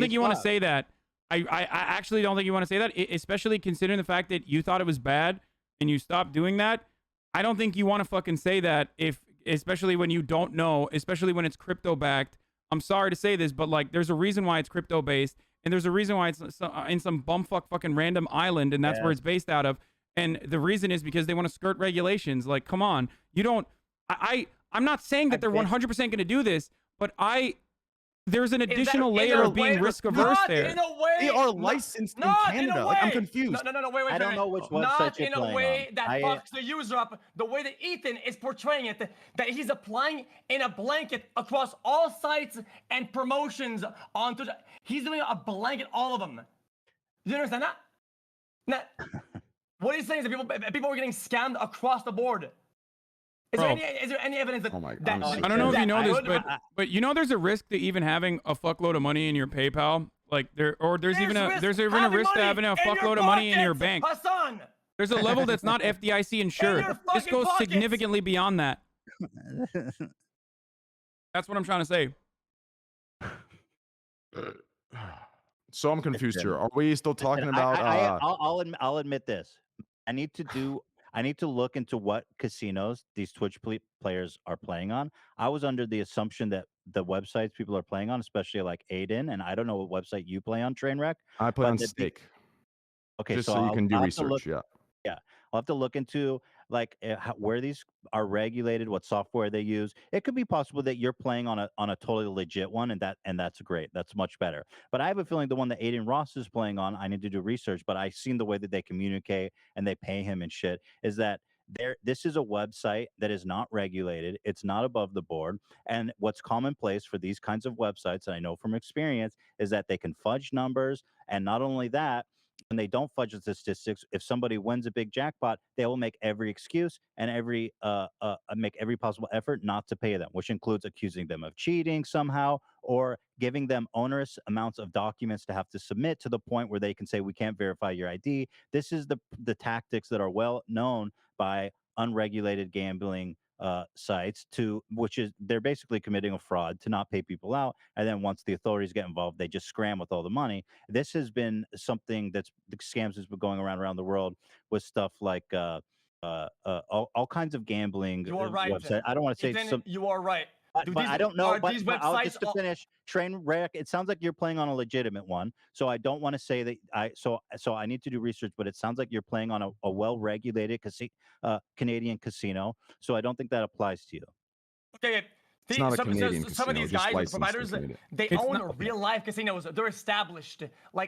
think you want to say that. I actually don't think you want to say that, especially considering the fact that you thought it was bad and you stopped doing that. I don't think you want to fucking say that, especially when you don't know, especially when it's crypto backed. I'm sorry to say this, but like, there's a reason why it's crypto based, and there's a reason why it's in some bumfuck fucking random island, and that's where it's based out of. And the reason is because they want to skirt regulations. Like, come on, you don't. I'm not saying that they're 100% going to do this, but there's an additional layer of being risk averse there. In a way, they are licensed in Canada. Like, I'm confused. No, wait. I don't know which website not you're in a playing way on. that fucks the user up. The way that Ethan is portraying it, that he's applying in a blanket across all sites and promotions onto. He's doing a blanket all of them. Do you understand that? What he's saying is that people are getting scammed across the board. Is there any evidence that? Oh my I don't know if you know this, but you know there's a risk to even having a fuckload of money in your PayPal, like there's even a risk to having a fuckload of money in your bank. Hasan! There's a level that's not FDIC insured. This goes significantly beyond that. That's what I'm trying to say. So I'm confused here. Are we still talking about? I'll admit this. I need to look into what casinos these Twitch players are playing on. I was under the assumption that the websites people are playing on, especially like Aiden, and I don't know what website you play on, Trainwreck. I play on Stake. Okay, just so so you can do I'll have to research. look, yeah, I'll have to look into like where these are regulated, what software they use. It could be possible that you're playing on a totally legit one, and that's great. That's much better. But I have a feeling the one that Aiden Ross is playing on, I need to do research. But I've seen the way that they communicate and they pay him and shit. Is that this is a website that is not regulated. It's not above the board. And what's commonplace for these kinds of websites, and I know from experience, is that they can fudge numbers. And not only that, when they don't fudge the statistics, if somebody wins a big jackpot, they will make every excuse and make every possible effort not to pay them, which includes accusing them of cheating somehow or giving them onerous amounts of documents to have to submit to the point where they can say we can't verify your ID. This is the tactics that are well known by unregulated gambling sites, which is they're basically committing a fraud to not pay people out, and then once the authorities get involved, they just scram with all the money. This has been something that's the scams has been going around the world with stuff like all kinds of gambling You are right. websites. I don't want to say Ethan, you are right. But I don't know. But These I'll websites just to finish. Trainwreck. It sounds like you're playing on a legitimate one, so I don't want to say that So I need to do research, but it sounds like you're playing on a well-regulated Canadian casino. So I don't think that applies to you. Okay. It's not a Canadian casino, some of these just guys, the licensed in providers, Canada. they own real life casinos. They're established. They're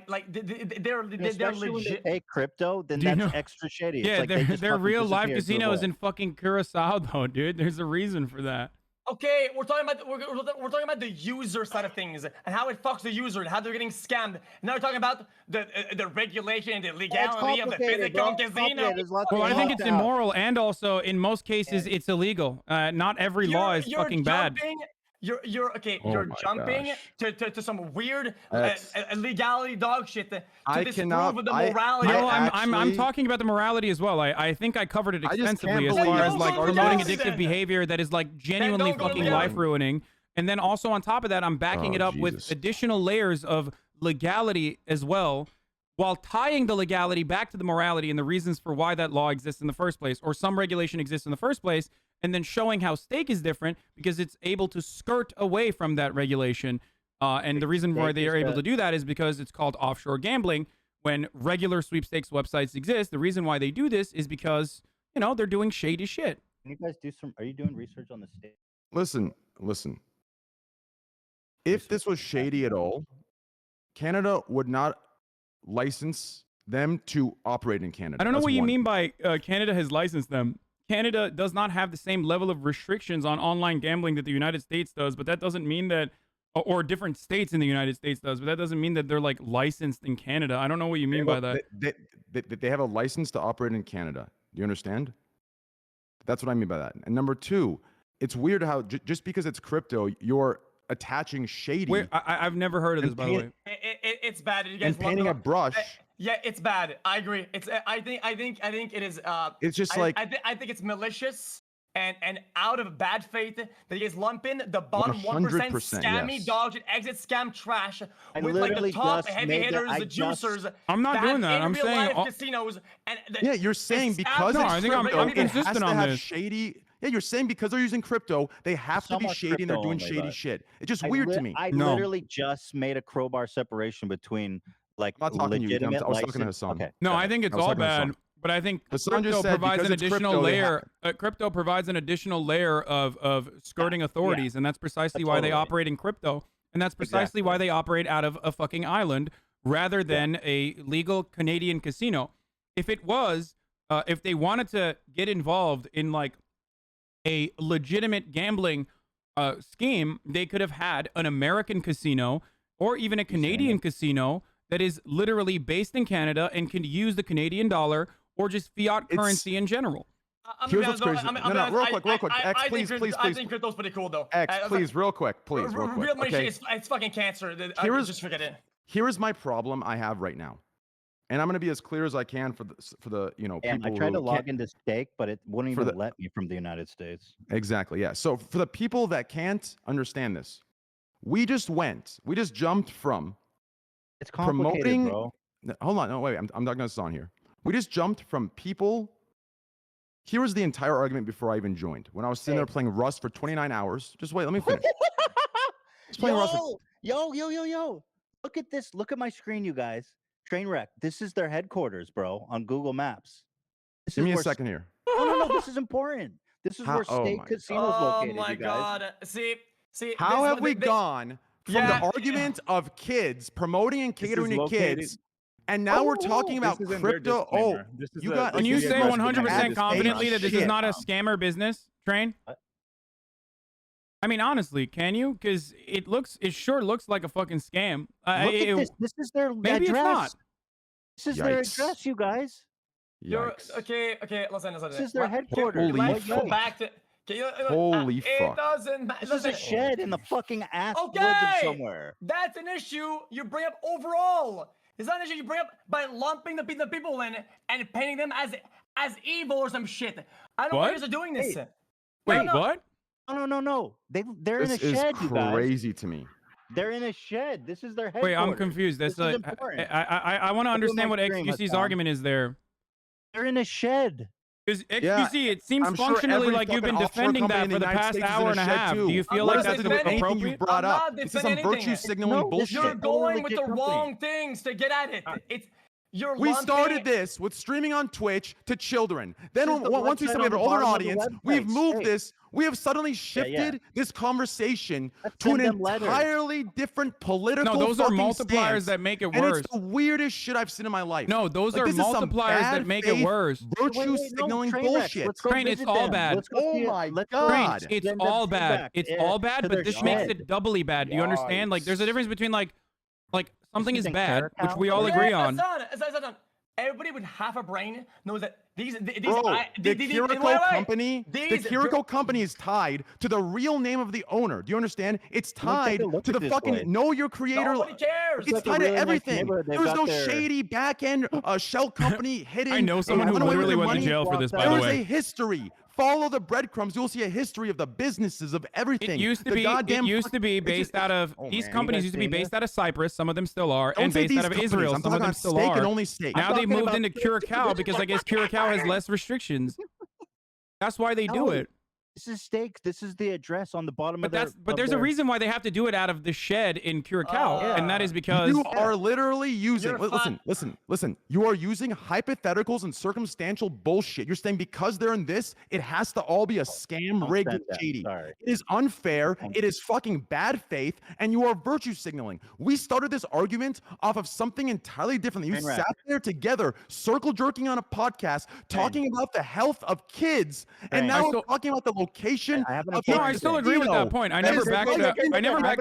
Especially when they legit. pay crypto, then Do you that's know- extra shady. Yeah, It's like they're real life disappeared to the casinos world. in fucking Curacao, though, dude. There's a reason for that. Okay, we're talking about the user side of things and how it fucks the user and how they're getting scammed. Now we're talking about the regulation and the legality of the physical casino. Well, I think it's immoral, and also in most cases it's illegal. Not every law is fucking bad. You're jumping to some weird That's- legality dog shit to I disprove cannot- the I- morality. No, I I'm actually- talking about the morality as well. I think I covered it I just extensively can't as far believe as like you promoting don't addictive then. behavior that is like genuinely don't go to fucking the life other. ruining. And then also on top of that, I'm backing Oh, it up with Jesus. additional layers of legality as well, while tying the legality back to the morality and the reasons for why that law exists in the first place, or some regulation exists in the first place, and then showing how stake is different because it's able to skirt away from that regulation. And the reason why they are able to do that is because it's called offshore gambling. When regular sweepstakes websites exist, the reason why they do this is because, you know, they're doing shady shit. Can you guys are you doing research on the state? Listen. If this was shady at all, Canada would not license them to operate in Canada. I don't know That's what you one. mean by Canada has licensed them. Canada does not have the same level of restrictions on online gambling that the United States does, but that doesn't mean that, or different states in the United States does, but that doesn't mean that they're like licensed in Canada. I don't know what you mean by that. They have a license to operate in Canada. Do you understand? That's what I mean by that. And number two, it's weird how just because it's crypto, you're attaching shady. I've never heard of this, by the way. It's bad. You guys And painting a brush. Yeah, it's bad. I agree. I think it is. It's just I think it's malicious and out of bad faith that you guys lump in the bottom 1% 100%, scammy yes. dog shit, exit scam trash I with like the literally top just heavy made hitters, I the just- juicers. I'm not that doing that. in I'm real saying life casinos and Yeah, you're saying because No, it's I think I'm crypto, it has consistent to on have this. shady. Yeah, you're saying because they're using crypto, they have to be Somewhat shady and they're crypto doing only, shady but- shit. It's just weird to me. I No. literally just made a crowbar separation between like I'm not talking to you. legitimate I was talking to license- Hasan. Okay. No, go I ahead. think it's I was all talking to bad, Hasan. but I think Hasan crypto just said provides because an it's additional crypto, they layer. Crypto provides an additional layer of skirting authorities, and that's precisely why they Totally. operate in crypto, and that's precisely why they operate out of a fucking island rather than a legal Canadian casino. If it was, if they wanted to get involved in like a legitimate gambling scheme, they could have had an American casino or even a Canadian casino that is literally based in Canada and can use the Canadian dollar or just fiat currency in general. Here's what's crazy. No, real quick. X, please. I think crypto's pretty cool though. X, please, real quick. Real money Okay. shit, it's fucking cancer. Just forget it. Here is my problem I have right now, and I'm gonna be as clear as I can for the And people I tried to who log can't- into Stake, but it wouldn't for even the- let me from the United States. Exactly, yeah. So for the people that can't understand this, we just jumped from It's complicated, promoting. bro. Hold on, no, wait. I'm not gonna on here. We just jumped from people. Here was the entire argument before I even joined. When I was sitting there playing Rust for 29 hours. Just wait, let me finish. Yo. Look at this. Look at my screen, you guys. Trainwreck. This is their headquarters, bro, on Google Maps. Give me a second here. No. This is important. This is where State Casino's located, Oh my you guys. God. See. How have we gone from the argument of kids promoting and catering to kids, and now we're talking about crypto? You got. Can you say 100% confidently that this is not a scammer business, Train? I mean, honestly, can you? Because it sure looks like a fucking scam. Look at this. This is their maybe address. It's not. This is their address, you guys. Okay. Listen. This is their headquarters. Holy Go back to. Holy fuck. fuck. It doesn't matter. This is a shed in the fucking ass woods of somewhere. That's an issue you bring up overall. It's not an issue you bring up by lumping the people in and painting them as evil or some shit. I don't know why you guys are doing this. Wait, what? No. They're in a shed, you guys. This is crazy to me. They're in a shed. This is their headquarters. Wait, I'm confused. That's important. I want to understand what xQc's argument is there. They're in a shed. Because xQc, it seems functionally like you've been defending that for the past hour and a half. Do you feel like that's appropriate? Brought up. This is some virtue signaling bullshit. You're going with the wrong things to get at it. We started this with streaming on Twitch to children. Then once we said we have an older audience, we've moved this. We have suddenly shifted this conversation to an entirely different political. No, those are multipliers stance. that make it worse. And it's the weirdest shit I've seen in my life. No, those are multipliers that make it worse. Virtue signaling bullshit. Train, it's all bad. Oh my God. Train, it's all bad. It's all bad, but this makes it doubly bad. Do you understand? Like, there's a difference between like something is bad, which we all agree on. Everybody with half a brain knows that the Kiriko company is tied to the real name of the owner. Do you understand? It's tied to the fucking know your creator. Nobody cares. It's tied to everything. There's no shady back end shell company hidden. I know someone who literally went to jail for this, by the way. There is a history. Follow the breadcrumbs. You'll see a history of the businesses of everything. It used to be based out of these companies used to be based out of Cyprus. Some of them still are, and based out of Israel. Some of them still are. Now they moved into Curacao because I guess Curacao has less restrictions. That's why they do it. This is steak. This is the address on the bottom of their. But there's a reason why they have to do it out of the shed in Curacao, and that is because you are literally using. Listen. You are using hypotheticals and circumstantial bullshit. You're saying because they're in this, it has to all be a scam, rigged, and shady. It is unfair. It is fucking bad faith, and you are virtue signaling. We started this argument off of something entirely different. You sat there together, circle jerking on a podcast, talking about the health of kids, and now we're talking about the location. No, I still agree with that point. I never backed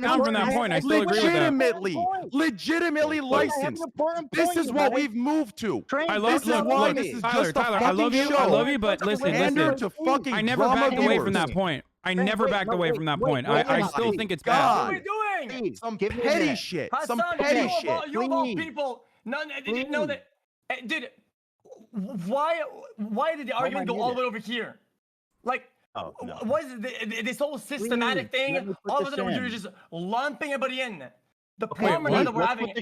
down from that point. I still agree with that. Legitimately licensed. This is what we've moved to. Tyler, I love you, but listen. I never backed away from that point. I still think it's bad. What are we doing? Some petty shit. Some petty shit. You of all people, didn't know that. Dude, why did the argument go all the way over here? Like, what is this whole systematic thing? All of a sudden, you're just lumping everybody in. The problem that we're having. Put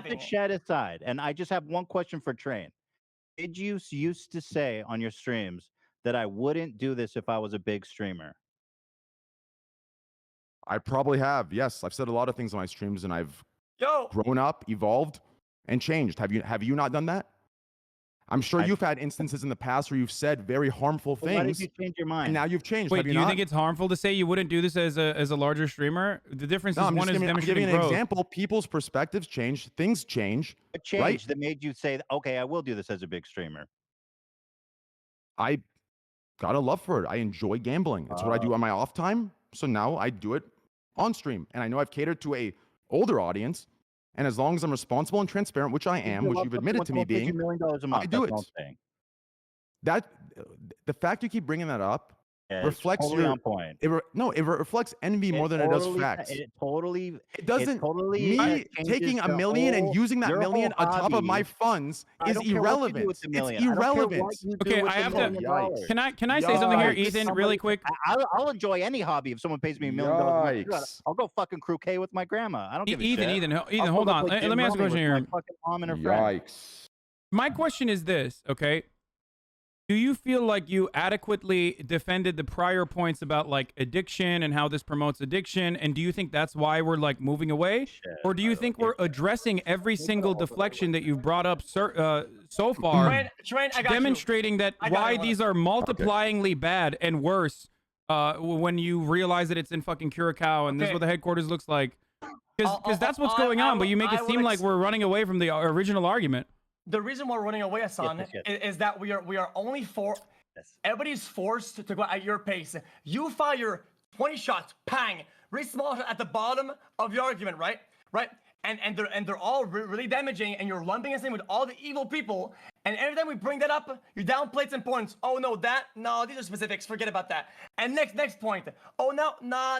the shed aside. And I just have one question for Train. Did you used to say on your streams that I wouldn't do this if I was a big streamer? I probably have. Yes, I've said a lot of things on my streams, and I've grown up, evolved, and changed. Have you not done that? I'm sure you've had instances in the past where you've said very harmful things. Why did you change your mind? And now you've changed. Wait, do you think it's harmful to say you wouldn't do this as a larger streamer? The difference is one is demonstrating growth. I'm giving an example. People's perspectives change. Things change. What changed that made you say, okay, I will do this as a big streamer? I got a love for it. I enjoy gambling. It's what I do on my off time. So now I do it on stream. And I know I've catered to a older audience. And as long as I'm responsible and transparent, which I am, which you've admitted to me being, I do it. That the fact you keep bringing that up reflects totally on point. It reflects envy more than it does facts. It doesn't. Me taking $1 million and using that $1 million on top of my funds is irrelevant. It's irrelevant. Okay, I have to. Can I say something here, Ethan, really quick? I'll enjoy any hobby if someone pays me $1 million. I'll go fucking croquet with my grandma. I don't give a shit. Ethan, hold on. Let me ask a question here. Yikes. My question is this, okay? Do you feel like you adequately defended the prior points about like addiction and how this promotes addiction? And do you think that's why we're like moving away? Or do you think we're addressing every single deflection that you've brought up so far, demonstrating that why these are multiplyingly bad and worse when you realize that it's in fucking Curacao and this is what the headquarters looks like? Because that's what's going on, but you make it seem like we're running away from the original argument. The reason we're running away, Hasan, is that we are only everybody's forced to go at your pace. You fire 20 shots, pang, really small at the bottom of your argument, right? Right? And they're all really damaging, and you're lumping us in with all the evil people. And every time we bring that up, you downplay its importance. Oh no, these are specifics. Forget about that. And next point. Oh no, no.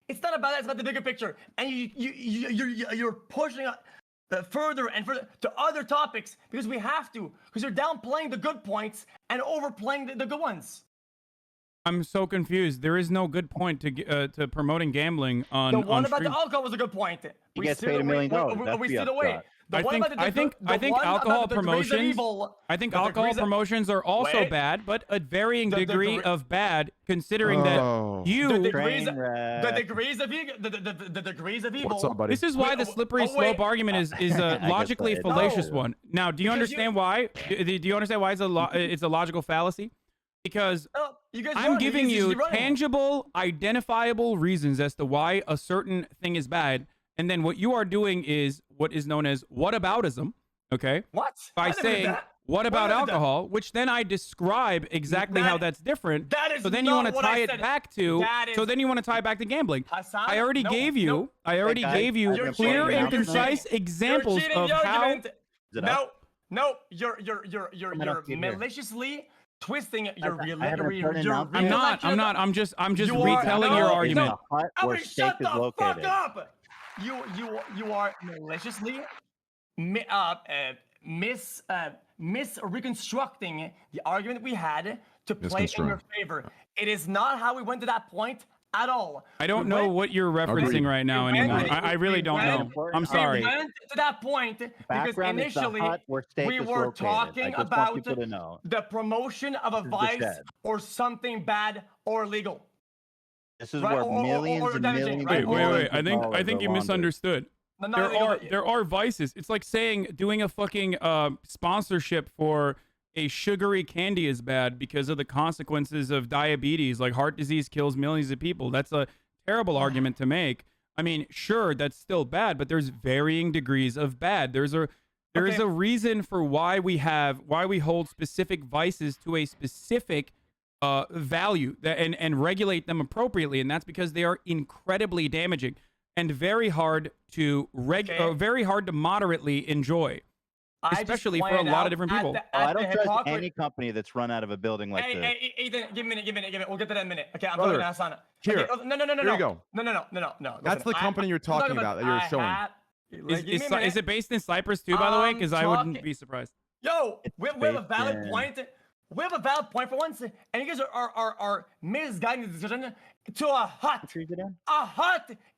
It's not about that. It's about the bigger picture. And you're pushing further and further to other topics because we have to, because you're downplaying the good points and overplaying the good ones. I'm so confused. There is no good point to promoting gambling on. The one about stream. the alcohol was a good point. He gets paid $1 million. We steered away. I think alcohol promotions. I think alcohol promotions are also bad, but a varying degree of bad, considering that the degrees of evil. What's up, buddy? This is why the slippery slope argument is a logically fallacious one. Now, do you understand why? Do you understand why it's a logical fallacy? Because I'm giving you tangible, identifiable reasons as to why a certain thing is bad. And then what you are doing is what is known as whataboutism, okay? What? By saying, what about alcohol? Which then I describe exactly how that's different. So then you want to tie it back to, gambling. Hasan, I already gave you clear and concise examples of how. No, you're maliciously twisting your I'm not. I'm just retelling your argument. Shut the fuck up! You are maliciously reconstructing the argument we had to play in your favor. It is not how we went to that point at all. I don't know what you're referencing right now anymore. I really don't know. I'm sorry. We went to that point because initially we were talking about the promotion of a vice or something bad or illegal. This is where millions and millions. Wait. I think you misunderstood. There are vices. It's like saying doing a fucking sponsorship for a sugary candy is bad because of the consequences of diabetes. Like heart disease kills millions of people. That's a terrible argument to make. I mean, sure, that's still bad, but there's varying degrees of bad. There is a reason for why we hold specific vices to a specific value and regulate them appropriately, and that's because they are incredibly damaging and very hard to moderately enjoy, especially for a lot of different people. I don't trust any company that's run out of a building like this. Hey, Ethan, give me a minute. We'll get to that in a minute. Okay, I'm talking to Hasan. Here. Okay, no. Here you go. No. That's the company you're talking about that you're showing. Is it based in Cyprus too, by the way? Because I wouldn't be surprised. Yo, we have a valid point. We have a valid point for once, and you guys are misguiding the decision to a hut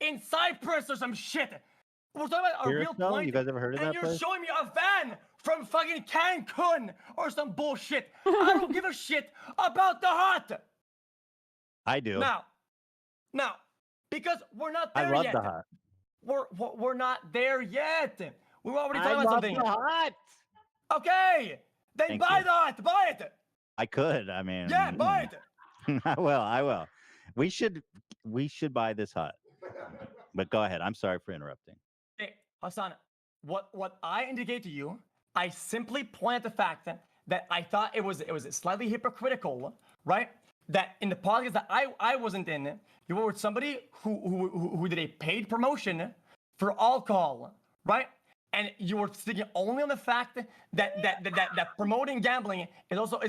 in Cyprus or some shit. We're talking about a real point. You guys ever heard of that place? place? You're showing me a van from fucking Cancun or some bullshit. I don't give a shit about the hut. I do. Now, because we're not there yet. I love the hut. We're not there yet. We were already talking about something. I love the hut. Okay, then buy the hut. Buy it. I could. I mean. Yeah, buy it. I will. We should buy this hut. But go ahead. I'm sorry for interrupting. Hey, Hasan, what I indicate to you, I simply point at the fact that I thought it was slightly hypocritical, right? That in the podcast that I wasn't in, you were with somebody who did a paid promotion for alcohol, right? And you were sticking only on the fact that promoting gambling is also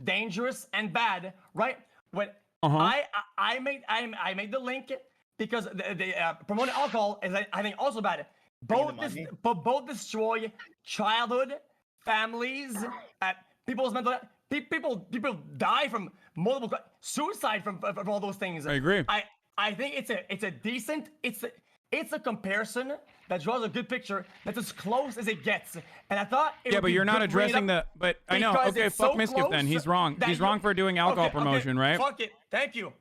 dangerous and bad, right? When I made the link because the promoting alcohol is I think also bad. Both destroy childhood, families, people's mental. People die from multiple suicide from all those things. I agree. I think it's a decent it's a comparison that draws a good picture. That's as close as it gets. And I thought. It would but be you're not good to bring it addressing up the. But I know. because Okay, it's fuck so Miskiff then. He's wrong. that He's wrong for doing alcohol promotion, right? Fuck it. Thank you.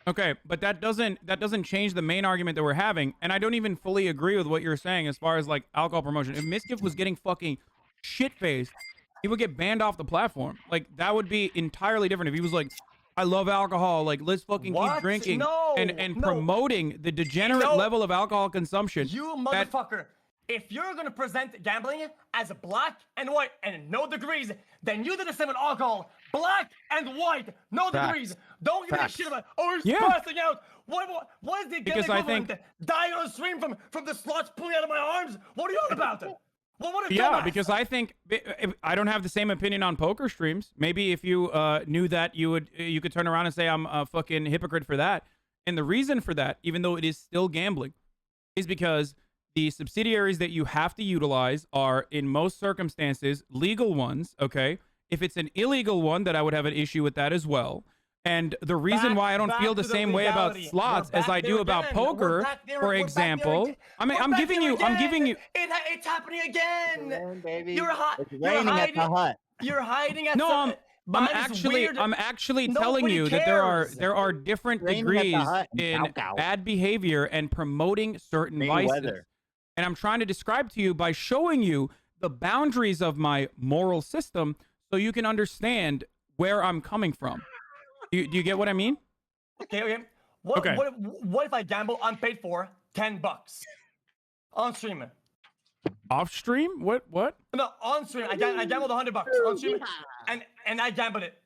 Okay, but that doesn't change the main argument that we're having, and I don't even fully agree with what you're saying as far as like alcohol promotion. If Miskiff was getting fucking shit-faced, he would get banned off the platform. Like that would be entirely different if he was like, I love alcohol, like let's fucking keep drinking and promoting the degenerate level of alcohol consumption. You motherfucker. If you're gonna present gambling as black and white and no degrees, then you did the same with alcohol. Black and white, no degrees. Don't give me shit about he's passing out. What is the equivalent? Dying on the stream from the slots pulling out of my arms? What are you on about? Because I think I don't have the same opinion on poker streams. Maybe if you knew that, you could turn around and say I'm a fucking hypocrite for that. And the reason for that, even though it is still gambling, is because the subsidiaries that you have to utilize are, in most circumstances, legal ones, okay? If it's an illegal one, that I would have an issue with that as well. And the reason why I don't feel the same way about slots as I do about poker, for example, I'm giving you. It's happening again. Baby. You're raining at the hut. You're hiding at no, I'm actually telling you that there are different degrees in bad behavior and promoting certain vices. And I'm trying to describe to you by showing you the boundaries of my moral system so you can understand where I'm coming from. Do you get what I mean? Okay. What if I gamble unpaid for $10 on stream? Off stream? What? No, on stream. I gambled $100 on stream, and I gambled it.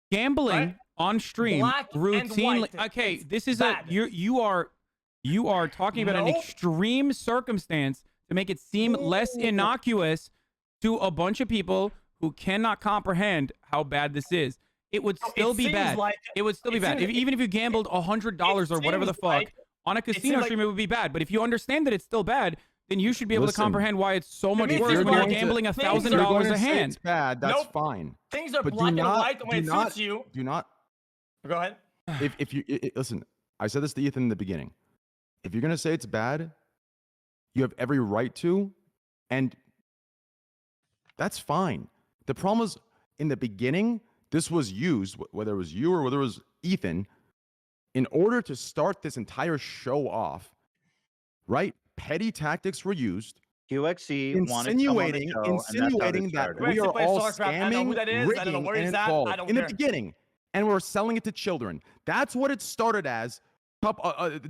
Gambling on stream Black routinely. And white. Okay, It's this is bad. you are talking about an extreme circumstance to make it seem less innocuous to a bunch of people who cannot comprehend how bad this is. It would still be bad. It would still be bad. Even if you gambled $100 or whatever the fuck on a casino stream, it would be bad. But if you understand that it's still bad, then you should be able to comprehend why it's so much worse when you're gambling $1,000 a hand. It's bad. That's fine. Things are black and white when it suits you. Do not. Go ahead. If you listen, I said this to Ethan in the beginning. If you're gonna say it's bad, you have every right to, and that's fine. The problem is in the beginning, this was used, whether it was you or whether it was Ethan, in order to start this entire show off, right? Petty tactics were used. xQc insinuating that we are all scamming, rigging, and involved in the beginning, and we're selling it to children. That's what it started as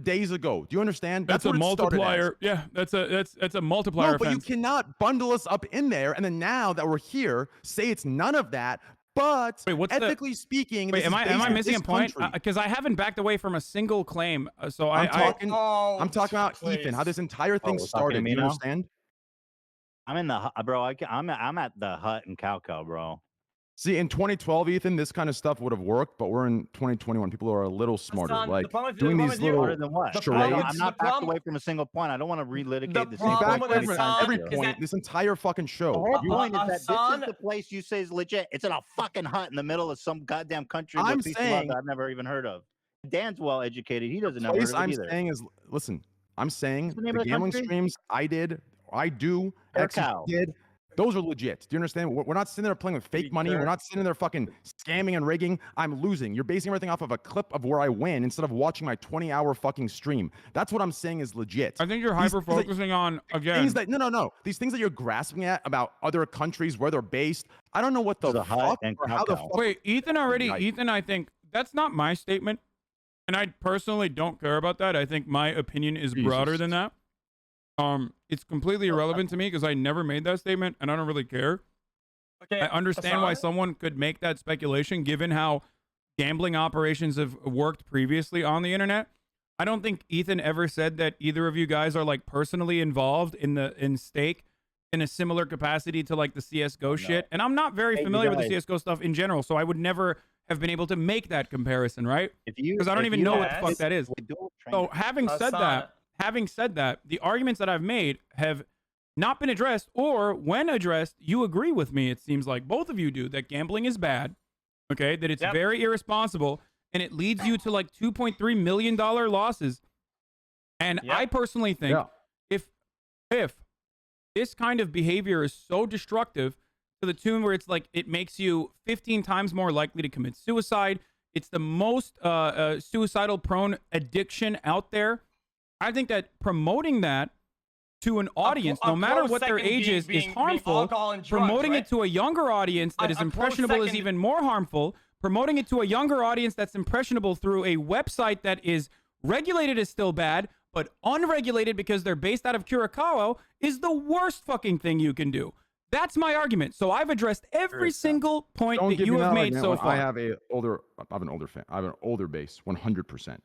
days ago. Do you understand? That's a multiplier. Yeah, that's a multiplier. No, but you cannot bundle us up in there, and then now that we're here, say it's none of that. But ethically speaking, am I missing a point? Because I haven't backed away from a single claim. So I'm talking about Ethan. How this entire thing started. Do you understand? I'm in the bro. I'm at the hut in Cowcow, bro. See, in 2012, Ethan, this kind of stuff would have worked, but we're in 2021. People are a little smarter, like doing these little charades. I'm not backed away from a single point. I don't want to relitigate the same every point. This entire fucking show. The whole point is that this is the place you say is legit. It's in a fucking hut in the middle of some goddamn country. I'm saying I've never even heard of. Dan's well educated. He doesn't know. I'm saying is listen. I'm saying the gambling streams I do, xQc did. Those are legit. Do you understand? We're not sitting there playing with fake money. We're not sitting there fucking scamming and rigging. I'm losing. You're basing everything off of a clip of where I win instead of watching my 20-hour fucking stream. That's what I'm saying is legit. I think you're hyper-focusing on, again. Things that, no. These things that you're grasping at about other countries, where they're based, I don't know what the fuck or how the fuck. Wait, Ethan, I think that's not my statement. And I personally don't care about that. I think my opinion is broader than that. It's completely irrelevant to me because I never made that statement and I don't really care. Okay, I understand why someone could make that speculation given how gambling operations have worked previously on the internet. I don't think Ethan ever said that either of you guys are like personally involved in stake in a similar capacity to like the CSGO shit. And I'm not very familiar with the CSGO stuff in general, so I would never have been able to make that comparison, right? Because I don't even know what the fuck that is. So having said that, the arguments that I've made have not been addressed, or when addressed, you agree with me. It seems like both of you do, that gambling is bad, okay, that it's very irresponsible, and it leads you to like $2.3 million losses. And I personally think if this kind of behavior is so destructive to the tune where it's like it makes you 15 times more likely to commit suicide, it's the most suicidal prone addiction out there. I think that promoting that to an audience, no matter what their age is harmful. Promoting it to a younger audience that is impressionable is even more harmful. Promoting it to a younger audience that's impressionable through a website that is regulated is still bad, but unregulated because they're based out of Curacao is the worst fucking thing you can do. That's my argument. So I've addressed every single point that you have made so far. I have an older base, 100%.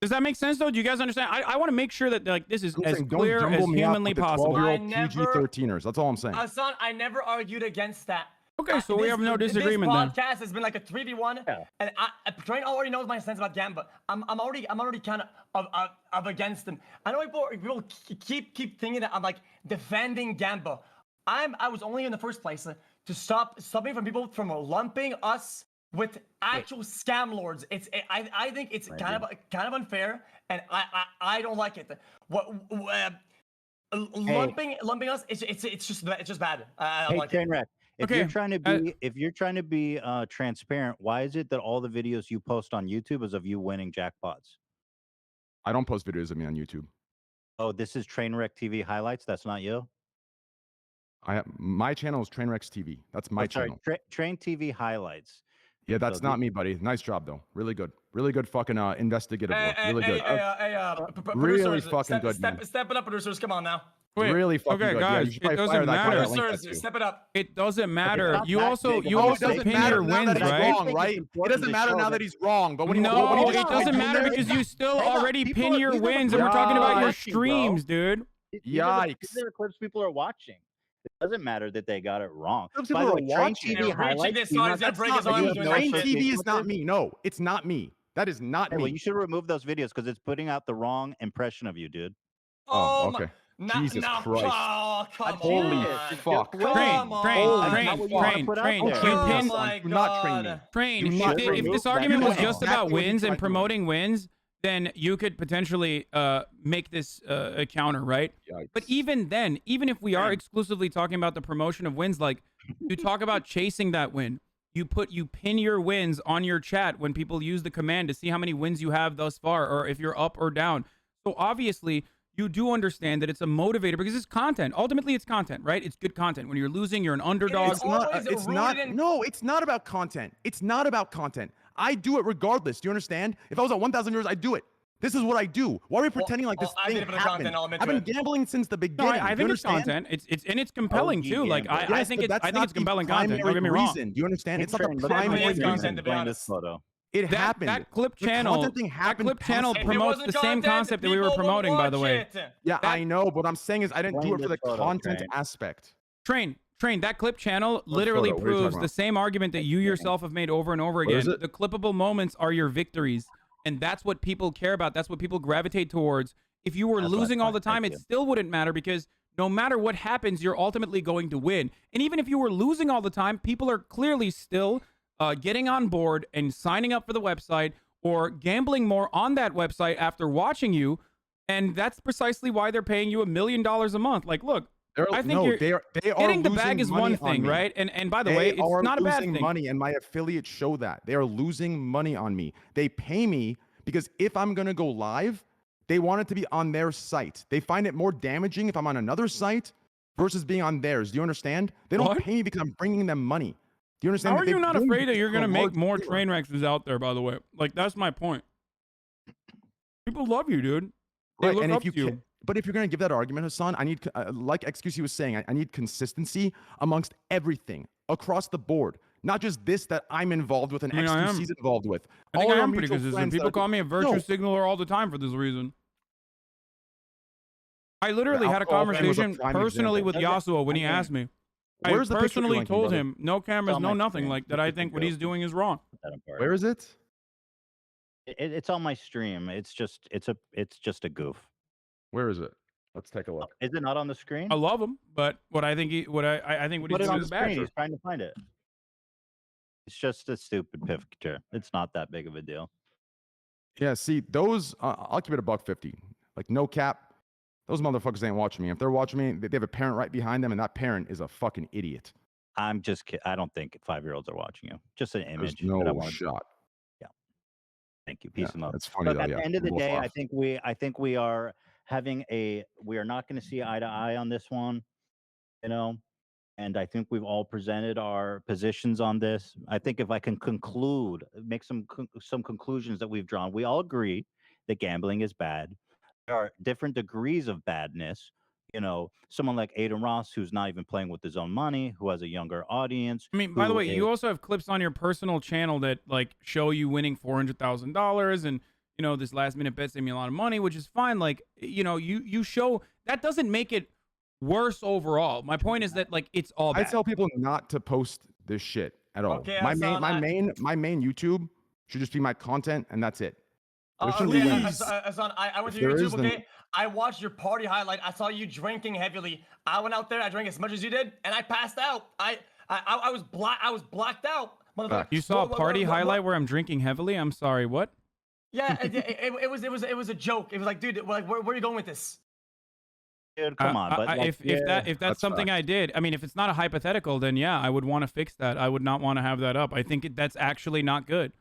Does that make sense, though? Do you guys understand? I want to make sure that like this is as clear as humanly possible. PG-13ers. That's all I'm saying. Hasan, I never argued against that. Okay, so we have no disagreement then. This podcast has been like a 3v1, and Train already knows my stance about Gamba. I'm already kind of against him. I know people keep thinking that I'm like defending Gamba. I was only in the first place to stop me from people from lumping us with actual scam lords. I think it's kind of unfair, and I don't like it. Lumping us, it's just bad. I don't like Trainwreck. If you're trying to be transparent, why is it that all the videos you post on YouTube is of you winning jackpots? I don't post videos of me on YouTube. Oh, this is Trainwreck TV highlights. That's not you. My channel is Trainwreck's TV. That's my channel. Train TV highlights. Yeah, that's not me, buddy. Nice job, though. Really good fucking investigative work. Really good. Really fucking good. Step it up, producers. Come on now. Wait, really fucking good. Guys, it doesn't matter. Producers, step it up. It doesn't matter. You also pin your wins, right? It doesn't matter now that he's wrong. But when it doesn't matter because you still already pin your wins, and we're talking about your streams, dude. Yikes! These are clips people are watching. It doesn't matter that they got it wrong. By the way, Train TV highlights. Train TV is not me. No, it's not me. That is not me. Well, you should remove those videos because it's putting out the wrong impression of you, dude. Oh, okay. Jesus Christ. Oh, holy fuck. Train. If this argument was just about wins and promoting wins, then you could potentially make this a counter, right? Yikes. But even then, even if we are exclusively talking about the promotion of wins, like you talk about chasing that win, you pin your wins on your chat when people use the command to see how many wins you have thus far, or if you're up or down. So obviously, you do understand that it's a motivator because it's content. Ultimately, it's content, right? It's good content. When you're losing, you're an underdog. It's not about content. It's not about content. I do it regardless. Do you understand? If I was at 1,000 viewers, I'd do it. This is what I do. Why are we pretending like this thing happened? I've been gambling since the beginning. No, I think it's content. It's compelling too. Like I think it's compelling content. Don't get me wrong. Do you understand? It's not the primary reason. To be honest. It happened. That clip channel promotes the same concept that we were promoting, by the way. Yeah, I know. But what I'm saying is I didn't do it for the content aspect. Train, that clip channel literally proves the same argument that you yourself have made over and over again. The clippable moments are your victories. And that's what people care about. That's what people gravitate towards. If you were losing all the time, it still wouldn't matter because no matter what happens, you're ultimately going to win. And even if you were losing all the time, people are clearly still getting on board and signing up for the website or gambling more on that website after watching you. And that's precisely why they're paying you $1 million a month. Like, look, I think they are getting the bag is one thing, right? And by the way, it's not a bad thing. They are losing money, and my affiliates show that. They are losing money on me. They pay me because if I'm going to go live, they want it to be on their site. They find it more damaging if I'm on another site versus being on theirs. Do you understand? They don't pay me because I'm bringing them money. Do you understand? How are you not afraid that you're going to make more train wrecks out there, by the way? Like, that's my point. People love you, dude. They look up to you. But if you're going to give that argument, Hasan, I need, like xQc was saying, I need consistency amongst everything across the board. Not just this that I'm involved with and xQc's involved with. I think I am pretty consistent. People call me a virtue signaler all the time for this reason. I literally had a conversation personally with Yasuo when he asked me. I personally told him, no cameras, no nothing, like that I think what he's doing is wrong. Where is it? It's on my stream. It's just a goof. Where is it? Let's take a look. Is it not on the screen? I love him, but I think what he's doing is bad. He's trying to find it. It's just a stupid picture. It's not that big of a deal. Yeah, see, those I'll keep it $150. Like no cap. Those motherfuckers ain't watching me. If they're watching me, they have a parent right behind them, and that parent is a fucking idiot. I'm just kidding. I don't think 5-year-olds are watching you. Just an image. There's no that I wanted. shot. Yeah. Thank you. Peace and love. That's funny though. At Yeah. the end of the day, I think we are having we are not going to see eye to eye on this one, you know. And I think we've all presented our positions on this. I think if I can make some conclusions that we've drawn, we all agree that gambling is bad. There are different degrees of badness. You know, someone like Aiden Ross, who's not even playing with his own money, who has a younger audience. I mean, by the way, you also have clips on your personal channel that like show you winning $400,000, and you know this last minute bet saved me a lot of money, which is fine. Like, you know, you show that doesn't make it worse overall. My point is that like it's all bad. I tell people not to post this shit at all. Okay, my main YouTube should just be my content, and that's it. Hasan, I went to your YouTube, okay? I watched your party highlight. I saw you drinking heavily. I went out there, I drank as much as you did, and I passed out. I was blacked out. You saw a party highlight where I'm drinking heavily? I'm sorry, what? Yeah, it was a joke. It was like, dude, like, where are you going with this? Dude, come on. But like, if that's something I did, I mean, if it's not a hypothetical, then yeah, I would want to fix that. I would not want to have that up. I think that's actually not good.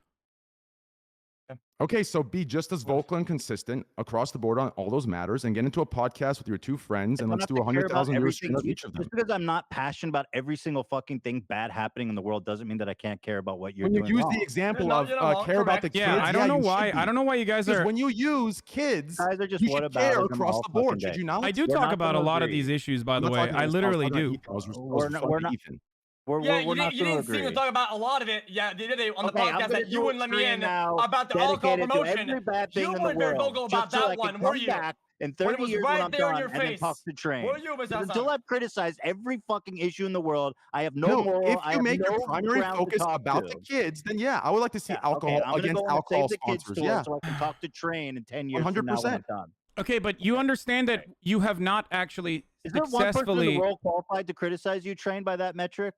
Okay, so be just as vocal and consistent across the board on all those matters, and get into a podcast with your two friends, and let's do 100,000 viewers of each of them. Just because I'm not passionate about every single fucking thing bad happening in the world doesn't mean that I can't care about what you're doing. When you use the example of care about the kids, yeah, I don't know why. I don't know why you guys are. When you use kids, guys are just you should care across the board. Should you not? I do talk about a lot of these issues, by the way. I literally do. We're not. You not didn't seem to talk about a lot of it. Yeah, the other day on the podcast that you wouldn't let me in about the alcohol promotion. You weren't very vocal about that one, were you? In 30 years when I'm done and then talk to Train. Were you, until I've criticized every fucking issue in the world, I have no moral. If you make your primary focus about the kids, then yeah, I would like to see alcohol against alcohol sponsors. Yeah, so I can talk to Train in 10 years. 100%. Okay, but you understand that you have not actually Is there one person in the world qualified to criticize you, Train, by that metric?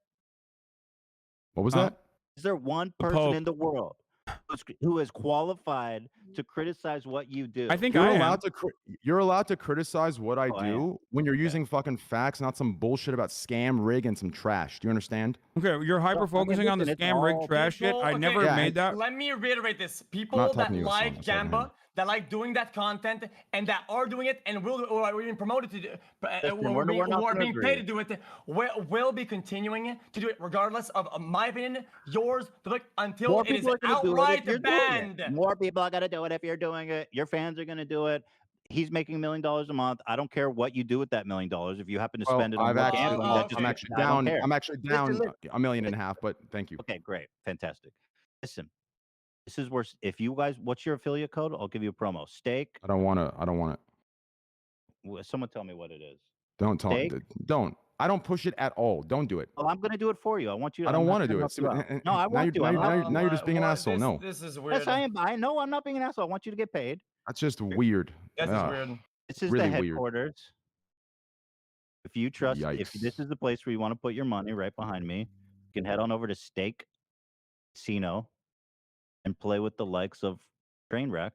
What was that? Is there one person in the world who is qualified to criticize what you do? I think you're allowed to criticize what I do when you're using fucking facts, not some bullshit about scam, rig, and some trash. Do you understand? Okay, you're hyper focusing on the scam, rig, trash shit. I never made that. Let me reiterate this: people that like Gamba, that like doing that content, and that are doing it, and are being promoted to do, who are being paid to do it, will be continuing to do it, regardless of my opinion, yours, until it is outright banned. More people are gonna do it if you're doing it. Your fans are gonna do it. He's making $1 million a month. I don't care what you do with that $1 million. If you happen to spend it on gambling, I'm actually down. I'm actually down $1.5 million, but thank you. Okay, great, fantastic. Listen. This is where if you guys, what's your affiliate code? I'll give you a promo. Steak. I don't want it. Someone tell me what it is. Don't. I don't push it at all. Don't do it. Well, I'm gonna do it for you. I want you to. I don't want to do it. No, I want to. Now you're just being an asshole. No. This is weird. Yes, I am. I know I'm not being an asshole. I want you to get paid. That's just weird. That's weird. This is really the headquarters. Weird. If you trust, if this is the place where you want to put your money, right behind me, you can head on over to Steak Casino and play with the likes of Trainwreck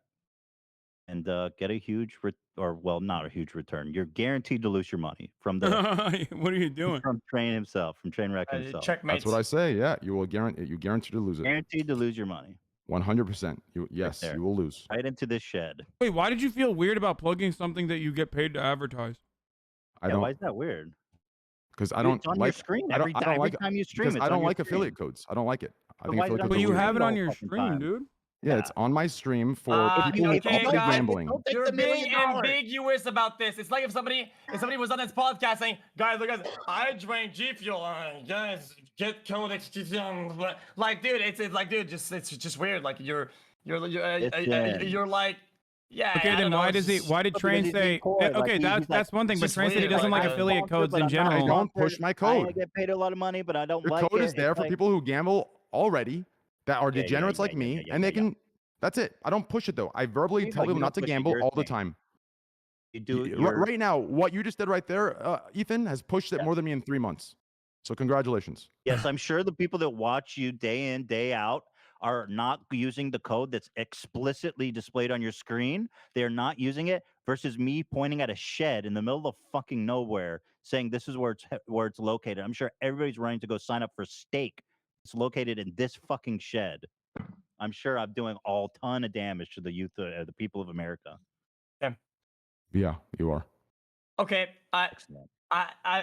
and get a huge not a huge return. You're guaranteed to lose your money from the what are you doing? From Train himself, from Trainwreck himself. Checkmate. That's what I say. Yeah, you will guarantee to lose it. Guaranteed to lose your money. 100%. Yes, you will lose. Right into this shed. Wait, why did you feel weird about plugging something that you get paid to advertise? Why is that weird? Because I don't on like. Your screen every time you stream. I don't like affiliate codes. I don't like it. I think affiliate codes. But you have it on your stream, dude. Yeah, it's on my stream for people who are gambling. You're being ambiguous about this. It's like if somebody was on this podcast saying, "Guys, look at I drank G Fuel. Guys, get code xQc." Like, dude, it's like, dude, it's just weird. Like you're like. Yeah. Okay, then why did Train say? Okay, that's one thing. But Train said he doesn't like affiliate codes in general. I don't push my code. I get paid a lot of money, but I don't like it. Your code is there for people who gamble already, that are degenerates like me, and they can. That's it. I don't push it though. I verbally tell people not to gamble all the time. You do right now. What you just did right there, Ethan, has pushed it more than me in 3 months. So congratulations. Yes, I'm sure the people that watch you day in, day out are not using the code that's explicitly displayed on your screen. They're not using it versus me pointing at a shed in the middle of fucking nowhere saying this is where it's located. I'm sure everybody's running to go sign up for steak. It's located in this fucking shed. I'm sure I'm doing all ton of damage to the youth, the people of America. Yeah, you are. Okay, I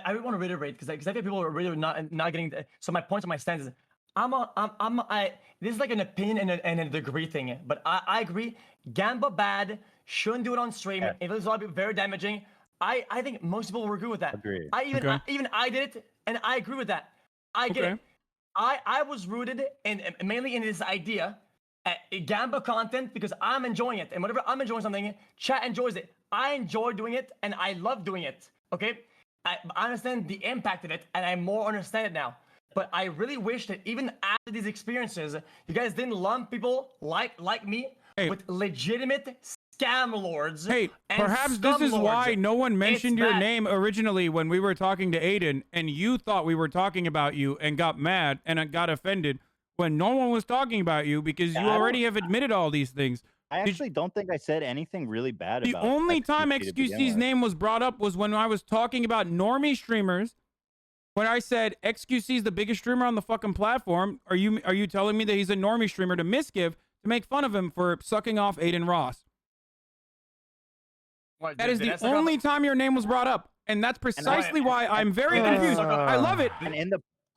really want to reiterate because I think people are really not getting. So my point on my stance is, this is like an opinion and a degree thing, but I agree. Gamba bad, shouldn't do it on stream. Yeah. It was a lot of very damaging. I think most people will agree with that. Agree. Even I did it, and I agree with that. I get it. I was rooted mainly in this idea, Gamba content, because I'm enjoying it, and whenever I'm enjoying something, chat enjoys it. I enjoy doing it, and I love doing it. Okay, I understand the impact of it, and I more understand it now. But I really wish that even after these experiences, you guys didn't lump people like me with legitimate scam lords. Hey, perhaps this is why no one mentioned your name originally when we were talking to Aiden, and you thought we were talking about you and got mad and got offended when no one was talking about you because you already have admitted all these things. I actually don't think I said anything really bad about the only time xQc xQc's name was brought up was when I was talking about normie streamers. When I said xQc is the biggest streamer on the fucking platform, are you telling me that he's a normie streamer to misgive to make fun of him for sucking off Aiden Ross? What, that is the only time your name was brought up, and that's precisely why I'm very confused. I love it.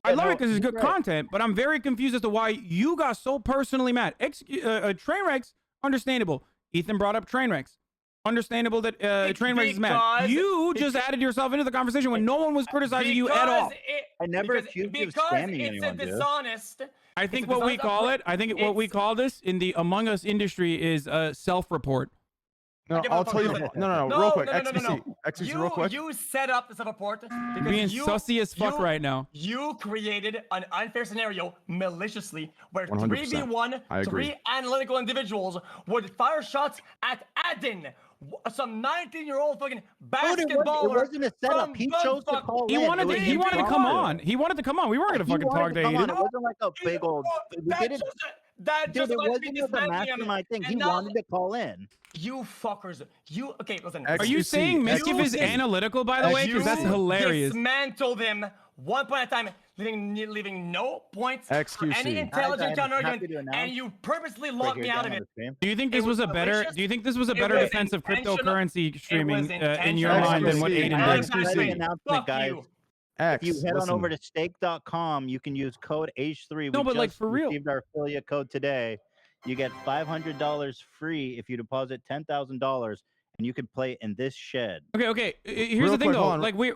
I love it because it's good content, but I'm very confused as to why you got so personally mad. Trainwrecks, understandable. Ethan brought up Trainwrecks. Understandable that Trainwrecks is mad. You just added yourself into the conversation when no one was criticizing you at all. I never accused you of spamming anyone, dude. Dishonest. I think what we call it, what we call this in the Among Us industry is self-report. No, I'll tell you. No, real quick. xQc, real quick. You set up the self-report because being sussy as fuck right now. You created an unfair scenario maliciously where 100%. 3v1, three analytical individuals would fire shots at Adin, some 19-year-old fucking basketballer. It wasn't a setup. He chose to call He wanted to come on. He wanted to come on. We weren't gonna fucking talk to Aiden. It wasn't like a big old. Dude, it wasn't a mastermind thing. He wanted to call in. You fuckers. Okay, listen. Are you saying Mischief is analytical, by the way? Because that's hilarious. Dismantled him one point at a time, leaving no points for any intelligent counter-argument, and you purposely locked me out of it. Do you think this was a better? Do you think this was a better defense of cryptocurrency streaming in your mind than what Aiden did? Announcement, guys. If you head on over to stake.com, you can use code H3. No, but like for real. We received our affiliate code today. You get $500 free if you deposit $10,000, and you can play in this shed. Okay. Here's the thing, though. Like wait.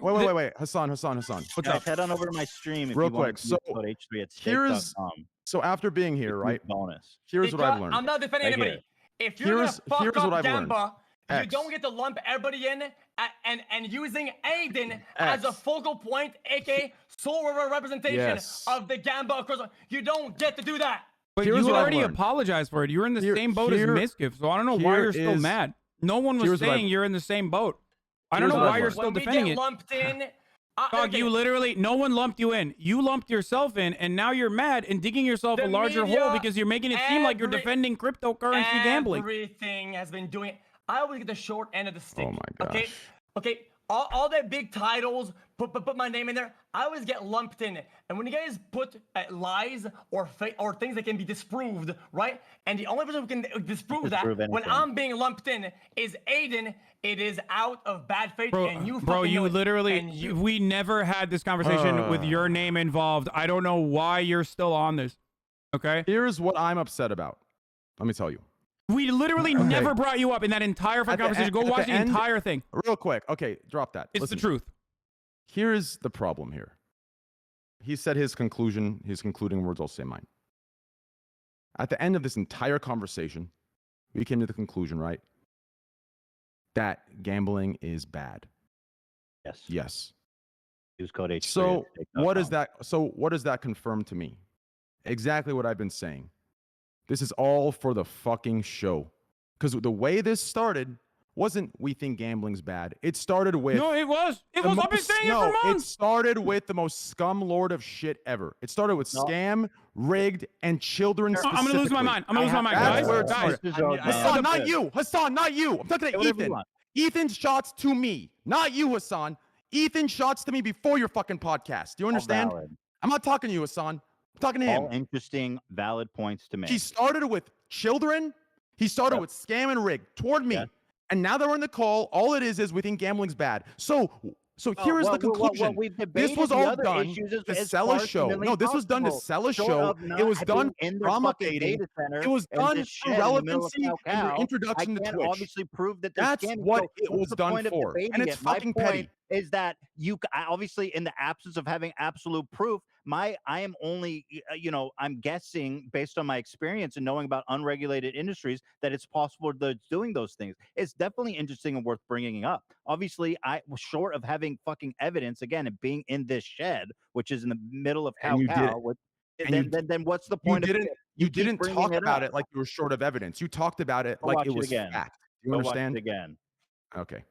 Hasan. What's up? Head on over to my stream if real you want quick. to use code H3 at stake.com. So after being here, right? Bonus. Here's what I've learned. I'm not defending anybody. If you're gonna fuck up Gamba, you don't get to lump everybody in and using Aiden as a focal point, aka sole representation of the Gamba across. You don't get to do that. But you already apologized for it. You're in the same boat as Misgift, so I don't know why you're still mad. No one was saying you're in the same boat. I don't know why you're still defending it. Lumped in, Dog, you literally, no one lumped you in. You lumped yourself in, and now you're mad and digging yourself a larger hole because you're making it seem like you're defending cryptocurrency gambling. Everything has been doing it. I always get the short end of the stick. Oh my gosh. Okay. All that big titles, put my name in there. I always get lumped in. And when you guys put lies or things that can be disproved, right? And the only person who can disprove that when I'm being lumped in is Aiden. It is out of bad faith, and you literally. We never had this conversation with your name involved. I don't know why you're still on this. Okay. Here's what I'm upset about. Let me tell you. We literally never brought you up in that entire conversation. Go watch the entire thing. Real quick. Okay, drop that. It's the truth. Here's the problem here. He said his conclusion, his concluding words, I'll say mine. At the end of this entire conversation, we came to the conclusion, right? That gambling is bad. Yes. Use code H3. So what does that confirm to me? Exactly what I've been saying. This is all for the fucking show. Because the way this started wasn't we think gambling's bad. It started with No, it was. I've been saying it for months. It started with the most scum lord of shit ever. It started with scam, rigged, and children specifically. I'm gonna lose my mind. That's where it guys. started. Hasan, not you. Hasan, not you. I'm talking to Ethan. Ethan's shots to me, not you, Hasan. Ethan shots to me before your fucking podcast. Do you understand? I'm not talking to you, Hasan. I'm talking to him. All interesting, valid points to make. He started with children. He started with scam and rig toward me. And now that we're in the call, all it is we think gambling's bad. So here is the conclusion. This was all done to sell a show. No, this was done to sell a show. It was done promulgating. It was done for relevancy and your introduction to Twitch. Obviously prove that that's what it was done for. And it's fucking petty. Is that you obviously, in the absence of having absolute proof, I am only, I'm guessing based on my experience and knowing about unregulated industries that it's possible that doing those things. It's definitely interesting and worth bringing up. Obviously, I was short of having fucking evidence again and being in this shed, which is in the middle of cow. Then what's the point of it? You didn't talk about it like you were short of evidence. You talked about it like it was fact. You understand? Watch it again. Okay.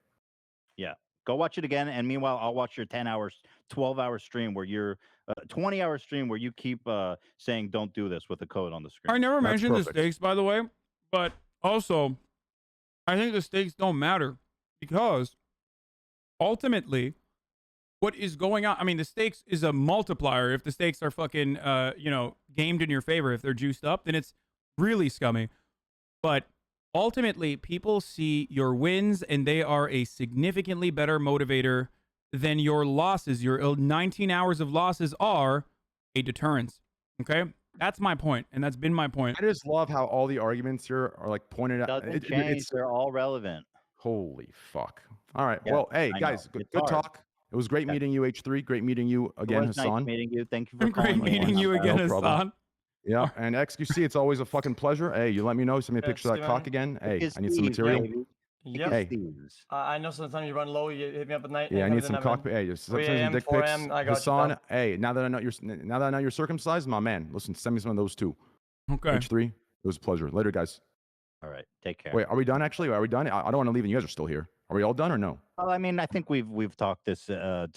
Yeah. Go watch it again, and meanwhile, I'll watch your 10 hours, 12-hour stream where you're 20-hour stream where you keep saying don't do this with the code on the screen. I never mentioned the stakes, by the way, but also, I think the stakes don't matter because ultimately, what is going on? I mean, the stakes is a multiplier. If the stakes are fucking, gamed in your favor, if they're juiced up, then it's really scummy. But ultimately, people see your wins and they are a significantly better motivator than your losses. Your 19 hours of losses are a deterrence. Okay? That's my point, and that's been my point. I just love how all the arguments here are like pointed out. Doesn't change. They're all relevant. Holy fuck. All right. Yeah, well, hey, guys, good talk. It was great meeting you, H3. Great meeting you again, Hasan. Nice meeting you. Thank you for calling. Great meeting you again, Hasan. Yeah, and xQc, it's always a fucking pleasure. Hey, you let me know. Send me a picture of that cock again. Hey, I need some material. Yeah. Hey. I know sometimes you run low. You hit me up at night. Yeah, I need some cock. Hey, send some dick pics. Hasan, hey, now that I know you're circumcised, my man. Listen, send me some of those too. Okay. H3, it was a pleasure. Later, guys. All right, take care. Wait, are we done? Actually, are we done? I don't want to leave, and you guys are still here. Are we all done or no? Well, I mean, I think we've talked this to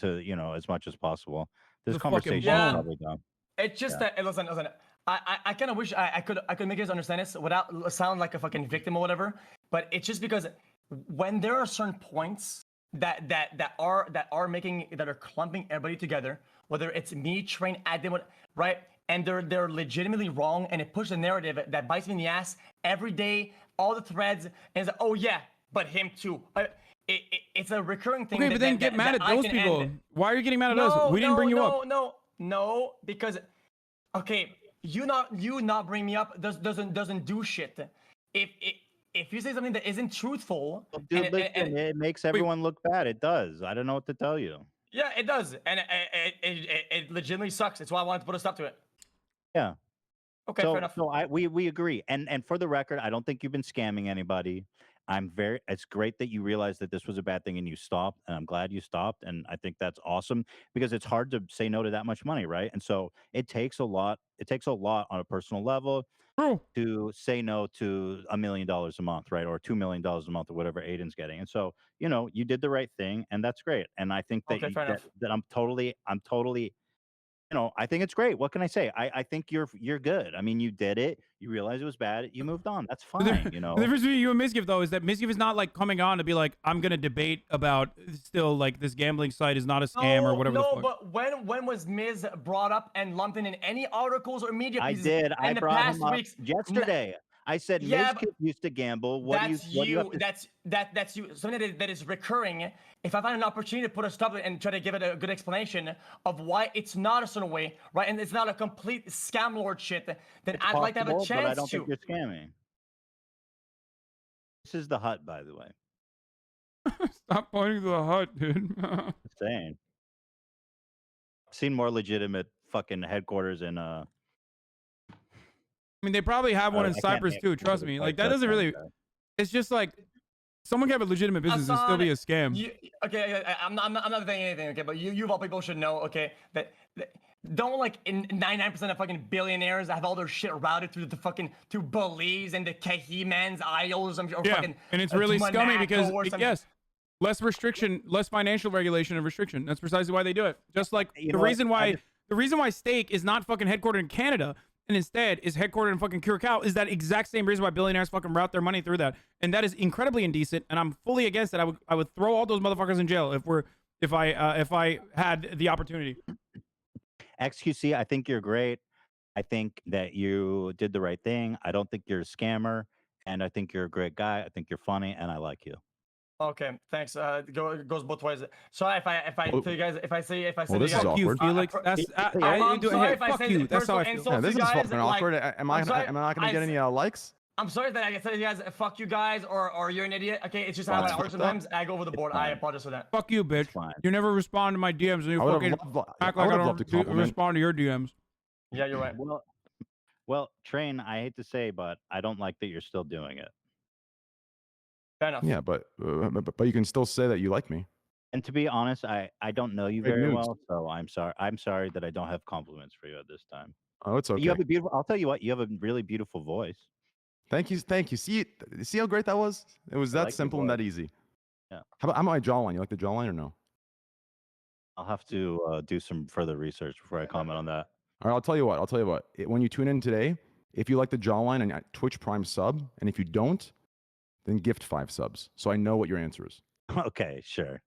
as much as possible. This conversation is probably done. It's just that listen. I kind of wish I could make you guys understand this without sound like a fucking victim or whatever. But it's just because when there are certain points that are clumping everybody together, whether it's me, Train, Adam, right, and they're legitimately wrong, and it pushes a narrative that bites me in the ass every day, all the threads, and it's like, oh yeah, but him too. It's a recurring thing. Okay, but then get mad at those people. Why are you getting mad at us? We didn't bring you up. No, because okay. You not bring me up doesn't do shit. If you say something that isn't truthful, dude, it makes everyone look bad. It does. I don't know what to tell you. Yeah, it does, and it legitimately sucks. It's why I wanted to put a stop to it. Yeah. Okay, fair enough. So we agree. And for the record, I don't think you've been scamming anybody. It's great that you realized that this was a bad thing and you stopped, and I'm glad you stopped, and I think that's awesome because it's hard to say no to that much money, right? And so it takes a lot on a personal level to say no to $1 million a month, right? Or $2 million a month or whatever Aiden's getting. And so, you did the right thing, and that's great. And I think that that I'm totally I think it's great. What can I say? I think you're good. I mean, you did it. You realized it was bad. You moved on. That's fine. The difference between you and Mizgiv, though, is that Mizgiv is not like coming on to be like, I'm gonna debate about still like this gambling site is not a scam or whatever. No, but when was Miz brought up and lumped in any articles or media pieces? I did. I brought him up yesterday. I said, Miz used to gamble. That's you. Something that is recurring. If I find an opportunity to put a stop to it and try to give it a good explanation of why it's not a certain way, right, and it's not a complete scam lord shit, then I'd like to have a chance but I don't think you're scamming. This is the hut, by the way. Stop pointing to the hut, dude. Insane. I've seen more legitimate fucking headquarters in I mean, they probably have one in Cyprus too. Trust me. Like that doesn't really. It's just like Someone can have a legitimate business and still be a scam. Okay, I'm not saying anything. Okay, but you of all people should know. Okay, that don't like in 99% of fucking billionaires have all their shit routed through the fucking to Belize and the Cayman's Isles or fucking. And it's really scummy because yes, less restriction, less financial regulation and restriction. That's precisely why they do it. Just like the reason why steak is not fucking headquartered in Canada and instead is headquartered in fucking Curacao is that exact same reason why billionaires fucking route their money through that. And that is incredibly indecent. And I'm fully against it. I would throw all those motherfuckers in jail if I had the opportunity. xQc, I think you're great. I think that you did the right thing. I don't think you're a scammer, and I think you're a great guy. I think you're funny, and I like you. Okay, thanks. It goes both ways. Sorry if I tell you guys if I say this is awkward. Felix. I'm sorry if I say the personal insults this you is guys. fucking awkward. Am I not gonna get any likes? I'm sorry that I tell you guys fuck you guys or you're an idiot. Okay, it's just how I work sometimes. I go over the board. I apologize for that. Fuck you, bitch. You never respond to my DMs, and you fucking act like I don't respond to your DMs. Yeah, you're right. Well, Train, I hate to say, but I don't like that you're still doing it. Fair enough. Yeah, but you can still say that you like me. And to be honest, I don't know you very well, so I'm sorry. I'm sorry that I don't have compliments for you at this time. Oh, it's okay. You have a beautiful. I'll tell you what. You have a really beautiful voice. Thank you. See how great that was? It was that simple and that easy. Yeah. How about my jawline? You like the jawline or no? I'll have to do some further research before I comment on that. All right, I'll tell you what. When you tune in today, if you like the jawline and Twitch Prime sub, and if you don't, then gift 5 subs. So I know what your answer is. Okay, sure.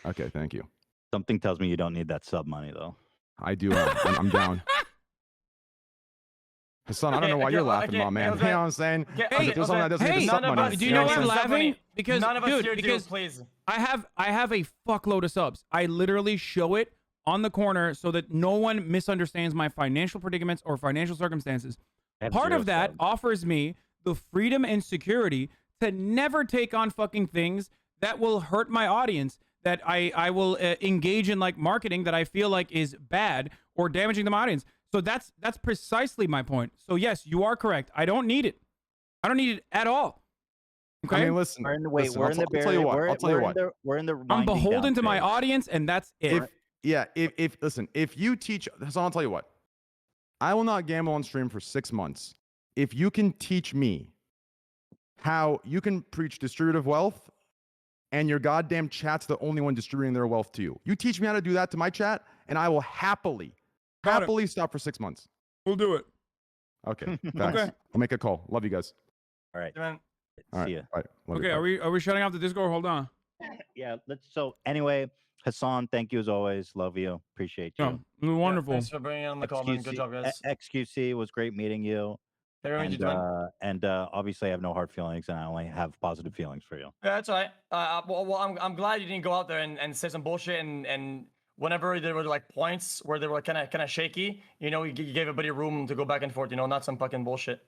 Okay, thank you. Something tells me you don't need that sub money though. I do. I'm down. Hasan, I don't know why you're laughing, my man. You know what I'm saying? Hey, do you know why I'm laughing? Because, dude, because please. I have a fuckload of subs. I literally show it on the corner so that no one misunderstands my financial predicaments or financial circumstances. Part of that offers me the freedom and security to never take on fucking things that will hurt my audience, that I will engage in like marketing that I feel like is bad or damaging to my audience. So that's precisely my point. So yes, you are correct. I don't need it. I don't need it at all. Okay. I mean, listen. We're in the. I'm beholden to my audience, and that's it. If you teach, Hasan, I'll tell you what. I will not gamble on stream for 6 months. If you can teach me how you can preach distributive wealth, and your goddamn chat's the only one distributing their wealth to you. You teach me how to do that to my chat, and I will happily stop for 6 months. We'll do it. Okay. Thanks. Okay. I'll make a call. Love you guys. All right. All right. See ya. All right. Okay. Are we shutting off the Discord? Hold on. Yeah. So anyway, Hasan, thank you as always. Love you. Appreciate you. Oh, wonderful. Thanks for bringing on the call, man. Good job, guys. xQc was great meeting you. And obviously I have no hard feelings, and I only have positive feelings for you. Yeah, that's all right. Well, I'm glad you didn't go out there and say some bullshit and whenever there were like points where they were kind of shaky, you know, you gave everybody room to go back and forth, you know, not some fucking bullshit.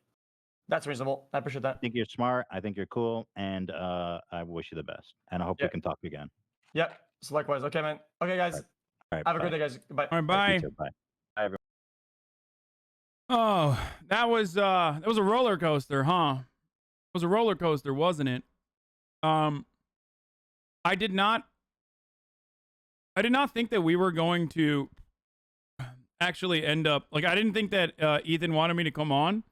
That's reasonable. I appreciate that. I think you're smart. I think you're cool, and I wish you the best. And I hope we can talk again. Yep. So likewise. Okay, man. Okay, guys. All right. Have a great day, guys. Bye. All right, bye. Bye. Bye, everyone. Oh, that was a roller coaster, huh? It was a roller coaster, wasn't it? I did not think that we were going to actually end up like, I didn't think that Ethan wanted me to come on,